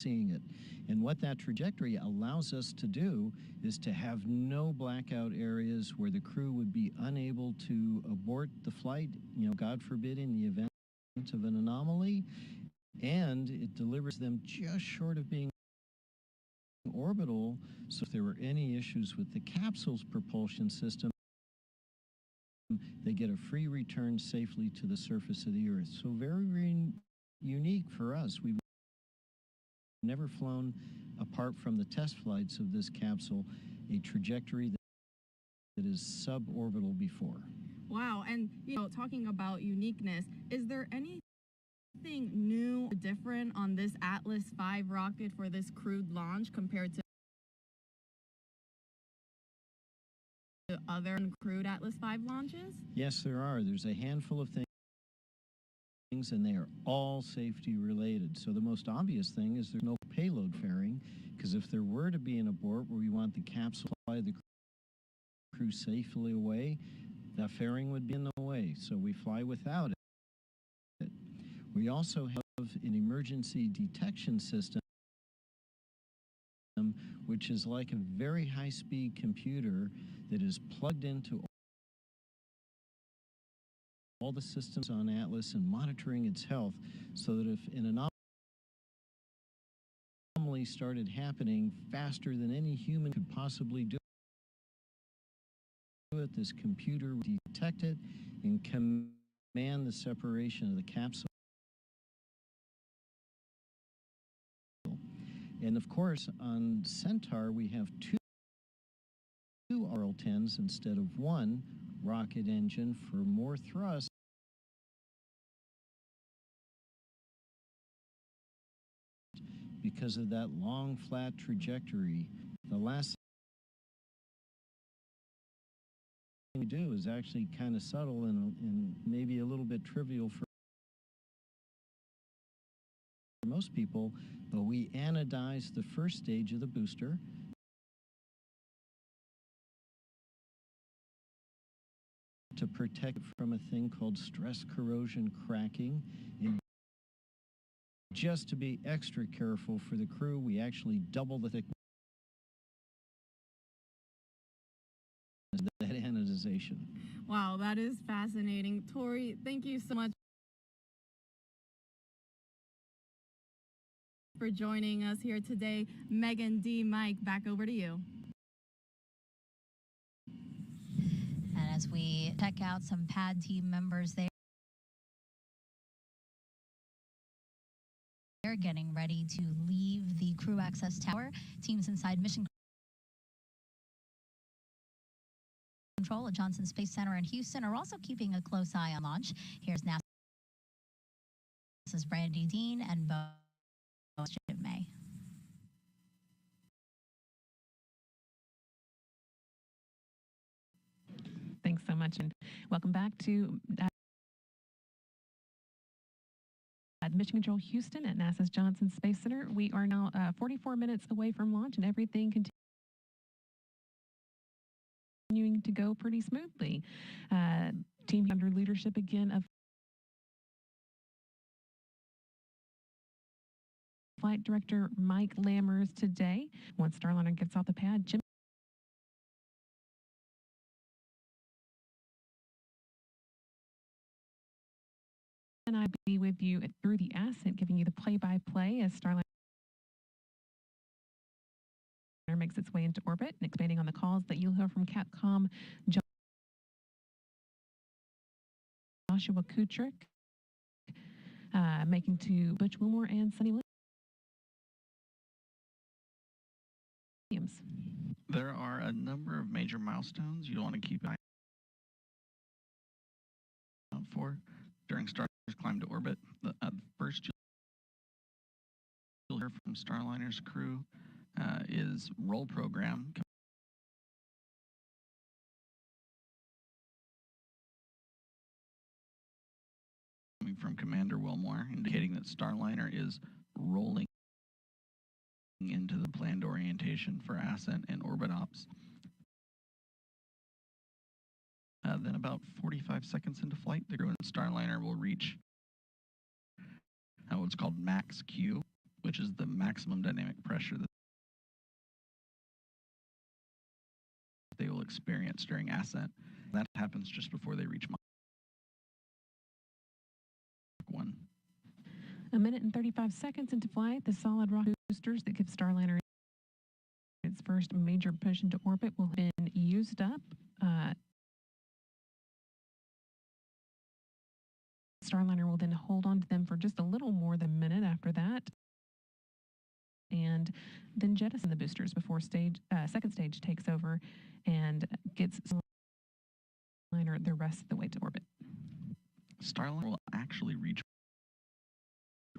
[SPEAKER 16] seeing it. And what that trajectory allows us to do is to have no blackout areas where the crew would be unable to abort the flight, God forbid, in the event of an anomaly. And it delivers them just short of being orbital, so if there were any issues with the capsule's propulsion system, they get a free return safely to the surface of the Earth. So very, very unique for us. We never flown, apart from the test flights of this capsule, a trajectory that is suborbital before.
[SPEAKER 7] Wow. And, talking about uniqueness, is there anything new or different on this Atlas V rocket for this crewed launch compared to other uncrewed Atlas V launches?
[SPEAKER 16] Yes, there are. There's a handful of things, and they are all safety related. So the most obvious thing is there's no payload fairing, because if there were to be an abort where we want the capsule to fly the crew safely away, the fairing would be in the way, so we fly without it. We also have an emergency detection system, which is like a very high-speed computer that is plugged into all the systems on Atlas and monitoring its health, so that if an anomaly started happening faster than any human could possibly do it, this computer would detect it and command the separation of the capsule. And of course, on Centaur, we have two RL-10s instead of one rocket engine for more thrust because of that long, flat trajectory. The last thing we do is actually kind of subtle and maybe a little bit trivial for most people, but we anodize the first stage of the booster to protect from a thing called stress corrosion cracking. And just to be extra careful for the crew, we actually double the thickness of that anodization.
[SPEAKER 7] Wow, that is fascinating. Tori, thank you so much for joining us here today. Megan, D, Mike, back over to you.
[SPEAKER 1] And as we check out some pad team members there, they're getting ready to leave the crew access tower. Teams inside mission control at Johnson Space Center in Houston are also keeping a close eye on launch. Here's NASA's Brandy Dean and Boeing's Jim May.
[SPEAKER 13] Thanks so much, and welcome back to Mission Control Houston at NASA's Johnson Space Center. We are now 44 minutes away from launch, and everything continuing to go pretty smoothly. Team under leadership again of Flight Director Mike Lammers today. Once Starliner gets off the pad, Jim and I will be with you through the ascent, giving you the play-by-play as Starliner makes its way into orbit and expanding on the calls that you'll hear from Capcom Joshua Kutrick, making to Butch Wilmore and Sunny Williams.
[SPEAKER 17] There are a number of major milestones you want to keep an eye out for during Starliner's climb to orbit. First, you'll hear from Starliner's crew is roll program. Coming from Commander Wilmore, indicating that Starliner is rolling into the planned orientation for ascent and orbit ops. Then about 45 seconds into flight, the crew and Starliner will reach what's called max Q, which is the maximum dynamic pressure that they will experience during ascent. That happens just before they reach Mach 1.
[SPEAKER 13] A minute and 35 seconds into flight, the solid rocket boosters that give Starliner its first major push into orbit will have been used up. Starliner will then hold on to them for just a little more than a minute after that. and then jettison the boosters before second stage takes over and gets Starliner the rest of the way to orbit.
[SPEAKER 17] Starliner will actually reach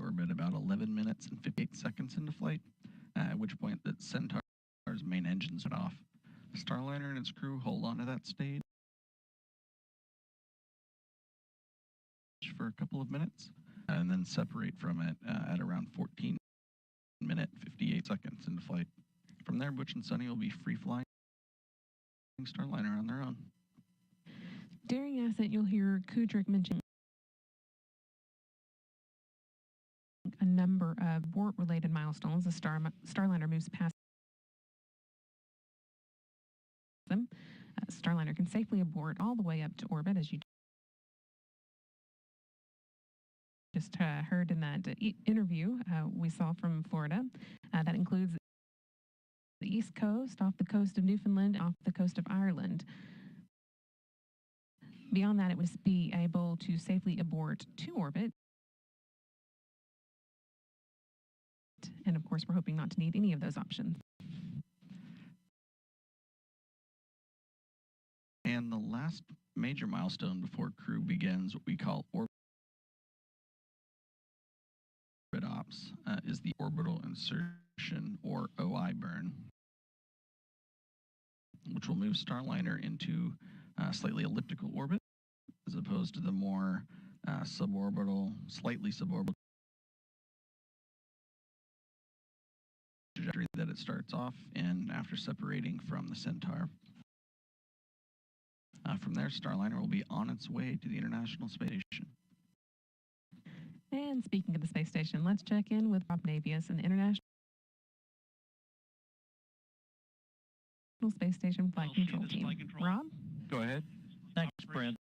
[SPEAKER 17] orbit about 11 minutes and 58 seconds into flight, at which point the Centaur's main engines went off. Starliner and its crew hold on to that stage for a couple of minutes and then separate from it at around 14 minutes 58 seconds into flight. From there, Butch and Sunny will be free flying Starliner on their own.
[SPEAKER 13] During ascent, you'll hear Kudrick mention a number of abort-related milestones as Starliner moves past them. Starliner can safely abort all the way up to orbit, as you just heard in that interview we saw from Florida. That includes the East Coast, off the coast of Newfoundland, off the coast of Ireland. Beyond that, it would be able to safely abort to orbit. And of course, we're hoping not to need any of those options.
[SPEAKER 17] And the last major milestone before crew begins what we call orbit ops is the orbital insertion, or OI burn, which will move Starliner into slightly elliptical orbit as opposed to the more slightly suborbital trajectory that it starts off in after separating from the Centaur. From there, Starliner will be on its way to the International Space Station.
[SPEAKER 13] And speaking of the space station, let's check in with Rob Navius and the International Space Station Flight Control Team. Rob?
[SPEAKER 6] Go ahead. Thanks, Brent.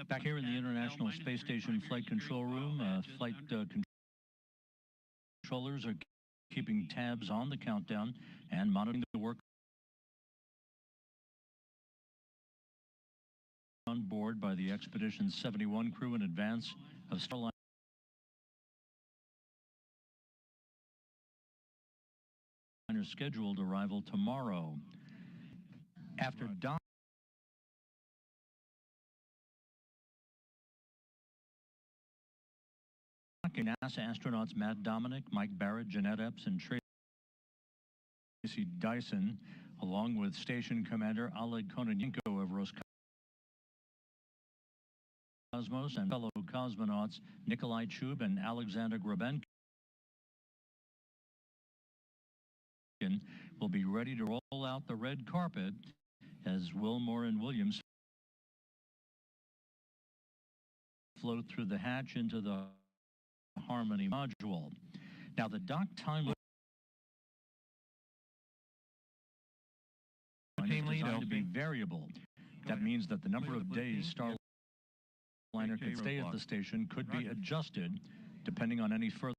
[SPEAKER 6] Back here in the International Space Station Flight Control Room, flight controllers are keeping tabs on the countdown and monitoring the work on board by the Expedition 71 crew in advance of Starliner's scheduled arrival tomorrow. After docking, NASA astronauts Matt Dominic, Mike Barrett, Jeanette Epps, and Tracy Dyson, along with Station Commander Oleg Kononenko of Roscosmos and fellow cosmonauts Nikolai Chub and Alexander Grabenkin, will be ready to roll out the red carpet as Wilmore and Williams float through the hatch into the Harmony module. Now, the dock time is designed to be variable. That means that the number of days Starliner could stay at the station could be adjusted depending on any further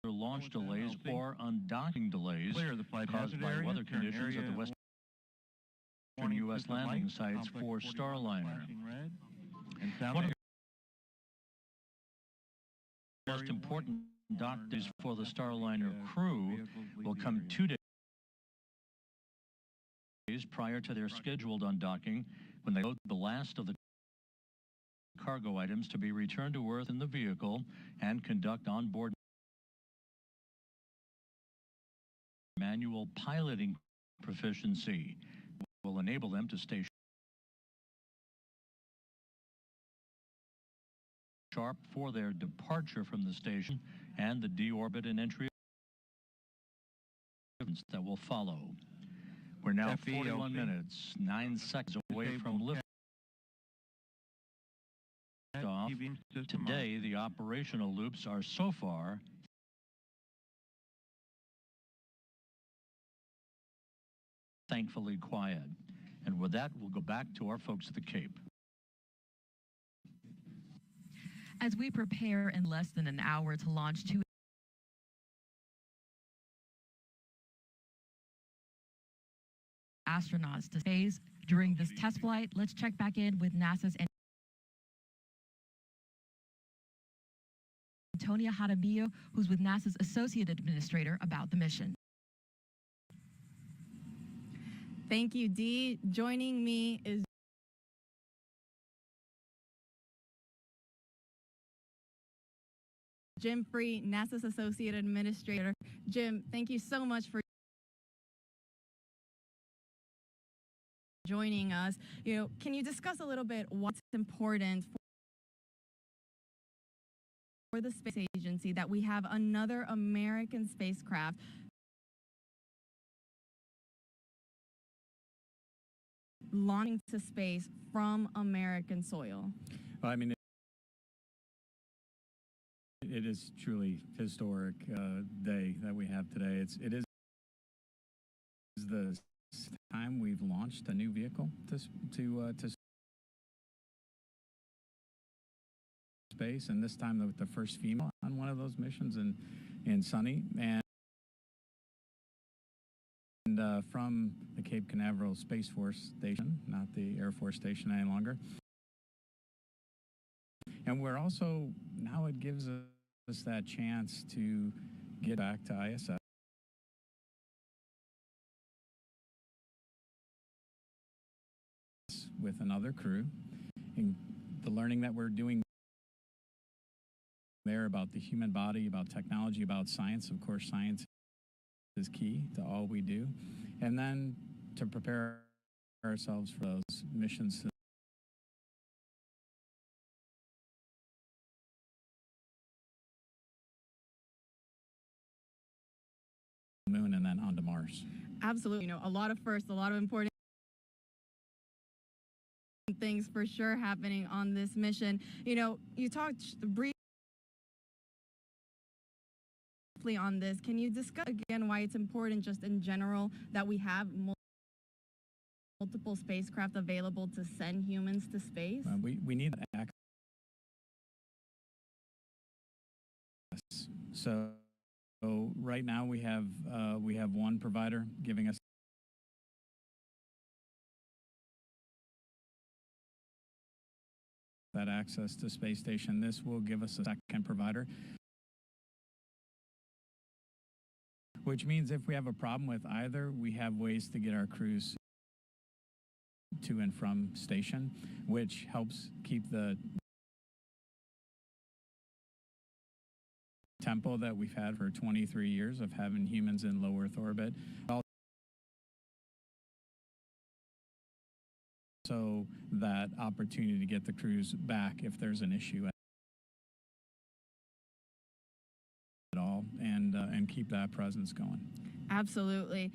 [SPEAKER 6] launch delays or undocking delays caused by weather conditions at the western U.S. landing sites for Starliner. One of the most important dock days for the Starliner crew will come 2 days prior to their scheduled undocking, when they load the last of the cargo items to be returned to Earth in the vehicle and conduct onboard manual piloting proficiency. Will enable them to stay sharp for their departure from the station and the deorbit and entry that will follow. We're now 41 minutes, 9 seconds away from liftoff. Today, the operational loops are so far thankfully quiet. And with that, we'll go back to our folks at the Cape.
[SPEAKER 9] As we prepare in less than an hour to launch 2 astronauts to space during this test flight, let's check back in with NASA's Antonia Jaramillo, who's with NASA's Associate Administrator, about the mission.
[SPEAKER 7] Thank you, Dee. Joining me is Jim Free, NASA's Associate Administrator. Jim, thank you so much for joining us. Can you discuss a little bit what's important for the space agency that we have another American spacecraft launching to space from American soil?
[SPEAKER 18] Well, I mean, it is truly historic day that we have today. It is the time we've launched a new vehicle to space, and this time with the first female on one of those missions in Sunny, and from the Cape Canaveral Space Force Station, not the Air Force Station any longer. And we're also, now it gives us that chance to get back to ISS with another crew, and the learning that we're doing there about the human body, about technology, about science. Of course, science is key to all we do. And then to prepare ourselves for those missions to the moon and then onto Mars.
[SPEAKER 7] Absolutely. A lot of firsts, a lot of important things for sure happening on this mission. You talked briefly on this. Can you discuss again why it's important just in general that we have multiple spacecraft available to send humans to space?
[SPEAKER 18] We need that access. So right now we have one provider giving us that access to space station. This will give us a second provider, which means if we have a problem with either, we have ways to get our crews to and from station, which helps keep the tempo that we've had for 23 years of having humans in low Earth orbit. So that opportunity to get the crews back if there's an issue at all, and keep that presence going.
[SPEAKER 7] Absolutely.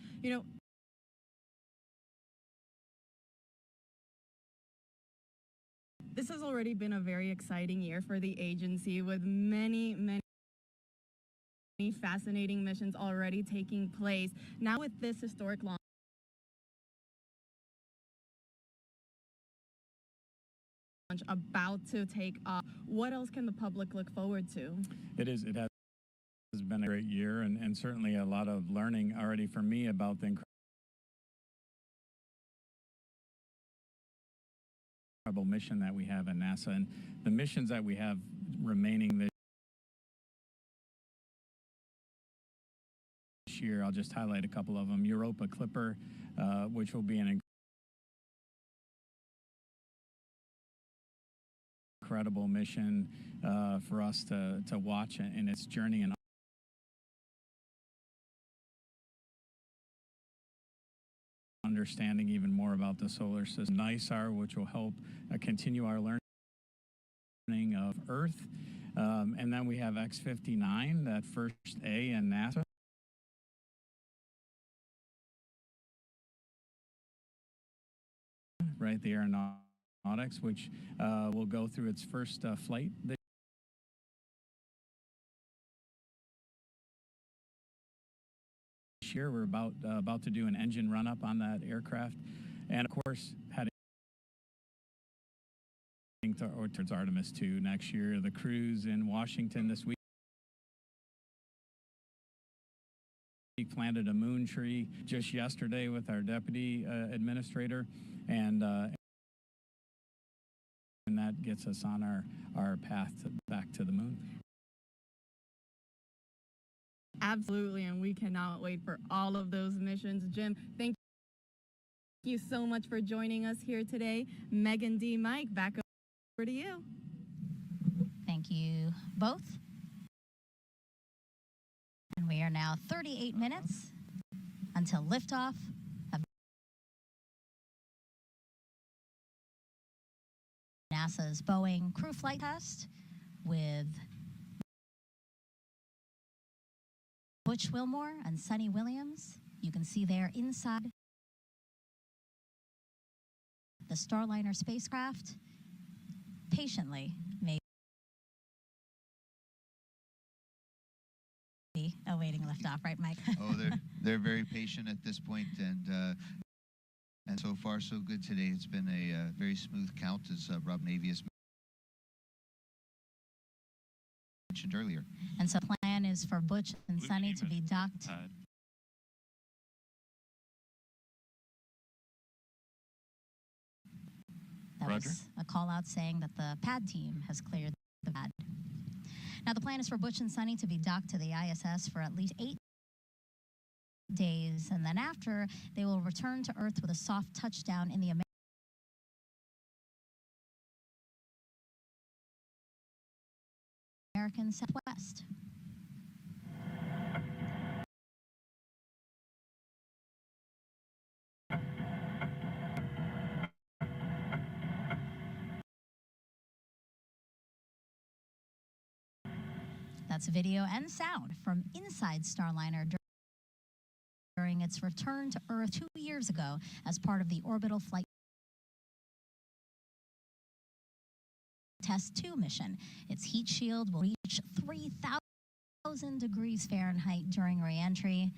[SPEAKER 7] This has already been a very exciting year for the agency with many fascinating missions already taking place. Now with this historic launch about to take off, what else can the public look forward to?
[SPEAKER 18] It has been a great year, and certainly a lot of learning already for me about the incredible mission that we have at NASA, and the missions that we have remaining this year. I'll just highlight a couple of them. Europa Clipper, which will be an incredible mission for us to watch in its journey and understanding even more about the solar system. NISAR, which will help continue our learning of Earth. And then we have X-59, that first A in NASA. Right, the aeronautics, which will go through its first flight this year. We're about to do an engine run-up on that aircraft, and of course, heading towards Artemis 2 next year. The cruise in Washington this week planted a moon tree just yesterday with our deputy administrator, and that gets us on our path back to the moon.
[SPEAKER 7] Absolutely, and we cannot wait for all of those missions. Jim, thank you so much for joining us here today. Megan D. Mike, back over to you.
[SPEAKER 1] Thank you both. And we are now 38 minutes until liftoff of NASA's Boeing crew flight test with Butch Wilmore and Sunny Williams. You can see there inside the Starliner spacecraft, patiently, maybe awaiting liftoff, right, Mike?
[SPEAKER 2] Oh, they're very patient at this point, and so far so good today. It's been a very smooth count, as Rob Navius mentioned earlier.
[SPEAKER 1] And so the plan is for Butch and Sunny to be docked. That was a call out saying that the pad team has cleared the pad. Now the plan is for Butch and Sunny to be docked to the ISS for at least 8 days, and then after they will return to Earth with a soft touchdown in the American Southwest. That's video and sound from inside Starliner during its return to Earth 2 years ago as part of the Orbital Flight Test 2 mission. Its heat shield will reach 3,000 degrees Fahrenheit during re-entry.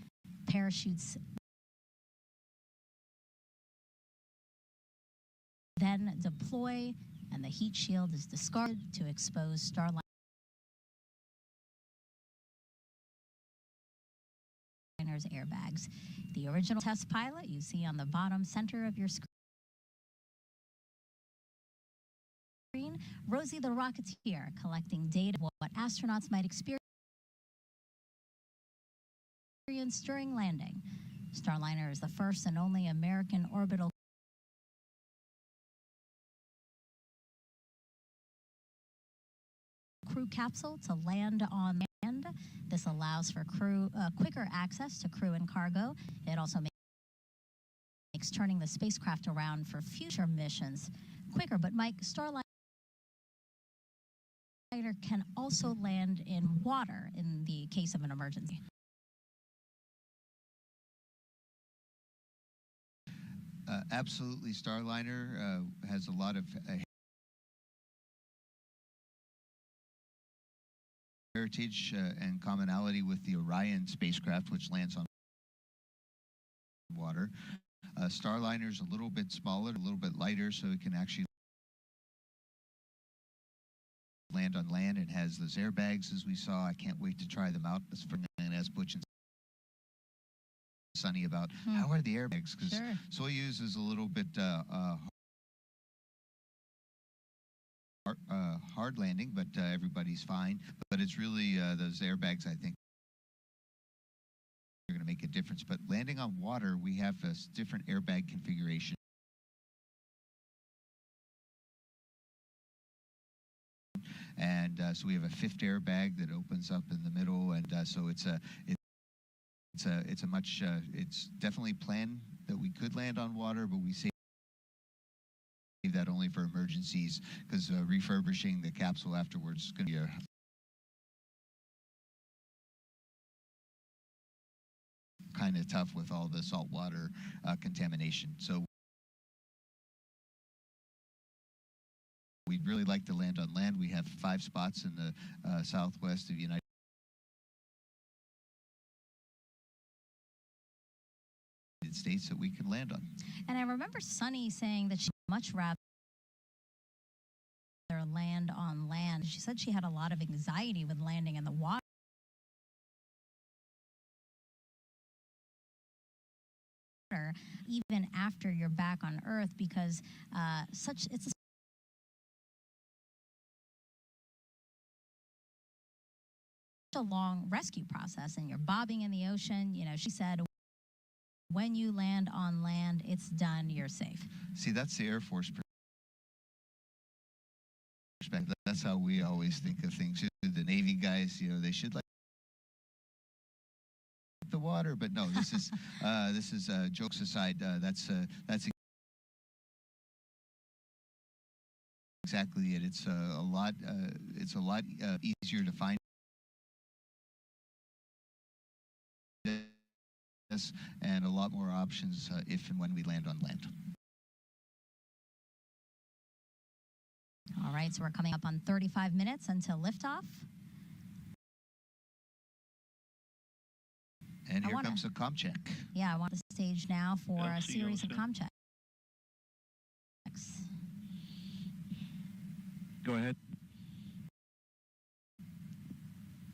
[SPEAKER 1] Parachutes then deploy, and the heat shield is discarded to expose Starliner's airbags. The original test pilot you see on the bottom center of your screen, Rosie the Rocketeer, collecting data of what astronauts might experience during landing. Starliner is the first and only American orbital crew capsule to land on land. This allows for quicker access to crew and cargo. It also makes turning the spacecraft around for future missions quicker. But Mike, Starliner can also land in water in the case of an emergency.
[SPEAKER 2] Absolutely, Starliner has a lot of heritage and commonality with the Orion spacecraft, which lands on water. Starliner is a little bit smaller, a little bit lighter, so it can actually land on land. It has those airbags, as we saw. I can't wait to try them out. And as Butch and Sunny about how are the airbags, because Soyuz is a little bit hard landing, but everybody's fine. But it's really those airbags, I think, are going to make a difference. But landing on water, we have a different airbag configuration. And so we have a fifth airbag that opens up in the middle, and so it's definitely planned that we could land on water, but we save that only for emergencies, because refurbishing the capsule afterwards is going to be kind of tough with all the saltwater contamination. So we'd really like to land on land. We have 5 spots in the southwest of the United States that we can land on.
[SPEAKER 1] And I remember Sunny saying that she'd much rather land on land. She said she had a lot of anxiety with landing in the water. Even after you're back on Earth, because it's a a long rescue process, and you're bobbing in the ocean. You know, she said, when you land on land, it's done, you're safe.
[SPEAKER 2] See, that's the Air Force perspective. That's how we always think of things. The Navy guys, you know, they should like the water, but no, this is jokes aside. That's exactly it. It's a lot easier to find this, and a lot more options if and when we land on land.
[SPEAKER 1] All right, so we're coming up on 35 minutes until liftoff.
[SPEAKER 2] And here comes a comm check.
[SPEAKER 1] Yeah, I want the stage now for a series of comm checks.
[SPEAKER 14] Go ahead.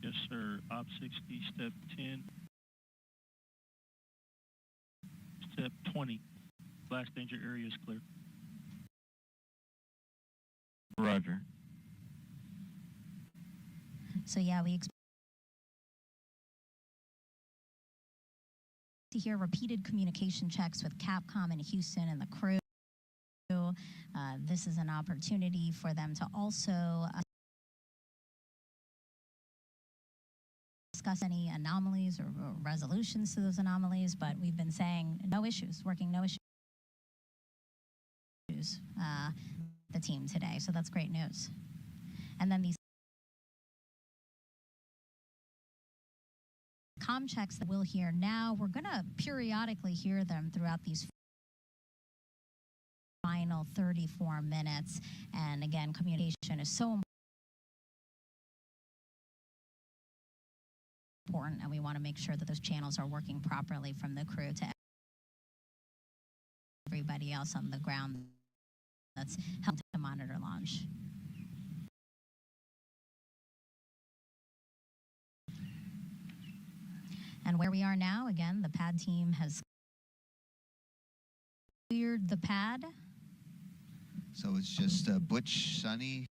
[SPEAKER 14] Yes, sir. Op 60, step 10. Step 20. Blast danger area is clear.
[SPEAKER 6] Roger.
[SPEAKER 1] So yeah, we expect to hear repeated communication checks with Capcom in Houston and the crew. This is an opportunity for them to also discuss any anomalies or resolutions to those anomalies, but we've been saying no issues, working no issues, the team today, so that's great news. And then these comm checks that we'll hear now, we're going to periodically hear them throughout these final 34 minutes. And again, communication is so important, and we want to make sure that those channels are working properly from the crew to everybody else on the ground that's helping to monitor launch. And where we are now, again, the pad team has cleared the pad.
[SPEAKER 2] So it's just Butch, Sunny,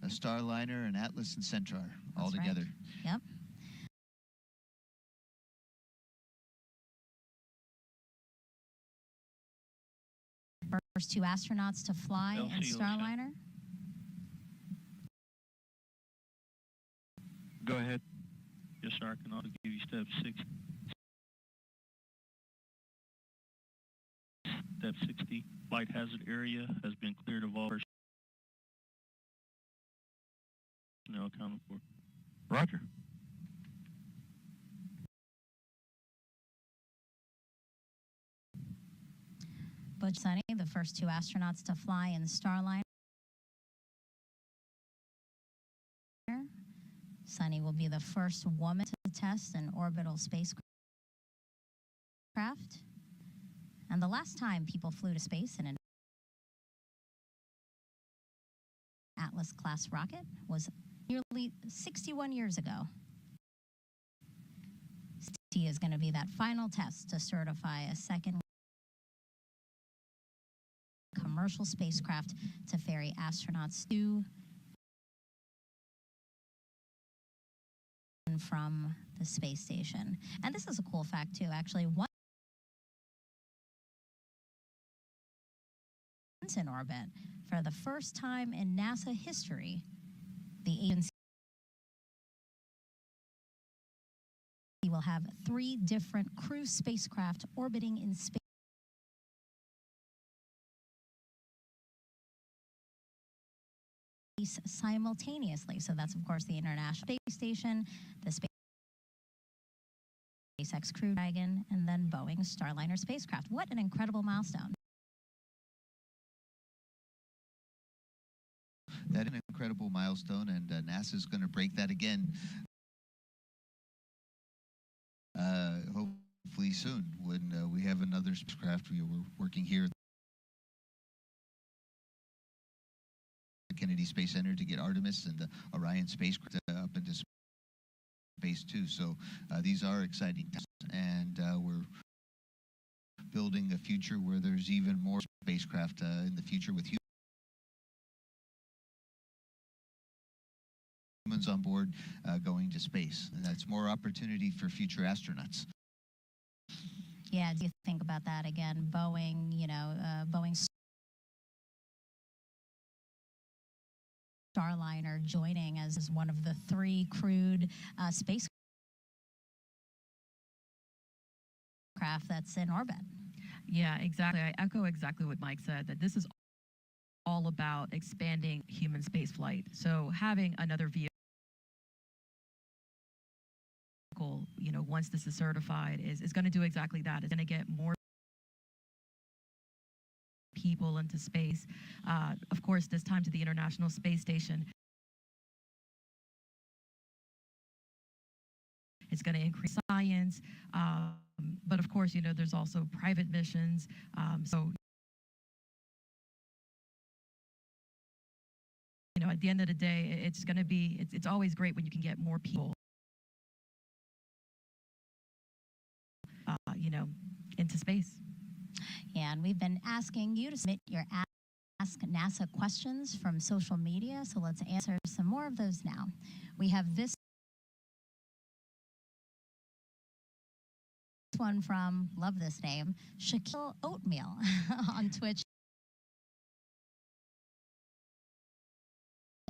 [SPEAKER 2] a Starliner, an Atlas, and Centaur all together.
[SPEAKER 1] Right. Yep. First two astronauts to fly in Starliner.
[SPEAKER 14] Go ahead. Yes, sir. I can also give you step 6. Step 60. Flight hazard area has been cleared of all personnel accounted for.
[SPEAKER 6] Roger.
[SPEAKER 1] Butch, Sunny, the first two astronauts to fly in Starliner. Sunny will be the first woman to test an orbital spacecraft. And the last time people flew to space in an Atlas-class rocket was nearly 61 years ago. ST is going to be that final test to certify a second commercial spacecraft to ferry astronauts to and from the space station. And this is a cool fact too, actually. Once in orbit, for the first time in NASA history, the agency will have 3 different crew spacecraft orbiting in space simultaneously. So that's, of course, the International Space Station, the SpaceX Crew Dragon, and then Boeing's Starliner spacecraft. What an incredible milestone.
[SPEAKER 2] That is an incredible milestone, and NASA's going to break that again. Hopefully soon, when we have another spacecraft. We're working here at the Kennedy Space Center to get Artemis and the Orion spacecraft up into space too. So these are exciting times, and we're building a future where there's even more spacecraft in the future with humans on board going to space. And that's more opportunity for future astronauts.
[SPEAKER 1] Yeah, do you think about that again? Boeing, Boeing Starliner joining as one of the 3 crewed spacecraft that's in orbit.
[SPEAKER 9] Yeah, exactly. I echo exactly what Mike said, that this is all about expanding human space flight. So having another vehicle, once this is certified, is going to do exactly that. It's going to get more people into space. Of course, this time to the International Space Station. It's going to increase science. But of course, there's also private missions. So, at the end of the day, it's going to be, it's always great when you can get more people, into space.
[SPEAKER 1] Yeah, and we've been asking you to submit your Ask NASA questions from social media, so let's answer some more of those now. We have this one from, love this name, Shaquille Oatmeal on Twitch,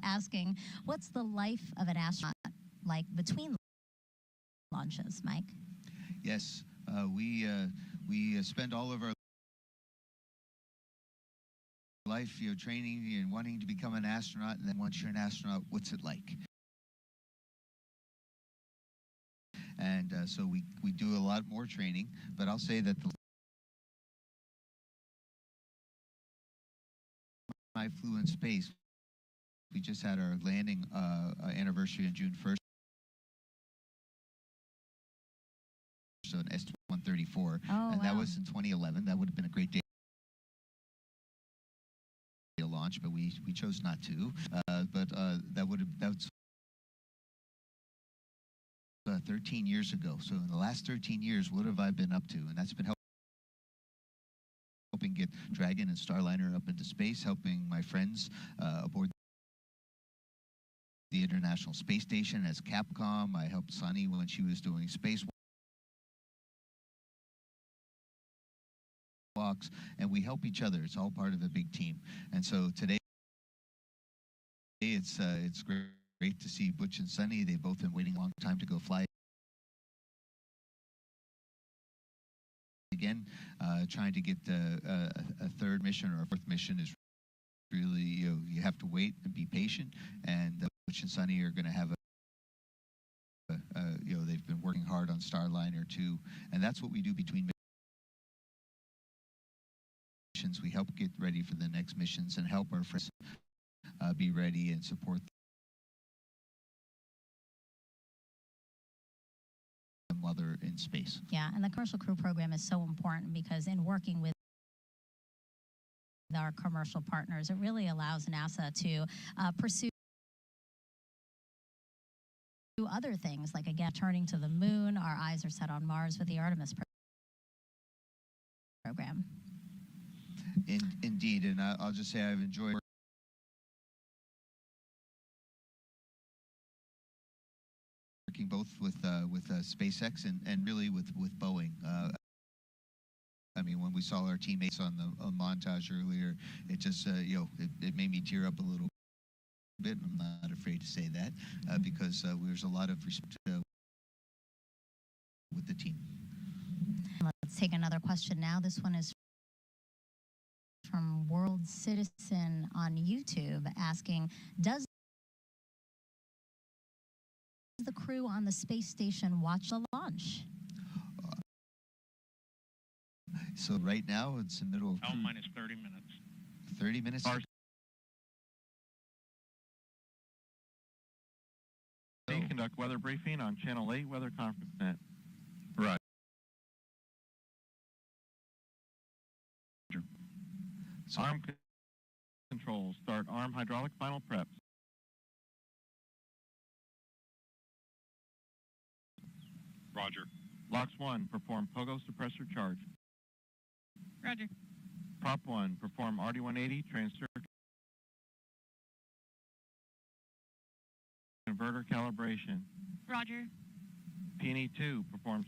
[SPEAKER 1] asking, what's the life of an astronaut like between launches, Mike?
[SPEAKER 2] Yes, we spend all of our life, training and wanting to become an astronaut, and then once you're an astronaut, what's it like? And so we do a lot more training, but I'll say that I flew in space. We just had our landing anniversary on June 1st. So an S-134, and that was in 2011. That would have been a great day to launch, but we chose not to. That's 13 years ago. So in the last 13 years, what have I been up to? And that's been helping get Dragon and Starliner up into space, helping my friends aboard the International Space Station as Capcom. I helped Sunny when she was doing spacewalks, and we help each other. It's all part of a big team. And so today, it's great to see Butch and Sunny. They've both been waiting a long time to go fly again. Trying to get a third mission or a fourth mission is really, you have to wait and be patient. And Butch and Sunny are going to have they've been working hard on Starliner too, and that's what we do between missions. We help get ready for the next missions and help our friends be ready and support them while they're in space.
[SPEAKER 1] Yeah, and the commercial crew program is so important because in working with our commercial partners, it really allows NASA to pursue other things, like again, turning to the moon. Our eyes are set on Mars with the Artemis program.
[SPEAKER 2] Indeed, and I'll just say I've enjoyed working both with SpaceX and really with Boeing. I mean, when we saw our teammates on the montage earlier, it just it made me tear up a little bit. I'm not afraid to say that because there's a lot of respect with the team.
[SPEAKER 1] Let's take another question now. This one is from World Citizen on YouTube asking, does the crew on the space station watch the launch?
[SPEAKER 2] So right now it's the middle of
[SPEAKER 14] minus 30 minutes.
[SPEAKER 2] 30 minutes.
[SPEAKER 19] They conduct weather briefing on Channel 8 Weather Conference Net. Right. Arm controls start arm hydraulic final preps.
[SPEAKER 3] Roger.
[SPEAKER 19] Locks 1, perform pogo suppressor charge.
[SPEAKER 9] Roger.
[SPEAKER 19] Prop 1, perform RD-180 transfer Inverter calibration.
[SPEAKER 20] Roger.
[SPEAKER 19] P&E2 performs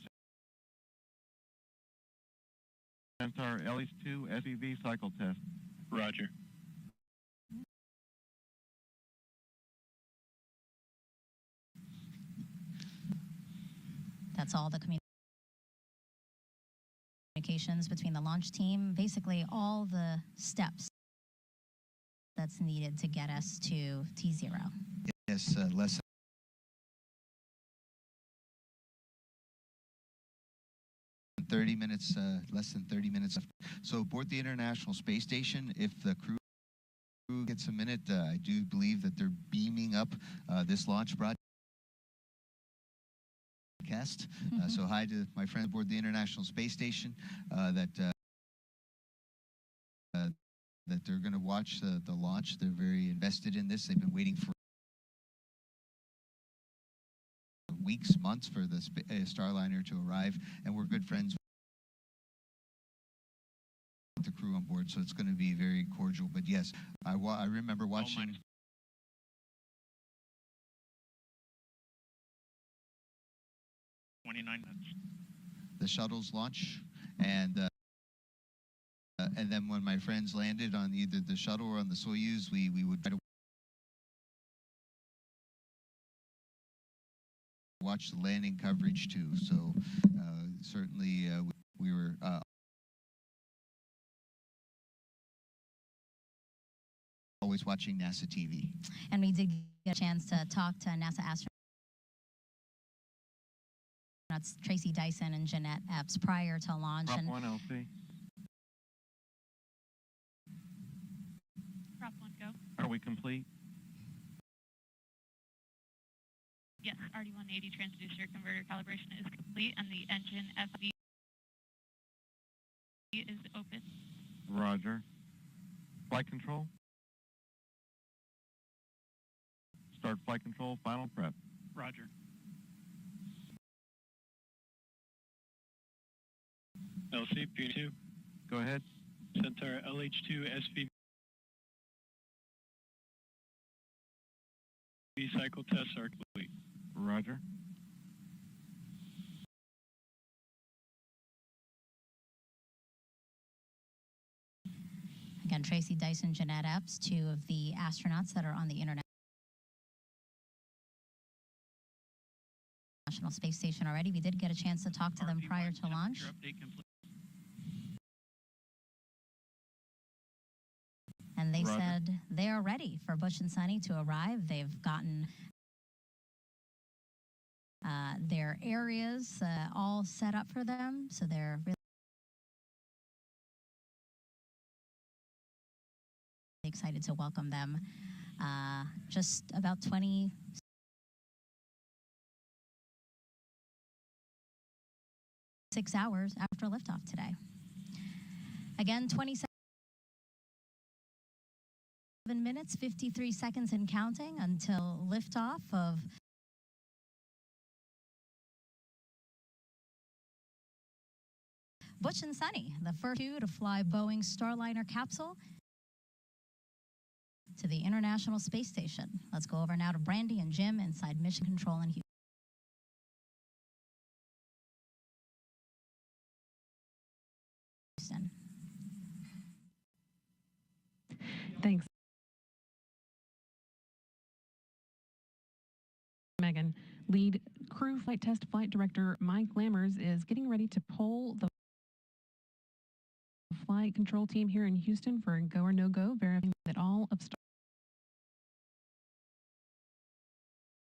[SPEAKER 19] Centaur LH2 SEV cycle test.
[SPEAKER 14] Roger.
[SPEAKER 1] That's all the communications between the launch team, basically all the steps that's needed to get us to T0.
[SPEAKER 2] Yes, less than 30 minutes, less than 30 minutes left. So aboard the International Space Station, if the crew gets a minute, I do believe that they're beaming up this launch broadcast. So hi to my friends aboard the International Space Station that they're going to watch the launch. They're very invested in this. They've been waiting for weeks, months for the Starliner to arrive, and we're good friends with the crew on board, so it's going to be very cordial. But yes, I remember watching. The shuttles launch, and then when my friends landed on either the shuttle or on the Soyuz, we would try to watch the landing coverage too. So certainly we were always watching NASA TV.
[SPEAKER 1] And we did get a chance to talk to NASA astronauts Tracy Dyson and Jeanette Epps prior to launch.
[SPEAKER 19] Prop
[SPEAKER 1] And
[SPEAKER 19] 1 LC.
[SPEAKER 20] Prop 1, go.
[SPEAKER 19] Are we complete?
[SPEAKER 20] Yes, RD-180 transducer converter calibration is complete, and the engine FV is open.
[SPEAKER 19] Roger. Flight control. Start flight control, final prep.
[SPEAKER 14] Roger. LCP2.
[SPEAKER 19] Go ahead.
[SPEAKER 14] Centaur LH2 SVB cycle tests are complete.
[SPEAKER 19] Roger.
[SPEAKER 1] again, Tracy Dyson, Jeanette Epps, two of the astronauts that are on the International Space Station already. We did get a chance to talk to them prior to launch. And they said they are ready for Butch and Sunny to arrive. They've gotten their areas all set up for them, so they're really excited to welcome them. Just about 26 hours after liftoff today. Again, 27 minutes, 53 seconds and counting until liftoff of Butch and Sunny, the first two to fly Boeing Starliner capsule to the International Space Station. Let's go over now to Brandy and Jim inside Mission Control in Houston.
[SPEAKER 13] Thanks, Megan. Lead crew flight test flight director Mike Lammers is getting ready to poll the flight control team here in Houston for go or no go, verifying that all of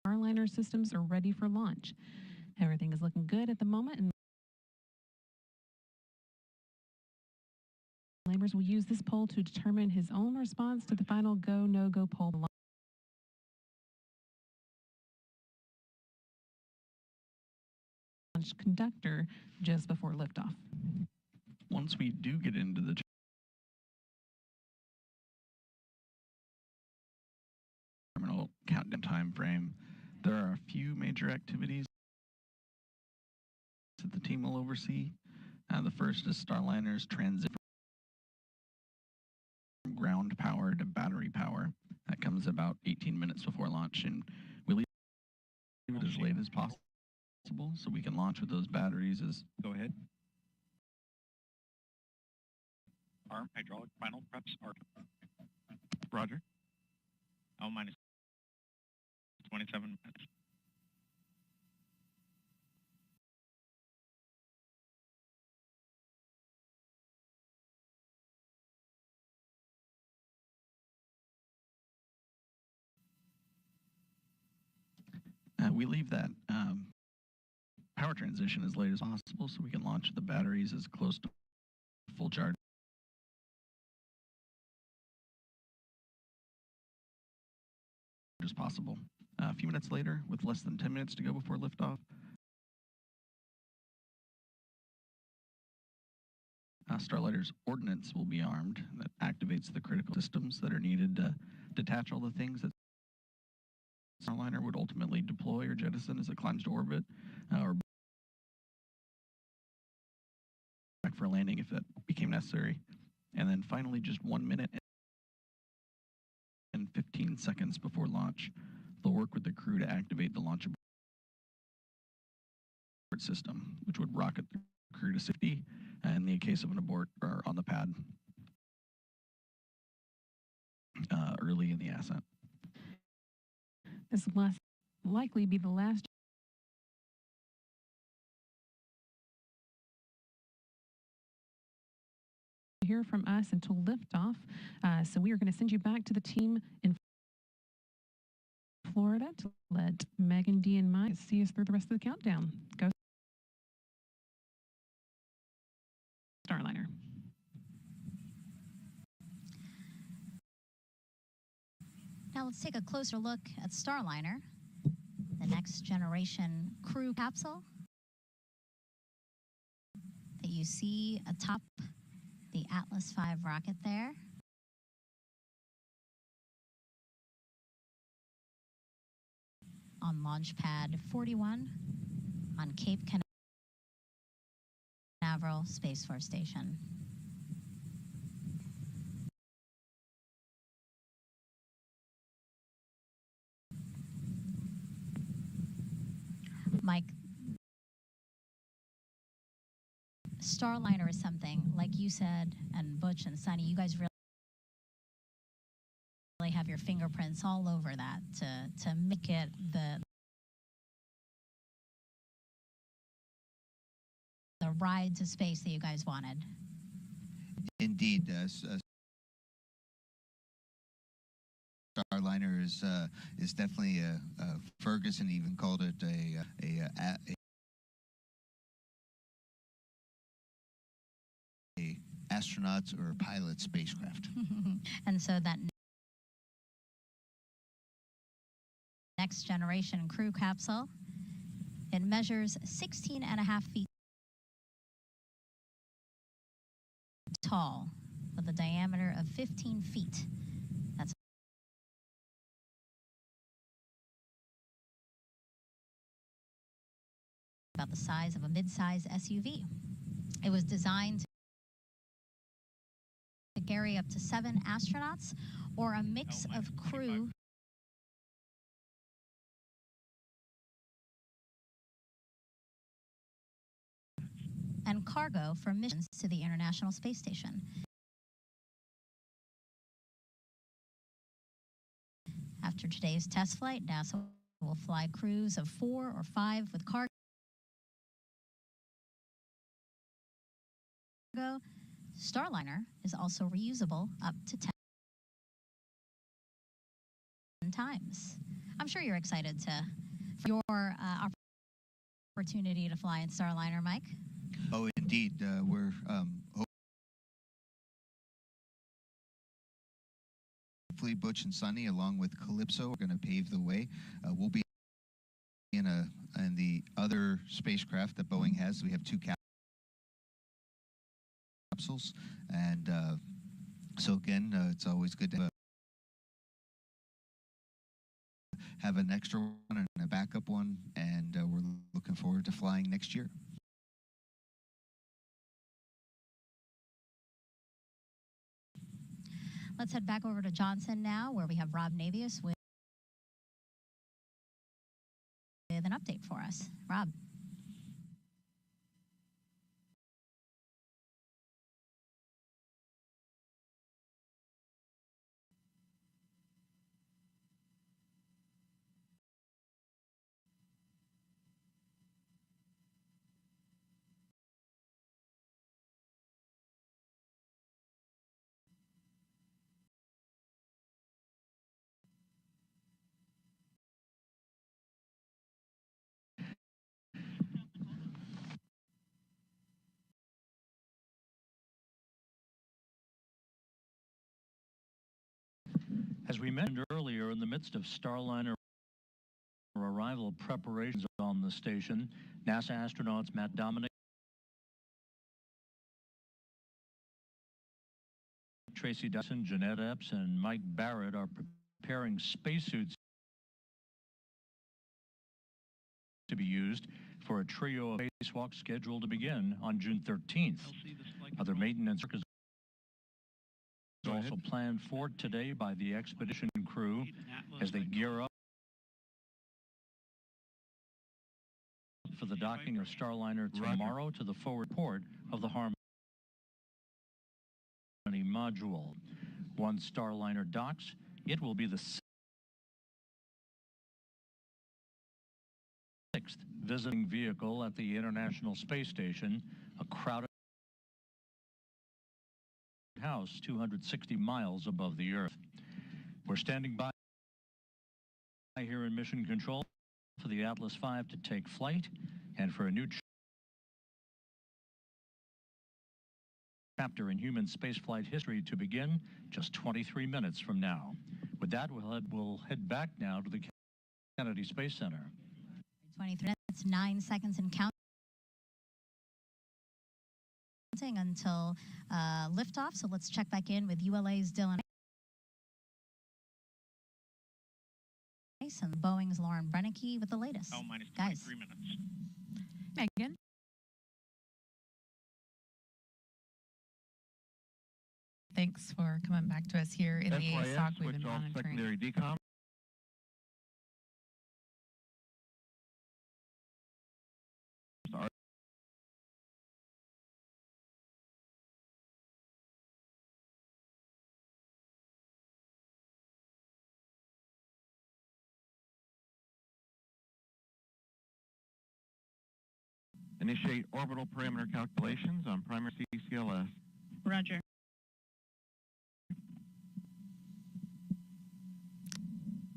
[SPEAKER 13] Starliner systems are ready for launch. Everything is looking good at the moment, and Lammers will use this poll to determine his own response to the final go no go poll. Launch conductor just before liftoff.
[SPEAKER 17] Once we do get into the terminal countdown time frame, there are a few major activities that the team will oversee. The first is Starliner's transition from ground power to battery power. That comes about 18 minutes before launch, and we leave it as late as possible so we can launch with those batteries as...
[SPEAKER 3] Go ahead. Arm hydraulic final preps are... Roger. L minus 27 minutes.
[SPEAKER 17] We leave that power transition as late as possible so we can launch the batteries as close to full charge as possible. A few minutes later, with less than 10 minutes to go before liftoff, Starliner's ordnance will be armed. That activates the critical systems that are needed to detach all the things that Starliner would ultimately deploy or jettison as it climbs to orbit, or back for landing if that became necessary. And then finally, just 1 minute and 15 seconds before launch, they'll work with the crew to activate the launch abort system, which would rocket the crew to safety in the case of an abort or on the pad early in the ascent.
[SPEAKER 13] This will likely be the last you hear from us until liftoff. So we are going to send you back to the team in Florida to let Megan, Dee, and Mike see us through the rest of the countdown. Go Starliner.
[SPEAKER 1] Now let's take a closer look at Starliner, the next generation crew capsule that you see atop the Atlas V rocket there. On launch pad 41 on Cape Canaveral Space Force Station. Mike, Starliner is something, like you said, and Butch and Sunny, you guys really have your fingerprints all over that to make it the ride to space that you guys wanted.
[SPEAKER 2] Indeed, Starliner is definitely Ferguson even called it a astronauts or pilot spacecraft.
[SPEAKER 1] And so that next generation crew capsule, it measures 16.5 feet tall with a diameter of 15 feet. That's about the size of a mid-size SUV. It was designed to carry up to 7 astronauts or a mix of crew and cargo for missions to the International Space Station. After today's test flight, NASA will fly crews of 4 or 5 with cargo. Starliner is also reusable up to 10 times. I'm sure you're excited for your opportunity to fly in Starliner, Mike.
[SPEAKER 2] Oh, indeed. We're hopefully Butch and Sunny, along with Calypso, are going to pave the way. We'll be in the other spacecraft that Boeing has. We have 2 capsules, and so again, it's always good to have an extra one and a backup one, and we're looking forward to flying next year.
[SPEAKER 1] Let's head back over to Johnson now, where we have Rob Navius with with an update for us. Rob.
[SPEAKER 6] As we mentioned earlier, in the midst of Starliner arrival preparations on the station, NASA astronauts Matt Dominic, Tracy Dyson, Jeanette Epps, and Mike Barrett are preparing spacesuits to be used for a trio of spacewalks scheduled to begin on June 13th. Other maintenance work is also planned for today by the expedition crew as they gear up for the docking of Starliner tomorrow to the forward port of the Harmony module. Once Starliner docks, it will be the sixth visiting vehicle at the International Space Station, a crowded house 260 miles above the Earth. We're standing by here in Mission Control for the Atlas V to take flight and for a new chapter in human spaceflight history to begin just 23 minutes from now. With that, we'll head back now to the Kennedy Space Center.
[SPEAKER 1] 23 minutes, 9 seconds and counting until liftoff. So let's check back in with ULA's Dylan and Boeing's Lauren Brennicky with the latest.
[SPEAKER 14] minus
[SPEAKER 1] Guys.
[SPEAKER 14] 23 minutes.
[SPEAKER 11] Megan. Thanks for coming back to us here in the ASOC. We've been monitoring.
[SPEAKER 19] Secondary decom. Initiate orbital parameter calculations on primary CCLS.
[SPEAKER 20] Roger.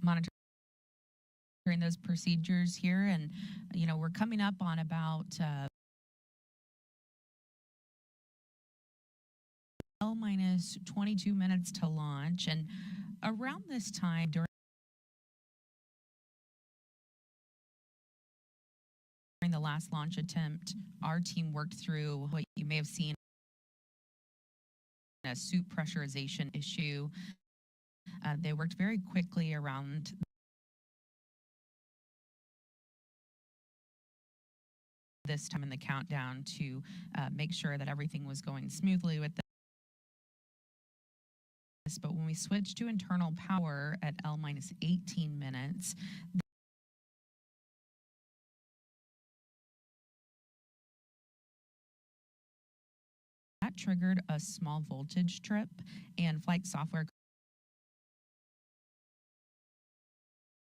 [SPEAKER 11] Monitoring those procedures here, and we're coming up on about minus 22 minutes to launch, and around this time during the last launch attempt, our team worked through what you may have seen, a suit pressurization issue. They worked very quickly around this time in the countdown to make sure that everything was going smoothly with this. But when we switched to internal power at L minus 18 minutes, that triggered a small voltage trip, and flight software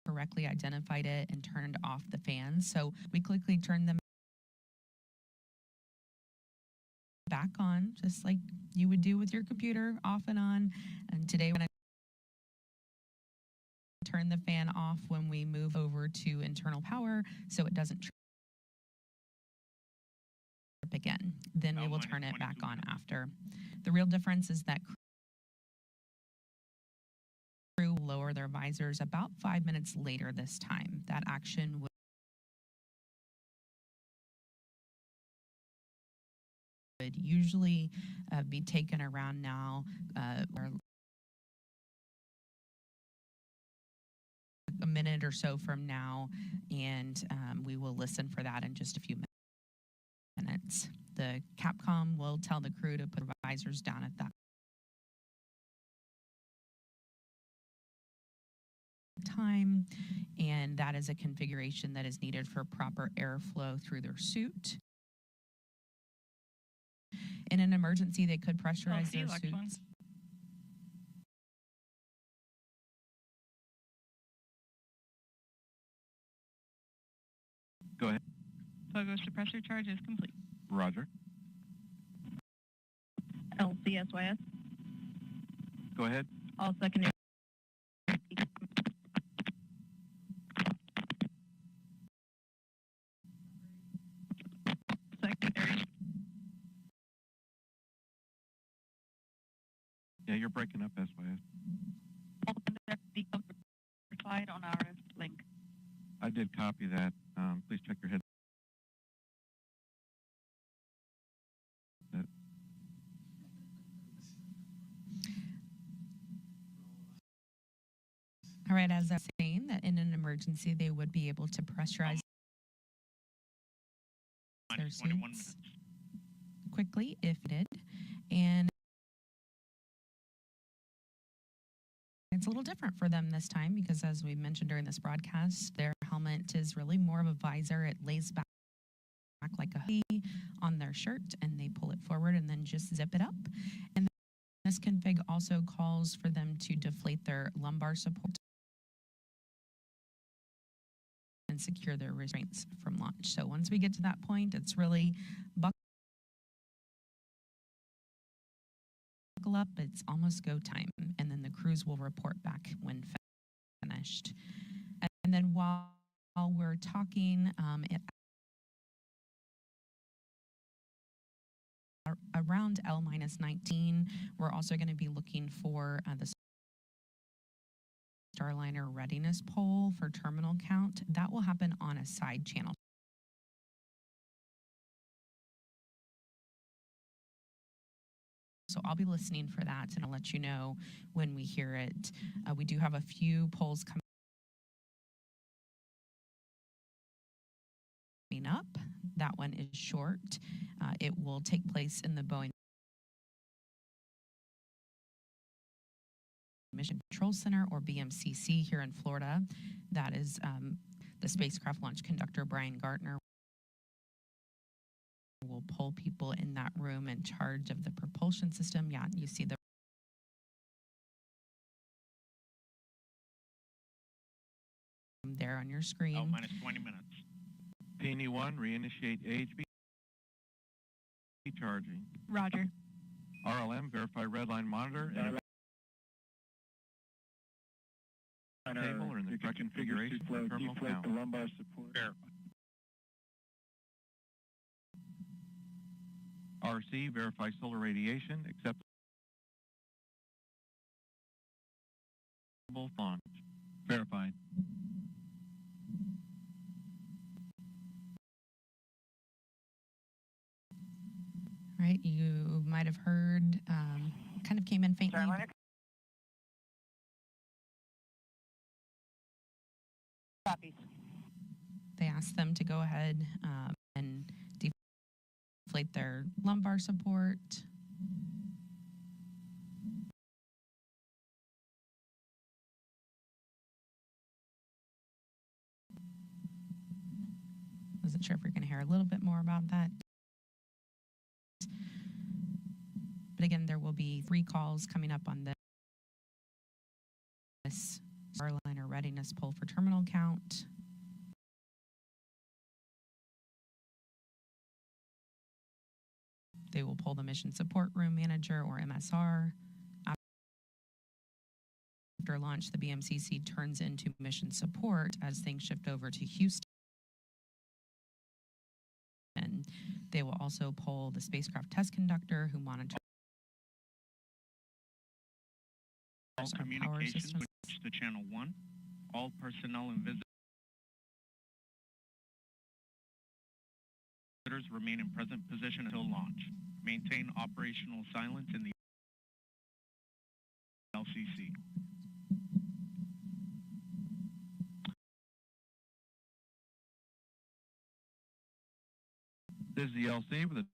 [SPEAKER 11] correctly identified it and turned off the fans. So we quickly turned them back on, just like you would do with your computer, off and on. And today we're going to turn the fan off when we move over to internal power so it doesn't trip again. Then we will turn it back on after. The real difference is that crew will lower their visors about 5 minutes later this time. That action would usually be taken around now or a minute or so from now, and we will listen for that in just a few minutes. The Capcom will tell the crew to put visors down at that time, and that is a configuration that is needed for proper airflow through their suit. In an emergency, they could pressurize their suits.
[SPEAKER 10] Go ahead.
[SPEAKER 20] Pogo suppressor charge is complete.
[SPEAKER 10] Roger.
[SPEAKER 20] LCSYS.
[SPEAKER 10] Go ahead.
[SPEAKER 20] All secondary. Secondary.
[SPEAKER 10] Yeah, you're breaking up, SYS.
[SPEAKER 20] All slide on our link.
[SPEAKER 10] I did copy that. Please check your head.
[SPEAKER 11] All right, as I was saying, that in an emergency, they would be able to pressurize their suits quickly if needed. And it's a little different for them this time because, as we mentioned during this broadcast, their helmet is really more of a visor. It lays back like a hoodie on their shirt, and they pull it forward and then just zip it up. And this config also calls for them to deflate their lumbar support and secure their restraints from launch. So once we get to that point, it's really buckle up, it's almost go time, and then the crews will report back when finished. And then while we're talking, around L-19, we're also going to be looking for the Starliner readiness poll for terminal count. That will happen on a side channel. So I'll be listening for that, and I'll let you know when we hear it. We do have a few polls coming up. That one is short. It will take place in the Boeing Mission Control Center, or BMCC, here in Florida. That is the spacecraft launch conductor, Brian Gartner, will poll people in that room in charge of the propulsion system. Yeah, you see the there on your screen.
[SPEAKER 14] Oh, minus 20 minutes.
[SPEAKER 10] P&E1, reinitiate AHB charging.
[SPEAKER 20] Roger.
[SPEAKER 10] RLM, verify redline monitor and table or in the correct configuration for terminal count.
[SPEAKER 19] The lumbar support.
[SPEAKER 10] RC, verify solar radiation, acceptable launch. Verified.
[SPEAKER 11] Right, you might have heard, kind of came in faintly.
[SPEAKER 20] Copies.
[SPEAKER 11] They asked them to go ahead and deflate their lumbar support. Wasn't sure if you're going to hear a little bit more about that. But again, there will be 3 calls coming up on this Starliner readiness poll for terminal count. They will pull the mission support room manager, or MSR. After launch, the BMCC turns into mission support as things shift over to Houston. And they will also pull the spacecraft test conductor, who monitors
[SPEAKER 14] All communications switch to channel 1. All personnel and visitors remain in present position until launch. Maintain operational silence in the LCC.
[SPEAKER 10] This is the LC with a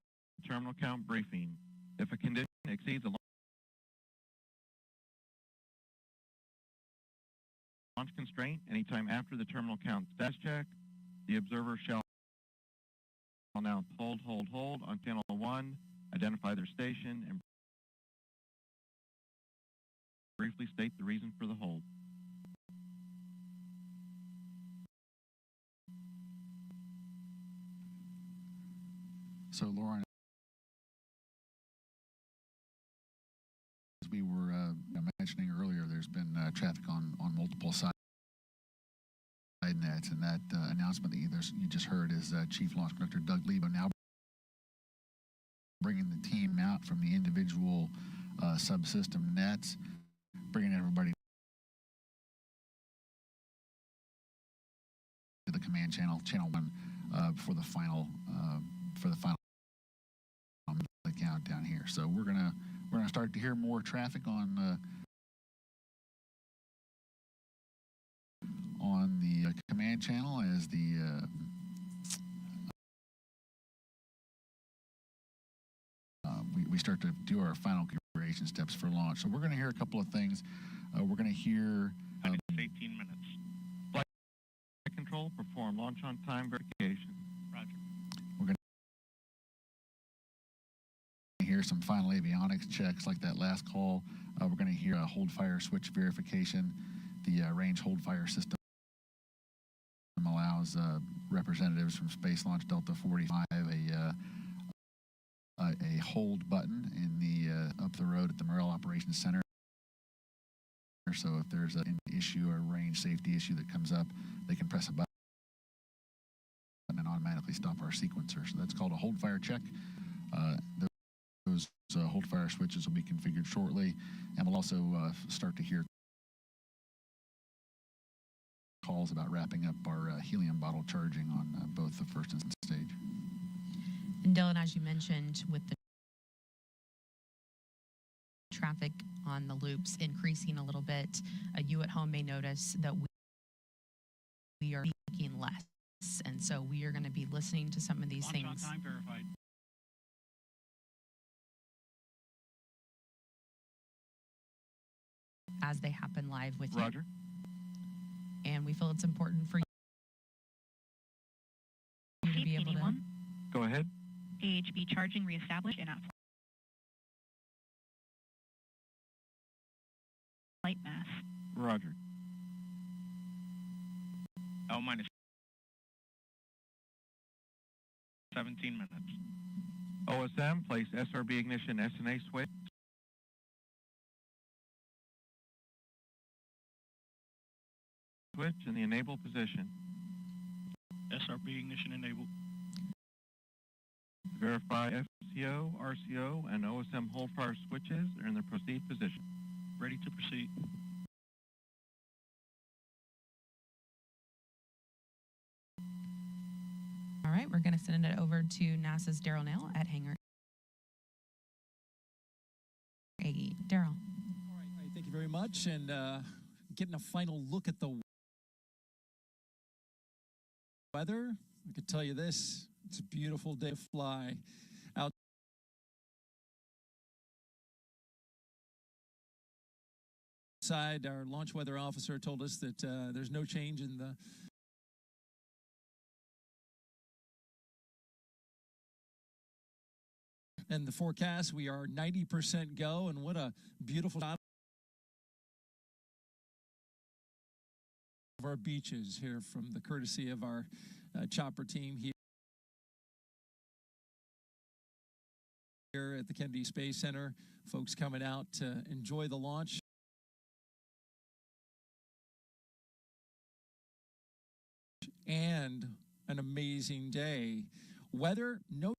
[SPEAKER 10] terminal count briefing. If a condition exceeds the
[SPEAKER 19] constraint. Anytime after the terminal count status check, the observer shall announce hold on channel 1, identify their station, and briefly state the reason for the hold.
[SPEAKER 12] So, Lauren, as we were mentioning earlier, there's been traffic on multiple side nets, and that announcement that you just heard is Chief Launch Conductor Doug Lebo now bringing the team out from the individual subsystem nets, bringing everybody to the command channel 1 for the final count down here. So we're gonna start to hear more traffic on the command channel as we start to do our final configuration steps for launch. So we're going to hear a couple of things. We're going to hear
[SPEAKER 14] 18 minutes.
[SPEAKER 19] Flight control, perform launch on time verification.
[SPEAKER 14] Roger.
[SPEAKER 12] We're going to hear some final avionics checks like that last call. We're going to hear a hold fire switch verification. The range hold fire system allows representatives from Space Launch Delta 45 a hold button in the up the road at the Morrell Operations Center. So if there's an issue or range safety issue that comes up, they can press a button and automatically stop our sequencer. So that's called a hold fire check. Those hold fire switches will be configured shortly, and we'll also start to hear calls about wrapping up our helium bottle charging on both the first and second stage.
[SPEAKER 11] And Dylan, as you mentioned, with the traffic on the loops increasing a little bit, you at home may notice that we are speaking less. And so we are going to be listening to some of these things.
[SPEAKER 14] Launch on time verified.
[SPEAKER 11] As they happen live with you.
[SPEAKER 19] Roger.
[SPEAKER 11] And we feel it's important for you to be able to...
[SPEAKER 19] Go ahead.
[SPEAKER 20] AHB charging reestablished and at flight mass.
[SPEAKER 19] Roger.
[SPEAKER 14] L minus 17 minutes.
[SPEAKER 19] OSM, place SRB ignition SNA switch. Switch in the enable position.
[SPEAKER 14] SRB ignition enabled.
[SPEAKER 19] Verify FCO, RCO, and OSM hold fire switches are in their proceed position.
[SPEAKER 14] Ready to proceed.
[SPEAKER 11] All right, we're going to send it over to NASA's Daryl Nail at Hangar 8. Daryl.
[SPEAKER 4] All right, thank you very much. And getting a final look at the weather, I could tell you this, it's a beautiful day to fly outside. Our launch weather officer told us that there's no change in the forecast. We are 90% go, and what a beautiful shot of our beaches here from the courtesy of our chopper team here at the Kennedy Space Center. Folks coming out to enjoy the launch. And an amazing day. Weather, no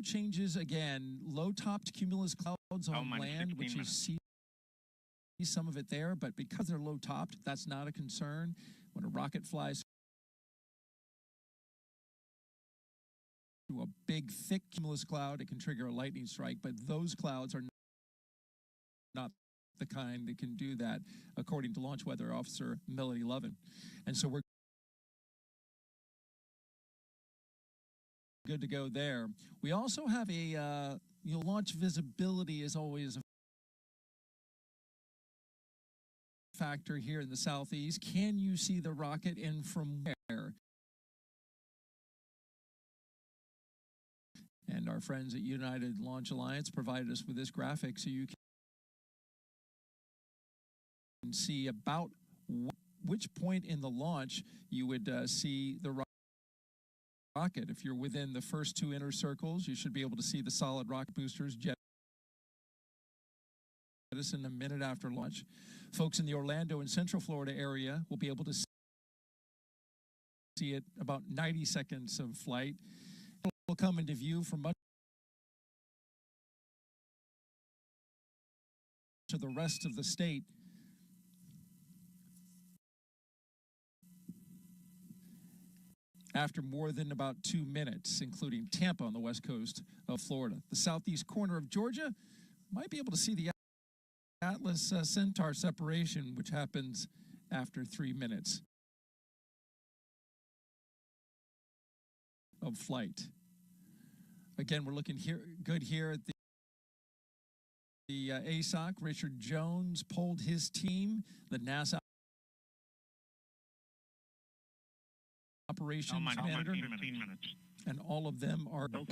[SPEAKER 4] changes again. Low-topped cumulus clouds on land, which you see some of it there, but because they're low-topped, that's not a concern. When a rocket flies through a big, thick cumulus cloud, it can trigger a lightning strike, but those clouds are not the kind that can do that, according to Launch Weather Officer Melody Lovin. And so we're good to go there. We also have a, launch visibility is always a factor here in the southeast. Can you see the rocket and from where? And our friends at United Launch Alliance provided us with this graphic so you can see about which point in the launch you would see the rocket. If you're within the first two inner circles, you should be able to see the solid rocket boosters jettison a minute after launch. Folks in the Orlando and Central Florida area will be able to see it about 90 seconds of flight. It will come into view from much of the rest of the state after more than about 2 minutes, including Tampa on the west coast of Florida. The southeast corner of Georgia might be able to see the Atlas Centaur separation, which happens after 3 minutes of flight. Again, we're looking good here at the ASOC. Richard Jones polled his team, the NASA operations manager,
[SPEAKER 14] 15 minutes.
[SPEAKER 4] and all of them are go.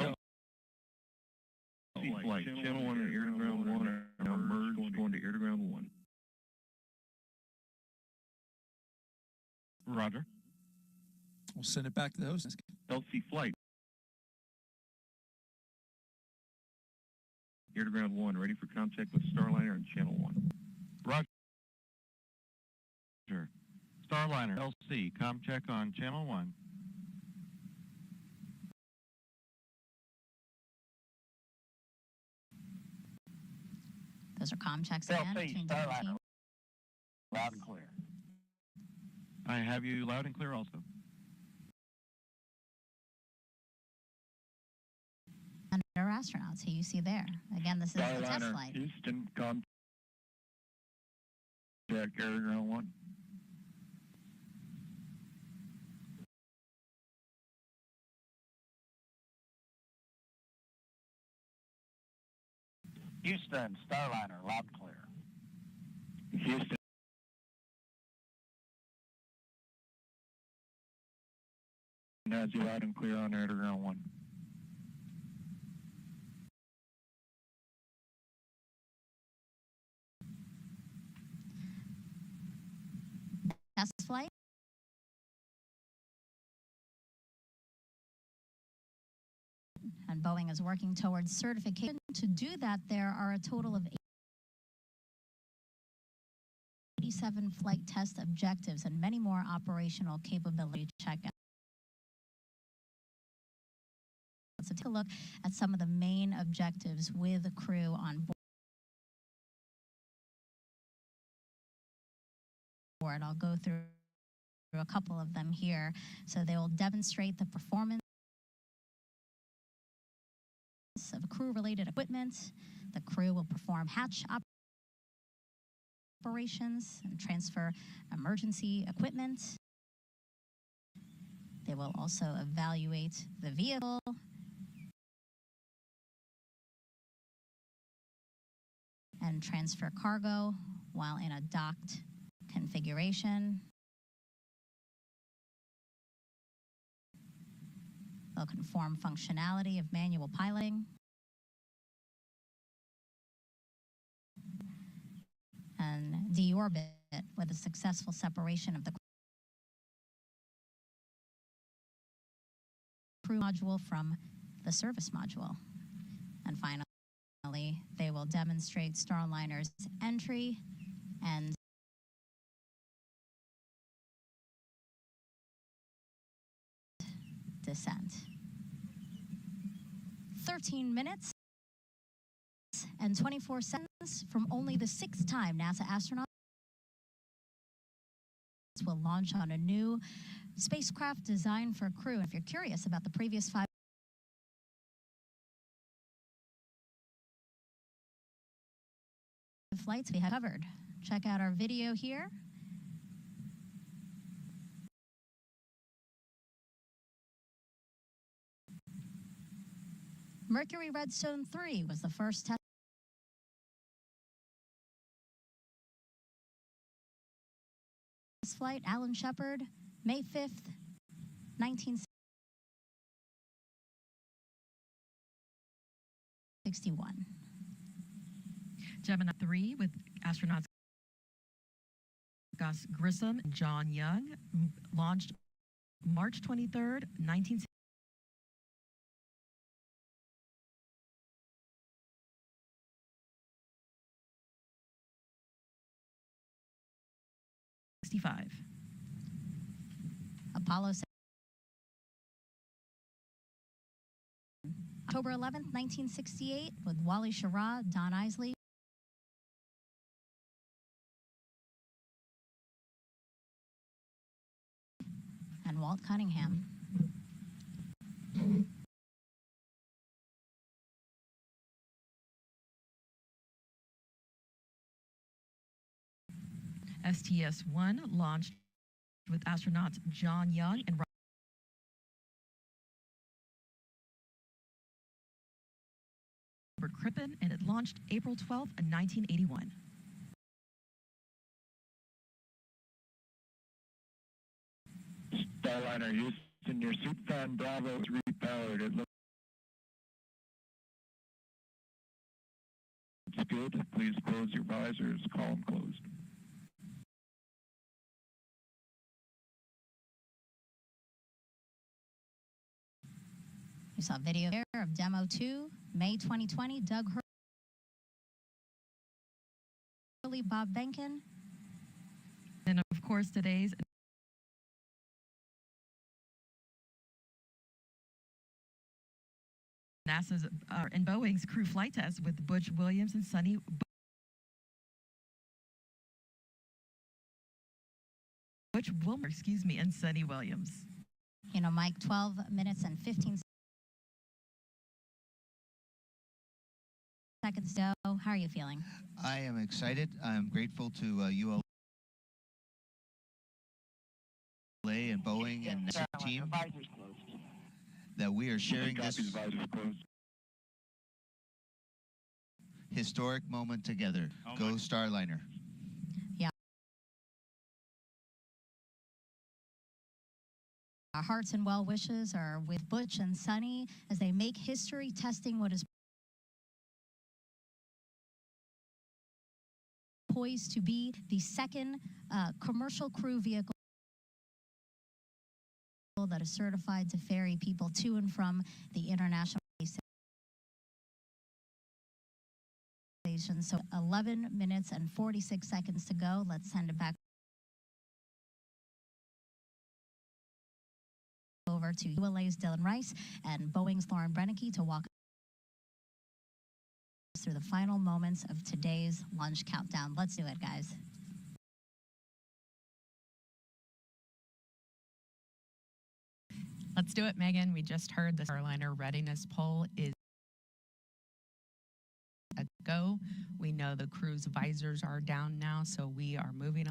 [SPEAKER 19] Flight, channel 1 and air to ground 1 are now merged going to air to ground 1.
[SPEAKER 14] Roger.
[SPEAKER 4] We'll send it back to the host.
[SPEAKER 19] LC flight. Air to ground 1, ready for contact with Starliner on channel 1.
[SPEAKER 14] Roger. Starliner, LC, com check on channel 1.
[SPEAKER 1] Those are comm checks again.
[SPEAKER 14] LC, Starliner, loud and clear. I have you loud and clear also.
[SPEAKER 1] And our astronauts who you see there. Again, this is the test flight.
[SPEAKER 19] Houston, com check, air to ground 1.
[SPEAKER 14] Houston, Starliner, loud and clear.
[SPEAKER 19] Houston. Has you loud and clear on air to ground 1.
[SPEAKER 1] Test flight. And Boeing is working towards certification. To do that, there are a total of 87 flight test objectives and many more operational capability checkouts. So take a look at some of the main objectives with the crew on board. I'll go through a couple of them here. So they will demonstrate the performance of crew-related equipment. The crew will perform hatch operations and transfer emergency equipment. They will also evaluate the vehicle and transfer cargo while in a docked configuration. They'll conform functionality of manual piloting and deorbit with a successful separation of the crew module from the service module. And finally, they will demonstrate Starliner's entry and descent. 13 minutes and 24 seconds from only the 6th time NASA astronauts will launch on a new spacecraft designed for crew. If you're curious about the previous 5 flights we have covered, check out our video here. Mercury Redstone 3 was the first test flight, Alan Shepard, May 5th, 1961.
[SPEAKER 9] Gemini 3 with astronauts Gus Grissom and John Young launched March 23rd, 1965.
[SPEAKER 1] Apollo 7. October 11th, 1968, with Wally Schirra, Don Isley, and Walt Cunningham.
[SPEAKER 9] STS-1 launched with astronauts John Young and Robert Crippen, and it launched April 12th, 1981.
[SPEAKER 10] Starliner Houston, your suit fan Bravo is repowered. It looks good. Please close your visors. Column closed.
[SPEAKER 1] You saw video there of Demo 2, May 2020, Doug Hurley, Bob Benkin.
[SPEAKER 9] And of course, today's NASA's and Boeing's crew flight test with Butch Williams and Sonny Butch Wilmer, and Sonny Williams.
[SPEAKER 1] You know, Mike, 12 minutes and 15 seconds to go. How are you feeling?
[SPEAKER 2] I am excited. I'm grateful to ULA and Boeing and NASA team that we are sharing this historic moment together. Go Starliner.
[SPEAKER 1] Yeah. Our hearts and well wishes are with Butch and Sonny as they make history testing what is poised to be the second commercial crew vehicle that is certified to ferry people to and from the International Space Station. So 11 minutes and 46 seconds to go. Let's send it back over to ULA's Dylan Rice and Boeing's Lauren Brennicke to walk us through the final moments of today's launch countdown. Let's do it, guys.
[SPEAKER 11] Let's do it, Megan. We just heard the Starliner readiness poll is a go. We know the crew's visors are down now, so we are moving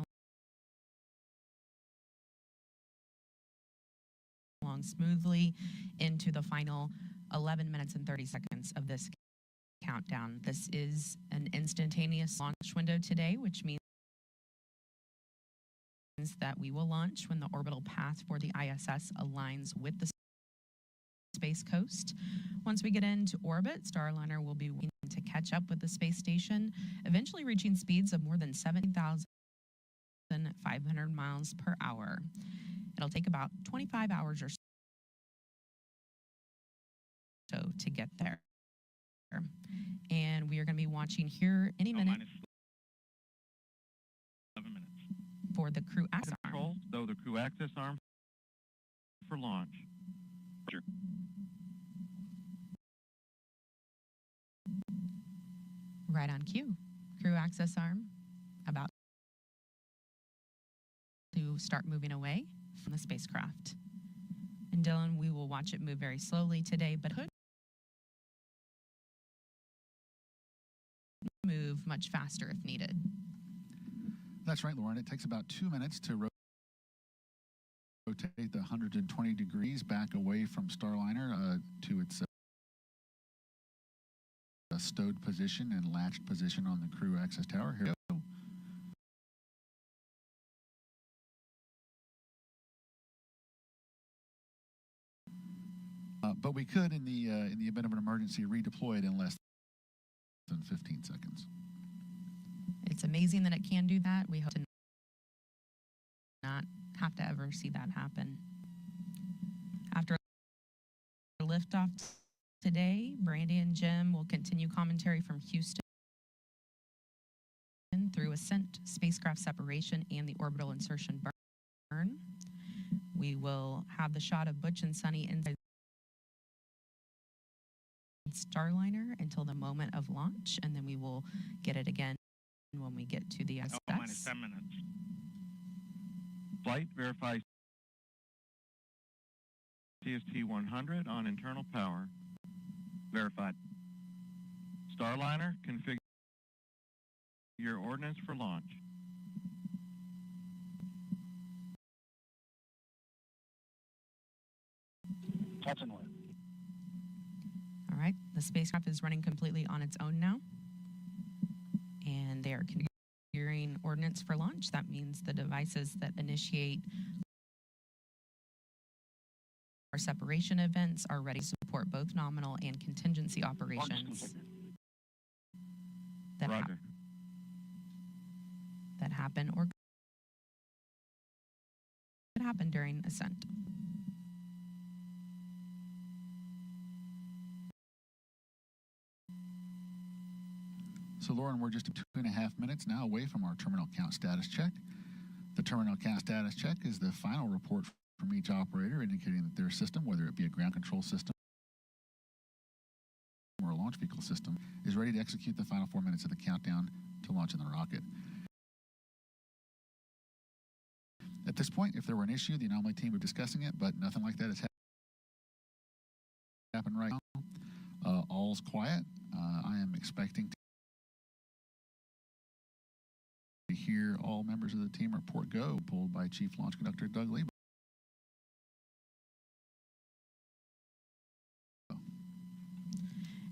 [SPEAKER 11] along smoothly into the final 11 minutes and 30 seconds of this countdown. This is an instantaneous launch window today, which means that we will launch when the orbital path for the ISS aligns with the Space Coast. Once we get into orbit, Starliner will be working to catch up with the space station, eventually reaching speeds of more than 17,500 miles per hour. It'll take about 25 hours or so to get there. And we are going to be watching here any minute for the crew access arm.
[SPEAKER 10] So the crew access arm for launch. Sure.
[SPEAKER 11] Right on cue. Crew access arm about to start moving away from the spacecraft. And Dylan, we will watch it move very slowly today, but could move much faster if needed.
[SPEAKER 12] That's right, Lauren. It takes about 2 minutes to rotate the 120 degrees back away from Starliner to its stowed position and latched position on the crew access tower. Here we go. we could, in the event of an emergency, redeploy it in less than 15 seconds.
[SPEAKER 11] It's amazing that it can do that. We hope to not have to ever see that happen. After liftoff today, Brandy and Jim will continue commentary from Houston through ascent, spacecraft separation, and the orbital insertion burn. We will have the shot of Butch and Sunny inside Starliner until the moment of launch, and then we will get it again when we get to the ISS.
[SPEAKER 14] minus 10 minutes.
[SPEAKER 19] Flight verify CST 100 on internal power.
[SPEAKER 14] Verified.
[SPEAKER 19] Starliner, configure your ordnance for launch.
[SPEAKER 11] Touch and land. All right, the spacecraft is running completely on its own now, and they are configuring ordnance for launch. That means the devices that initiate our separation events are ready to support both nominal and contingency operations that, that happen or could happen during ascent.
[SPEAKER 12] So, Lauren, we're just 2.5 minutes now away from our terminal count status check. The terminal count status check is the final report from each operator indicating that their system, whether it be a ground control system or a launch vehicle system, is ready to execute the final 4 minutes of the countdown to launching the rocket. At this point, if there were an issue, the anomaly team would be discussing it, but nothing like that has happened right now. All's quiet. I am expecting to hear all members of the team report go, pulled by Chief Launch Conductor Doug Lee.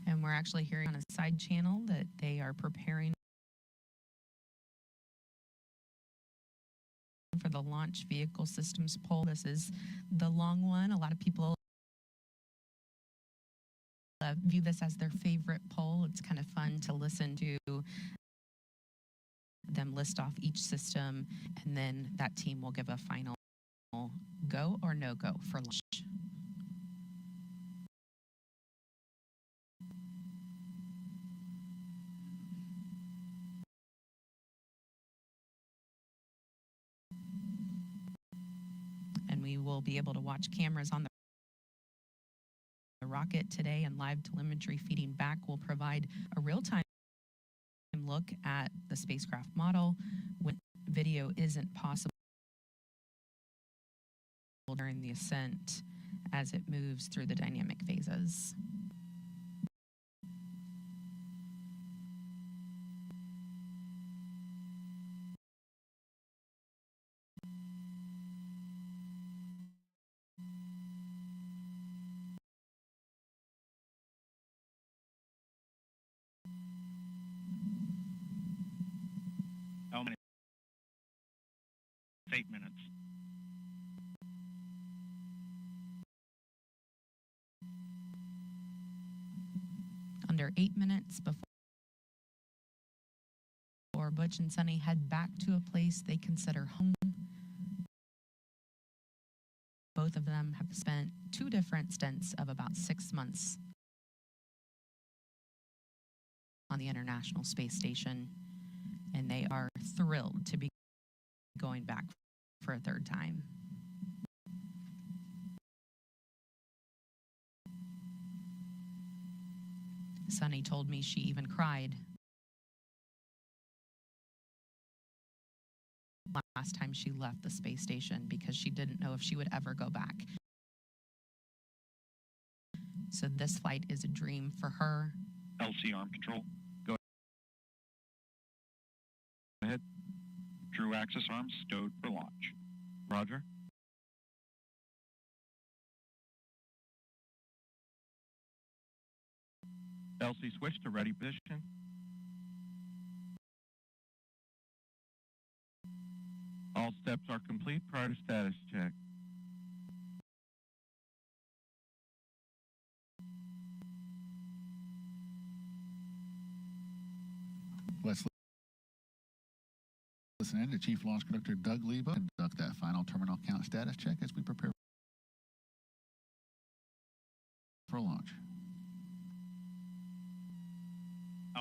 [SPEAKER 11] And we're actually hearing on a side channel that they are preparing for the launch vehicle systems poll. This is the long one. A lot of people view this as their favorite poll. It's kind of fun to listen to them list off each system, and then that team will give a final go or no go for launch. And we will be able to watch cameras on the rocket today, and live telemetry feeding back will provide a real-time look at the spacecraft model when video isn't possible during the ascent as it moves through the dynamic phases.
[SPEAKER 14] How many? 8 minutes.
[SPEAKER 11] Under 8 minutes before Butch and Sunny head back to a place they consider home. Both of them have spent 2 different stints of about 6 months on the International Space Station, and they are thrilled to be going back for a 3rd time. Sunny told me she even cried last time she left the space station because she didn't know if she would ever go back. So this flight is a dream for her.
[SPEAKER 14] LC arm control. Go ahead. True axis arms stowed for launch.
[SPEAKER 19] Roger. LC switch to ready position. All steps are complete prior to status check.
[SPEAKER 12] Let's listen in to Chief Launch Conductor Doug Leba conduct that final terminal count status check as we prepare for launch.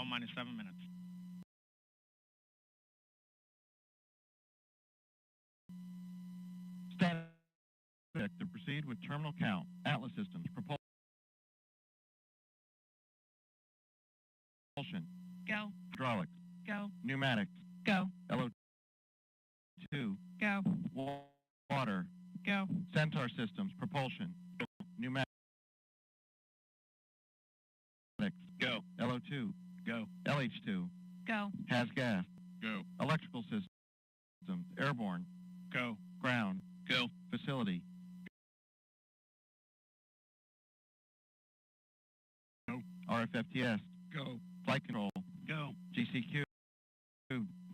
[SPEAKER 14] minus 7 minutes.
[SPEAKER 19] Status check to proceed with terminal count. Atlas Systems, propulsion.
[SPEAKER 20] Go.
[SPEAKER 19] Hydraulics.
[SPEAKER 20] Go.
[SPEAKER 19] Pneumatics.
[SPEAKER 20] Go.
[SPEAKER 19] LO2.
[SPEAKER 20] Go.
[SPEAKER 19] Water.
[SPEAKER 20] Go.
[SPEAKER 19] Centaur Systems, propulsion. Pneumatics.
[SPEAKER 14] Go.
[SPEAKER 19] LO2.
[SPEAKER 14] Go.
[SPEAKER 19] LH2.
[SPEAKER 20] Go.
[SPEAKER 19] Has gas.
[SPEAKER 14] Go.
[SPEAKER 19] Electrical systems. Airborne.
[SPEAKER 14] Go.
[SPEAKER 19] Ground.
[SPEAKER 14] Go.
[SPEAKER 19] Facility.
[SPEAKER 14] Go.
[SPEAKER 19] RFFTS.
[SPEAKER 14] Go.
[SPEAKER 19] Flight control.
[SPEAKER 14] Go.
[SPEAKER 19] GCQ.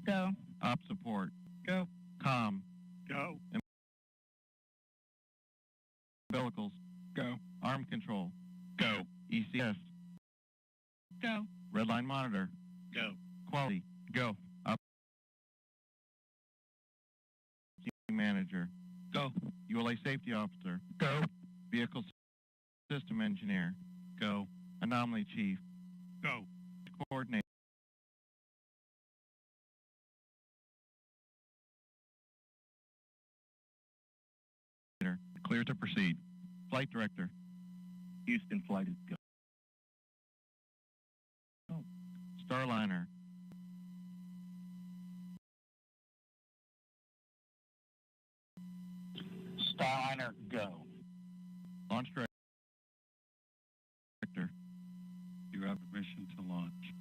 [SPEAKER 20] Go.
[SPEAKER 19] Op support.
[SPEAKER 14] Go.
[SPEAKER 19] Com.
[SPEAKER 14] Go.
[SPEAKER 19] Umbilicals.
[SPEAKER 14] Go.
[SPEAKER 19] Arm control.
[SPEAKER 14] Go.
[SPEAKER 19] ECS.
[SPEAKER 20] Go.
[SPEAKER 19] Redline monitor.
[SPEAKER 14] Go.
[SPEAKER 19] Quality. Go. Up. Manager.
[SPEAKER 14] Go.
[SPEAKER 19] ULA safety officer.
[SPEAKER 14] Go.
[SPEAKER 19] Vehicle system engineer. Go. Anomaly chief.
[SPEAKER 14] Go.
[SPEAKER 19] Coordinator. Clear to proceed. Flight director.
[SPEAKER 10] Houston flight is go.
[SPEAKER 19] Starliner.
[SPEAKER 10] Starliner, go.
[SPEAKER 19] Launch director.
[SPEAKER 14] You have permission to launch.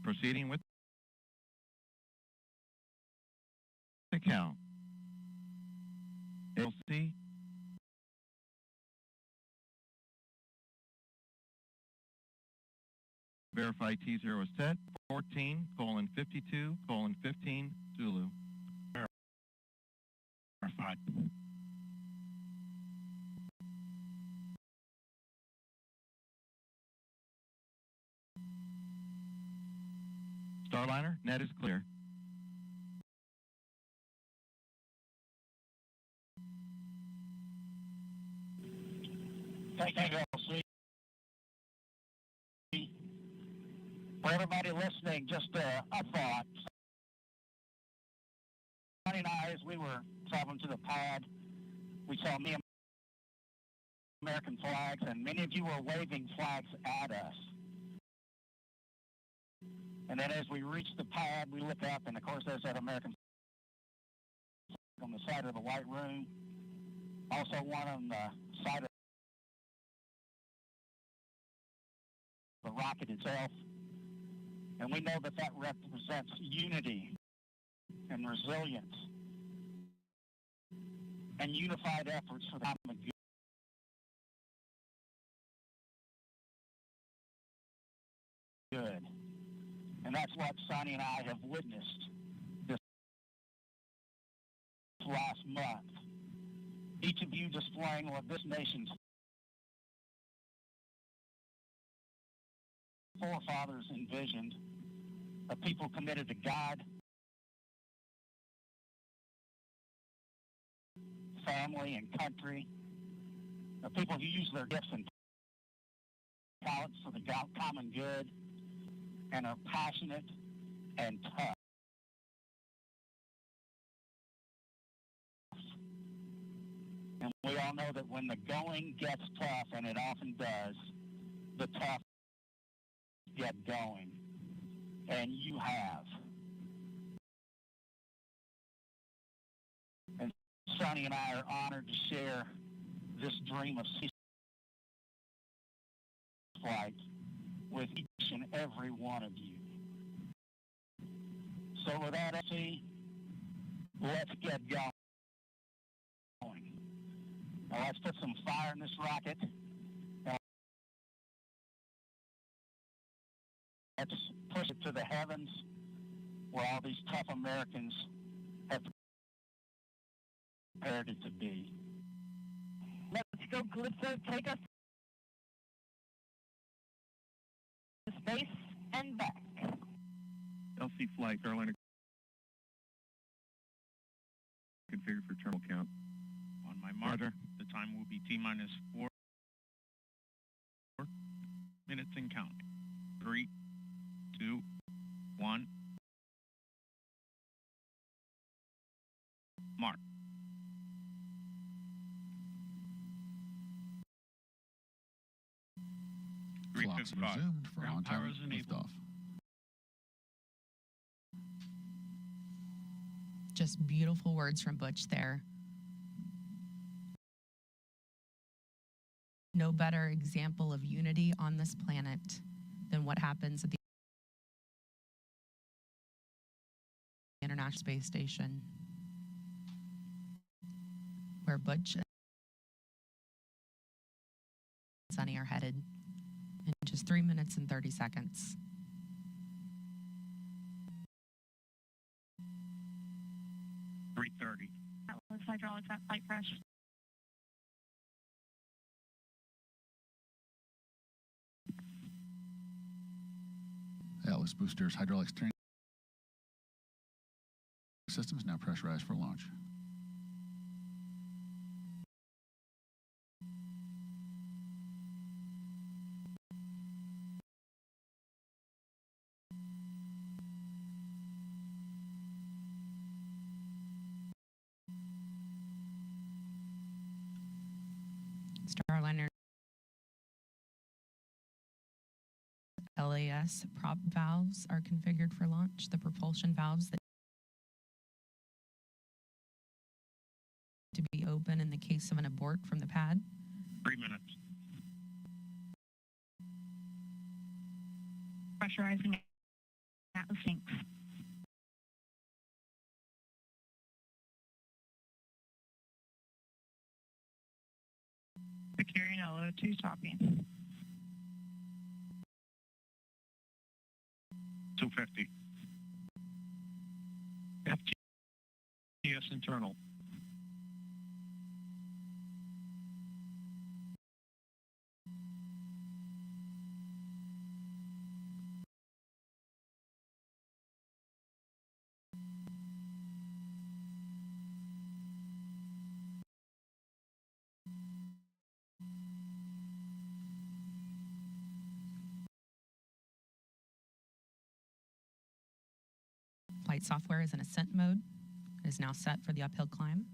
[SPEAKER 19] Proceeding with the count. LC. Verify T0 is set. 14:52:15 Zulu.
[SPEAKER 14] Verified.
[SPEAKER 19] Starliner, net is clear.
[SPEAKER 10] Thank you, LC. For everybody listening, just a thought. Sonny and I, as we were traveling to the pad, we saw many American flags, and many of you were waving flags at us. And then as we reached the pad, we look up, and of course there's that American flag on the side of the white room. Also one on the side of the rocket itself. And we know that that represents unity and resilience and unified efforts for the common good. And that's what Sonny and I have witnessed this last month. Each of you displaying what this nation's forefathers envisioned, a people committed to God, family, and country, a people who use their gifts and talents for the common good, and are passionate and tough. And we all know that when the going gets tough, and it often does, the tough get going. And you have. And Sonny and I are honored to share this dream of sea flight with each and every one of you. So with that, see, let's get going. Now let's put some fire in this rocket. Let's push it to the heavens where all these tough Americans have prepared it to be. Let's go, Calypso. Take us to space and back.
[SPEAKER 19] LC flight, Starliner configured for terminal count.
[SPEAKER 14] On my mark, the time will be T-minus 4 minutes and count. 3, 2, 1. Mark.
[SPEAKER 12] Clocks resumed for on-time liftoff.
[SPEAKER 11] Just beautiful words from Butch there. No better example of unity on this planet than what happens at the International Space Station, where Butch and Sunny are headed in just 3 minutes and 30 seconds.
[SPEAKER 20] Atlas hydraulics at flight crash.
[SPEAKER 12] Atlas boosters hydraulic steering systems now pressurized for launch.
[SPEAKER 11] Starliner LAS prop valves are configured for launch. The propulsion valves that to be open in the case of an abort from the pad.
[SPEAKER 14] 3 minutes.
[SPEAKER 20] Pressurizing Atlas sinks. Securing LO2 topping.
[SPEAKER 14] 250. FTS internal.
[SPEAKER 11] Flight software is in ascent mode. It is now set for the uphill climb.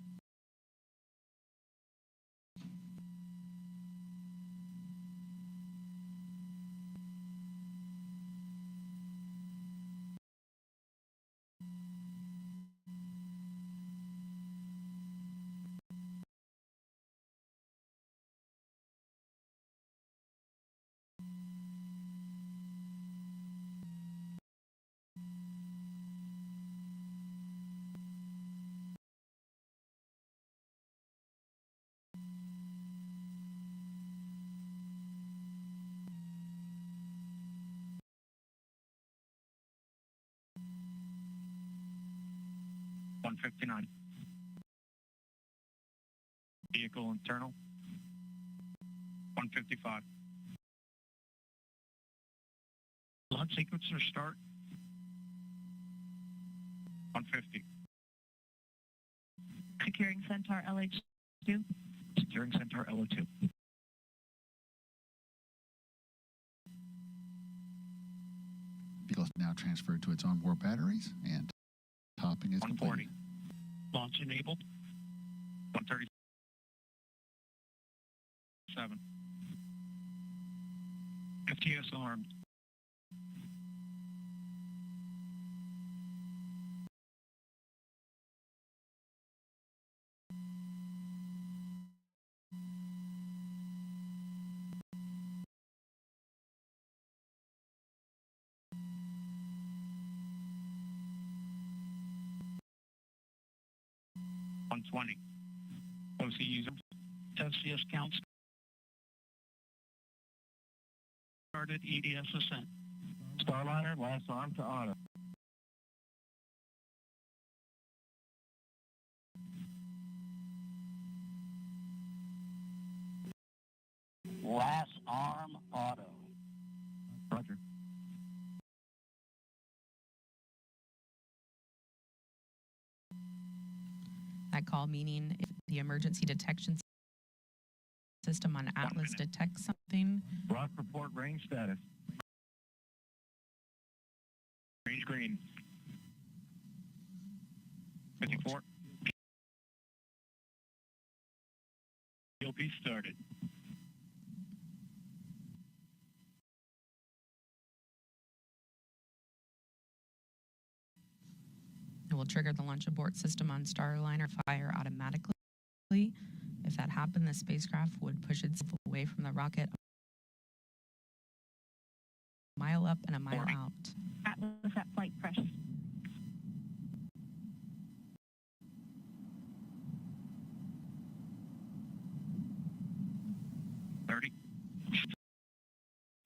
[SPEAKER 14] $159. Vehicle internal. 155. Launch sequencer start. 150.
[SPEAKER 20] Securing Centaur LH2.
[SPEAKER 14] Securing Centaur LO2.
[SPEAKER 12] Vehicle is now transferred to its onboard batteries, and topping is
[SPEAKER 14] 140.
[SPEAKER 12] completed.
[SPEAKER 14] Launch enabled. 137. FTS armed. $120. OC users. FCS counts. Started EDS ascent.
[SPEAKER 10] Starliner, last arm to auto. Last arm auto.
[SPEAKER 14] Roger.
[SPEAKER 11] That call meaning if the emergency detection system on Atlas detects something.
[SPEAKER 19] Rock report range status. Range green. 54. POP started.
[SPEAKER 11] It will trigger the launch abort system on Starliner fire automatically. If that happened, the spacecraft would push itself away from the rocket a mile up and a mile out.
[SPEAKER 20] Atlas at flight press.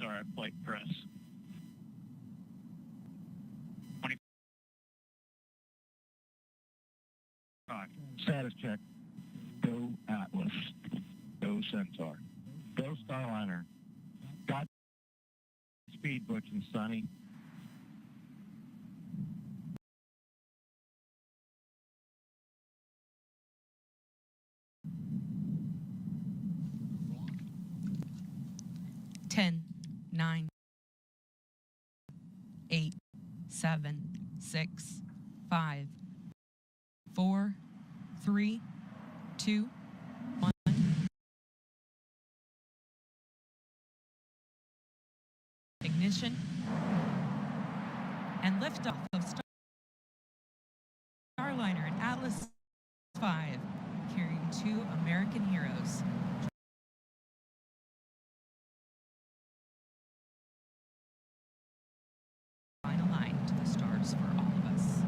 [SPEAKER 14] Sorry, flight press. 25.
[SPEAKER 19] Status check. Go Atlas. Go Centaur. Go Starliner. Godspeed, Butch and Sonny.
[SPEAKER 11] Ten, 9, 8, 7, 6, 5, 4, 3, 2, 1. Ignition and liftoff of Starliner and Atlas 5, carrying 2 American heroes. Final line to the stars for all of us.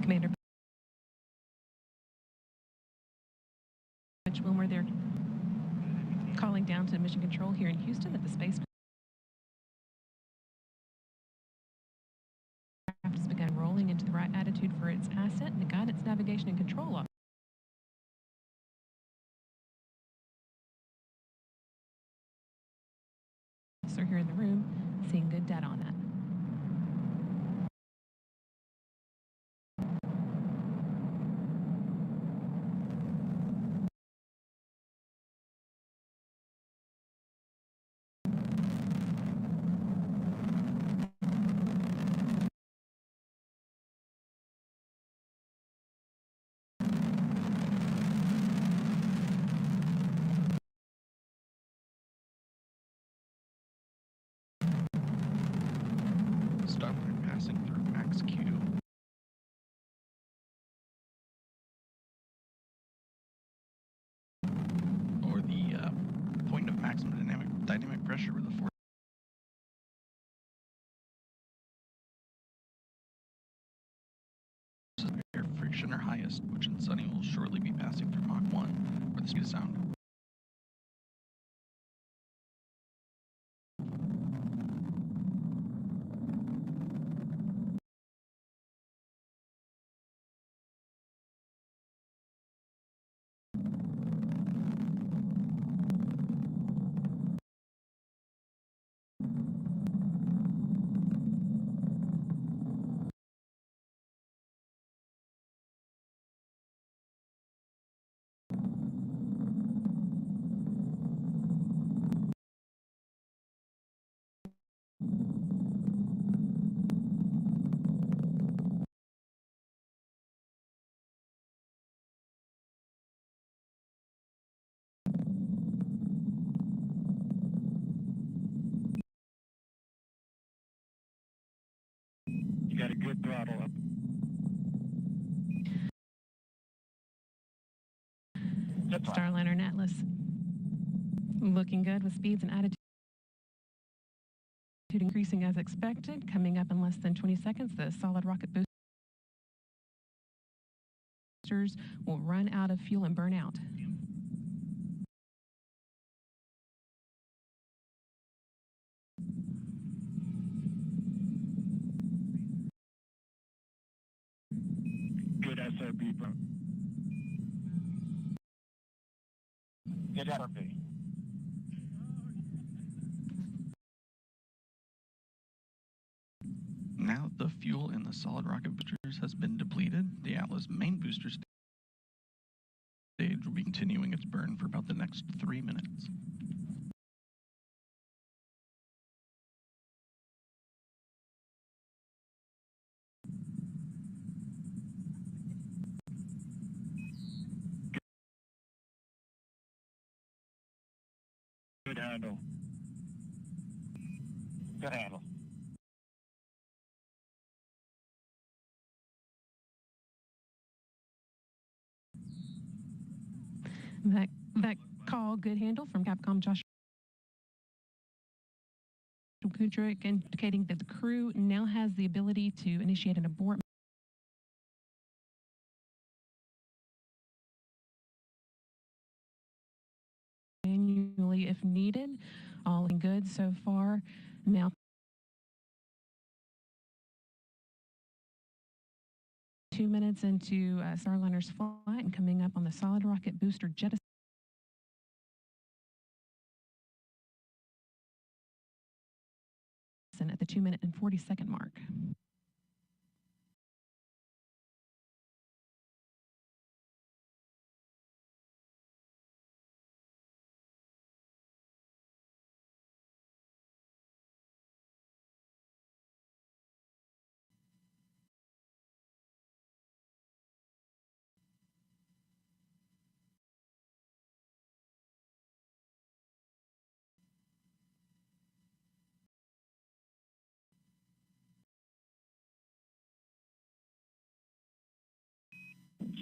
[SPEAKER 13] Commander Butch Wilmer, they're calling down to mission control here in Houston that the spacecraft has begun rolling into the right attitude for its ascent and the guidance, navigation, and control officer here in the room, seeing good data on that.
[SPEAKER 17] Starliner passing through max Q. Or the point of maximum dynamic pressure where the force of air friction are highest, which in Sunny will shortly be passing through Mach 1, where the speed of sound.
[SPEAKER 19] You got a good throttle up.
[SPEAKER 13] Starliner and Atlas looking good with speeds and attitude altitude increasing as expected. Coming up in less than 20 seconds, the solid rocket boosters will run out of fuel and burn out.
[SPEAKER 10] Good SRB. Good SRB.
[SPEAKER 17] Now the fuel in the solid rocket boosters has been depleted. The Atlas main booster stage will be continuing its burn for about the next 3 minutes.
[SPEAKER 10] Good handle. Good handle.
[SPEAKER 13] That call, good handle from Capcom Joshua Kudrick, indicating that the crew now has the ability to initiate an abort manually if needed. All looking good so far. Now 2 minutes into Starliner's flight and coming up on the solid rocket booster jettison at the 2-minute and 40-second mark.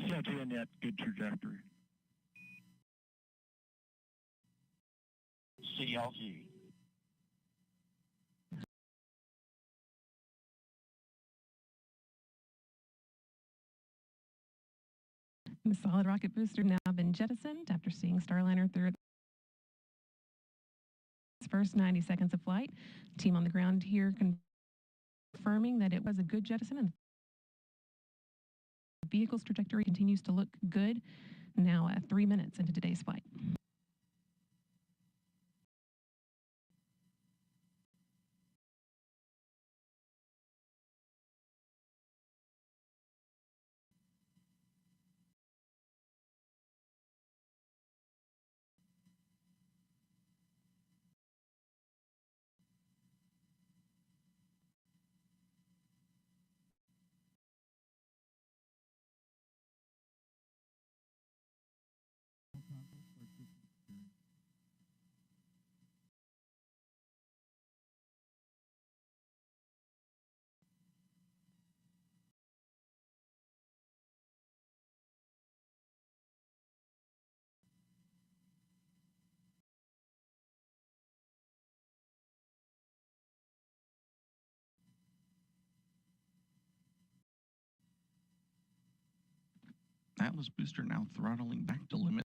[SPEAKER 10] Set in that good trajectory. CLG.
[SPEAKER 13] The solid rocket booster now been jettisoned after seeing Starliner through its first 90 seconds of flight. Team on the ground here confirming that it was a good jettison and the vehicle's trajectory continues to look good now at 3 minutes into today's flight.
[SPEAKER 17] Atlas booster now throttling back to limit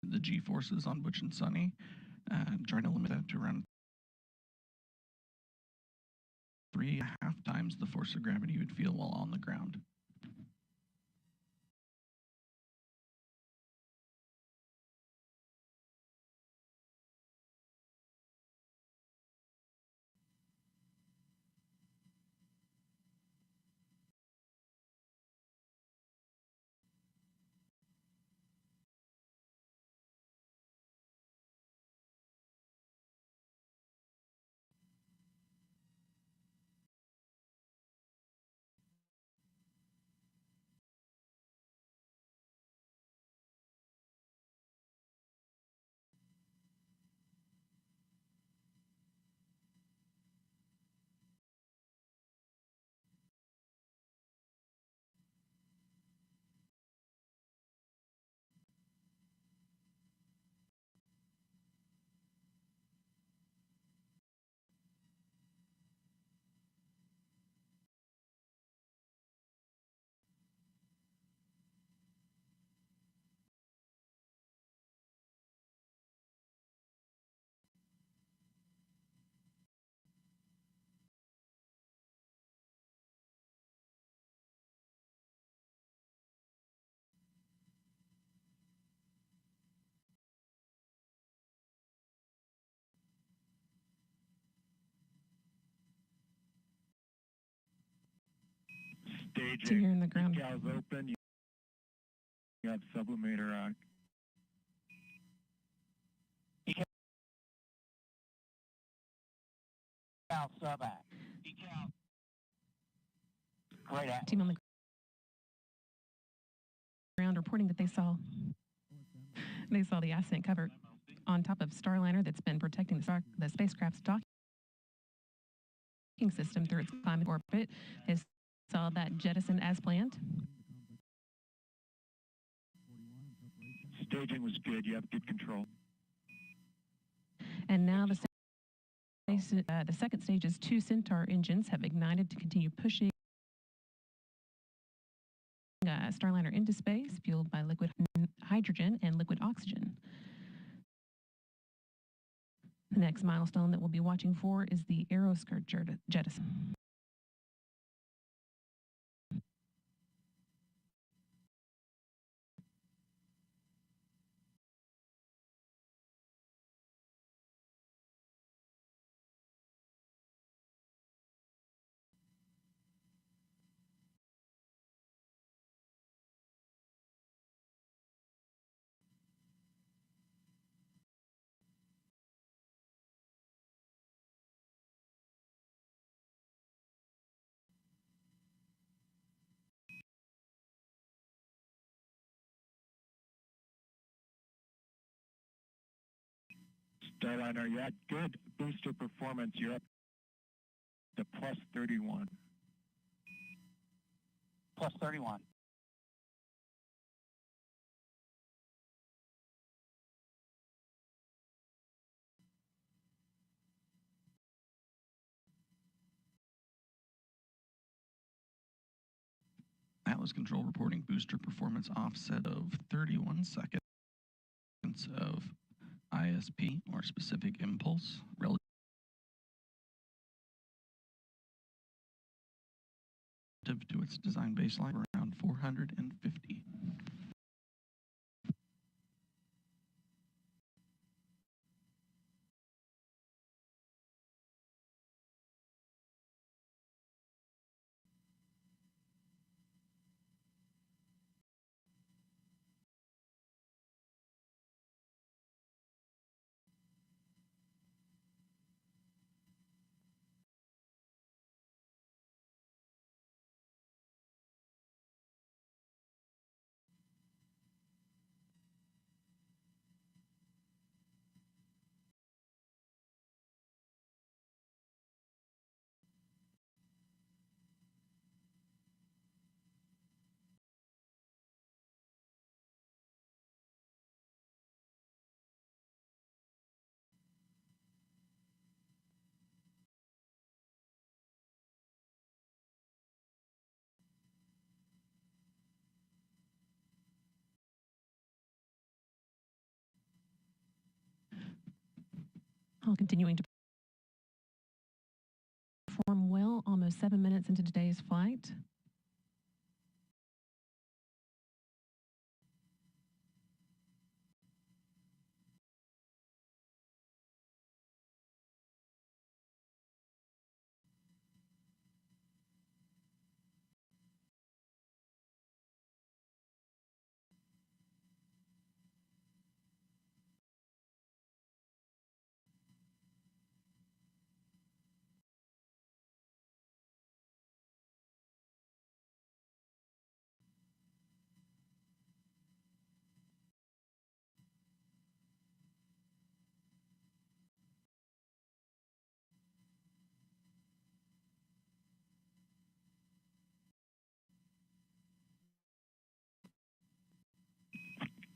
[SPEAKER 17] the G-forces on Butch and Sunny, trying to limit that to around 3.5 times the force of gravity you would feel while on the ground.
[SPEAKER 19] Staging.
[SPEAKER 13] here in the ground.
[SPEAKER 19] Decals open. You have sublimator
[SPEAKER 10] Decal sub-act. Decal. Great act.
[SPEAKER 13] Team on the ground reporting that they saw the ascent cover on top of Starliner that's been protecting the spacecraft's docking system through its climb in orbit. They saw that jettison as planned.
[SPEAKER 19] Staging was good. You have good control.
[SPEAKER 13] And now the second stage's 2 Centaur engines have ignited to continue pushing Starliner into space, fueled by liquid hydrogen and liquid oxygen. The next milestone that we'll be watching for is the aeroskirt jettison.
[SPEAKER 19] Starliner, you had good booster performance. You're up to plus 31.
[SPEAKER 10] Plus 31.
[SPEAKER 17] Atlas Control reporting booster performance offset of 31 seconds of ISP, or specific impulse, relative to its design baseline, around 450.
[SPEAKER 13] All continuing to perform well, almost 7 minutes into today's flight.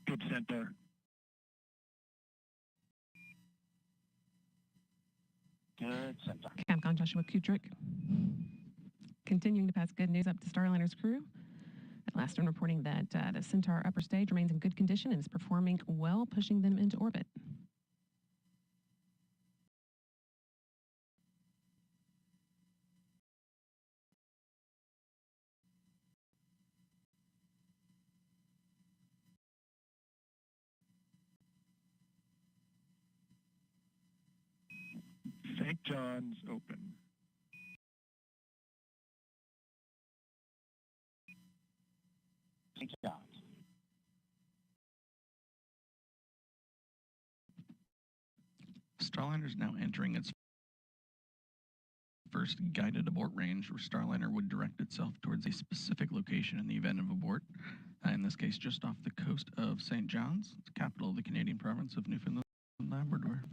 [SPEAKER 19] Good center.
[SPEAKER 10] Good center.
[SPEAKER 13] Capcom Joshua Kudrick continuing to pass good news up to Starliner's crew. At last one reporting that the Centaur upper stage remains in good condition and is performing well, pushing them into orbit.
[SPEAKER 19] St. John's open.
[SPEAKER 17] Starliner is now entering its first guided abort range, where Starliner would direct itself towards a specific location in the event of abort. In this case, just off the coast of St. John's, the capital of the Canadian province of Newfoundland and Labrador.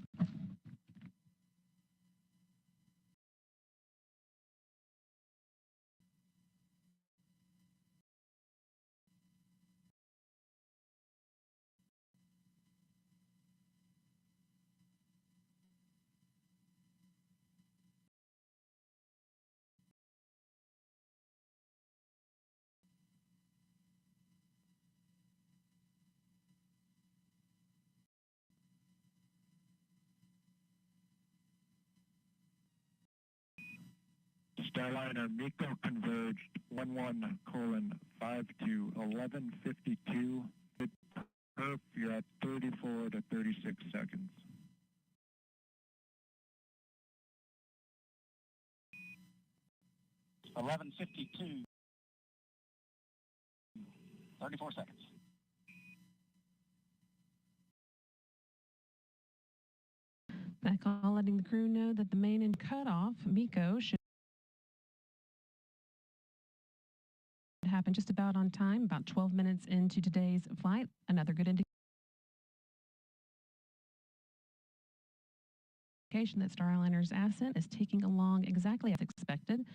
[SPEAKER 19] Starliner MECO converged 11:5 to 11:52. Perf, you're at 34 to 36 seconds.
[SPEAKER 10] $11:52. 34 seconds.
[SPEAKER 13] That call letting the crew know that the main and cutoff, MECO, should happen just about on time, about 12 minutes into today's flight. Another good indication that Starliner's ascent is taking along exactly as expected.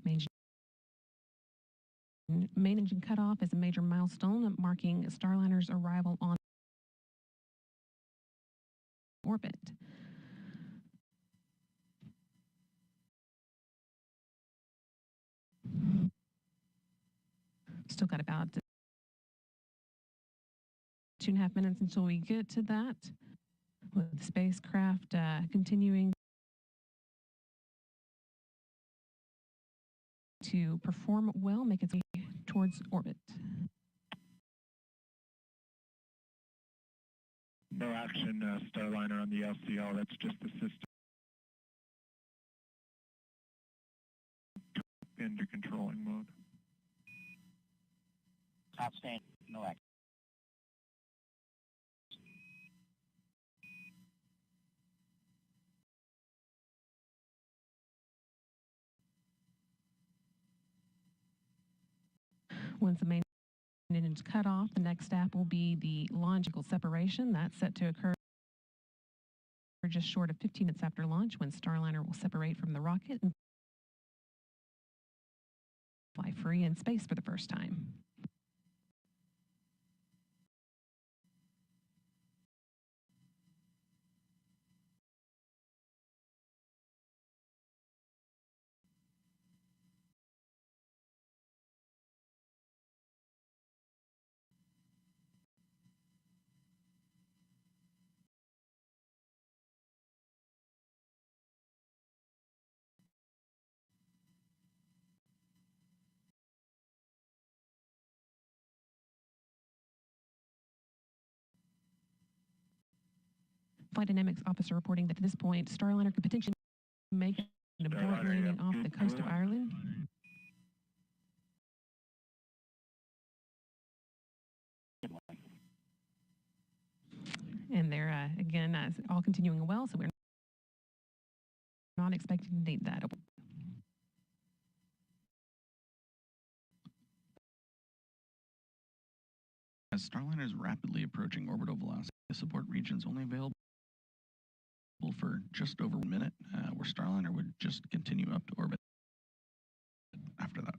[SPEAKER 13] Main engine cutoff is a major milestone marking Starliner's arrival on orbit. Still got about 2.5 minutes until we get to that, with the spacecraft continuing to perform well, make its way towards orbit.
[SPEAKER 19] No action, Starliner, on the LCL. That's just the system into controlling mode.
[SPEAKER 10] Outstanding. No action.
[SPEAKER 13] Once the main engine is cut off, the next step will be the launch separation. That's set to occur just short of 15 minutes after launch, when Starliner will separate from the rocket and fly free in space for the first time. Flight Dynamics officer reporting that at this point, Starliner could potentially make an abort landing off the coast of Ireland. And they're, again, all continuing well, so we're not expecting to need that.
[SPEAKER 17] As Starliner is rapidly approaching orbital velocity, the support region is only available for just over 1 minute, where Starliner would just continue up to orbit after that.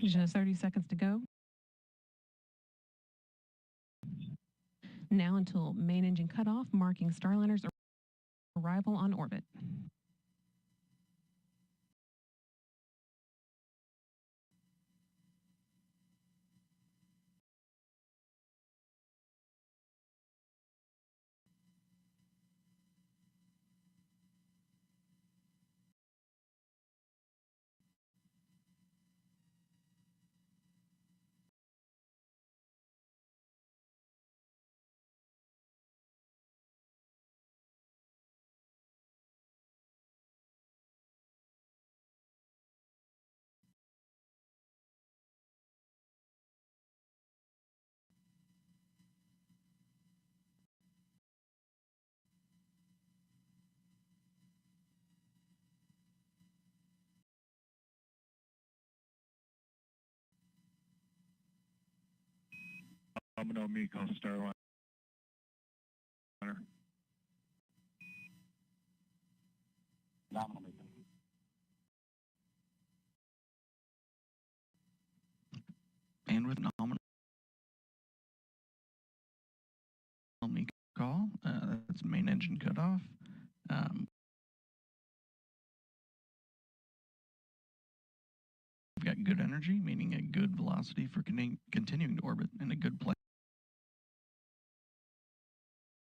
[SPEAKER 13] Just 30 seconds to go. Now until main engine cutoff, marking Starliner's arrival on orbit.
[SPEAKER 19] Domino Miko Starliner.
[SPEAKER 10] Domino Miko.
[SPEAKER 17] And with nominal call, that's main engine cutoff. We've got good energy, meaning a good velocity for continuing to orbit, and a good plane,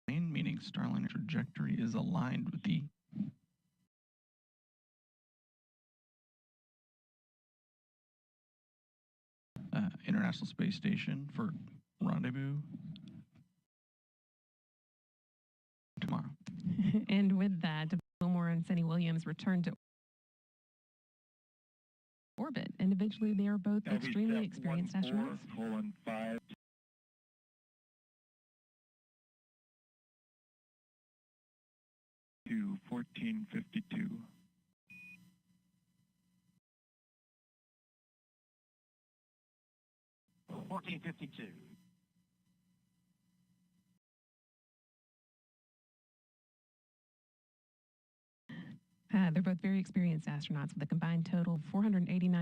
[SPEAKER 17] meaning Starliner trajectory is aligned with the International Space Station for rendezvous tomorrow.
[SPEAKER 13] And with that, Fillmore and Sunny Williams returned to orbit. Individually, they are both extremely experienced astronauts.
[SPEAKER 19] 14:5 to 14:52.
[SPEAKER 13] They're both very experienced astronauts with a combined total of 489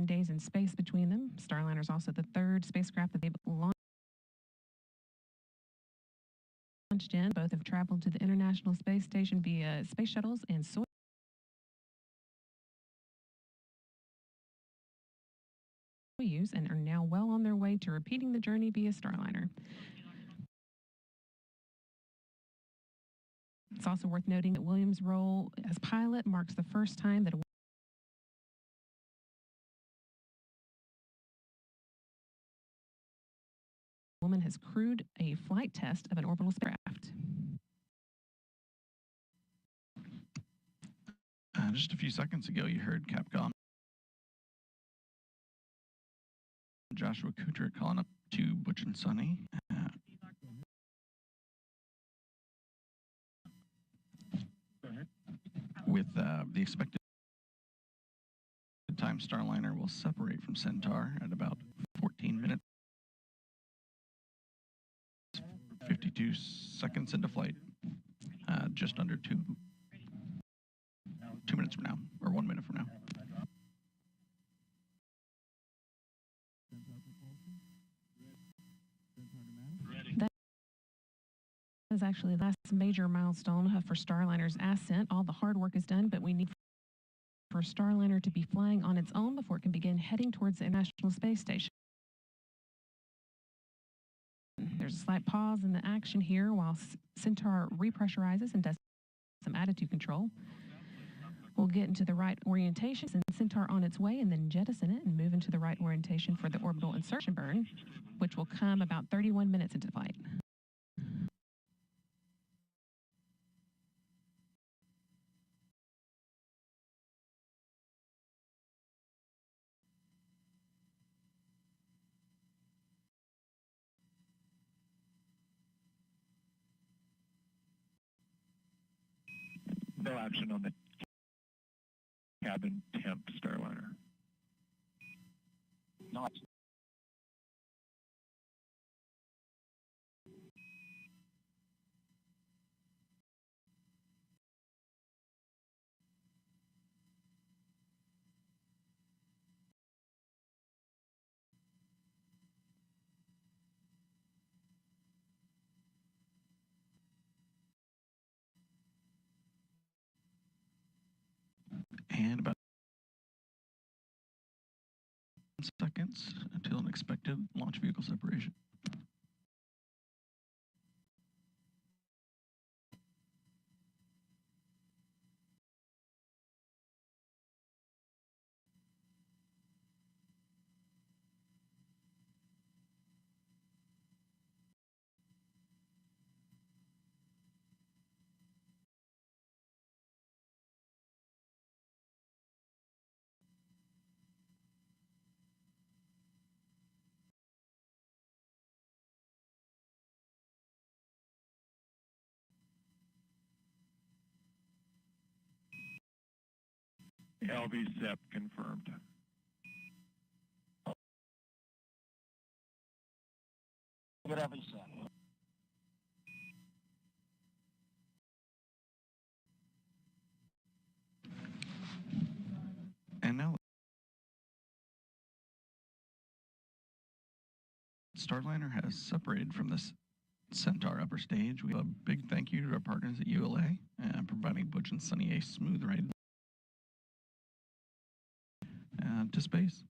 [SPEAKER 13] days in space between them. Starliner is also the third spacecraft that they've launched in. Both have traveled to the International Space Station via space shuttles and Soyuz, and are now well on their way to repeating the journey via Starliner. It's also worth noting that Williams' role as pilot marks the first time that a woman has crewed a flight test of an orbital spacecraft.
[SPEAKER 17] Just a few seconds ago, you heard Capcom Joshua Kutter calling up to Butch and Sunny. With the expected time, Starliner will separate from Centaur at about 14 minutes, 52 seconds into flight, just under 2 minutes from now, or 1 minute from now.
[SPEAKER 13] That is actually the last major milestone for Starliner's ascent. All the hard work is done, but we need for Starliner to be flying on its own before it can begin heading towards the International Space Station. There's a slight pause in the action here while Centaur repressurizes and does some attitude control. We'll get into the right orientation, send Centaur on its way, and then jettison it and move into the right orientation for the orbital insertion burn, which will come about 31 minutes into flight.
[SPEAKER 19] No action on the cabin temp Starliner.
[SPEAKER 10] No action.
[SPEAKER 17] and about seconds until an expected launch vehicle separation.
[SPEAKER 19] LV-SEP confirmed.
[SPEAKER 10] Good LV-SEP.
[SPEAKER 17] And now Starliner has separated from this Centaur upper stage. We have a big thank you to our partners at ULA and providing Butch and Sunny a smooth ride to space.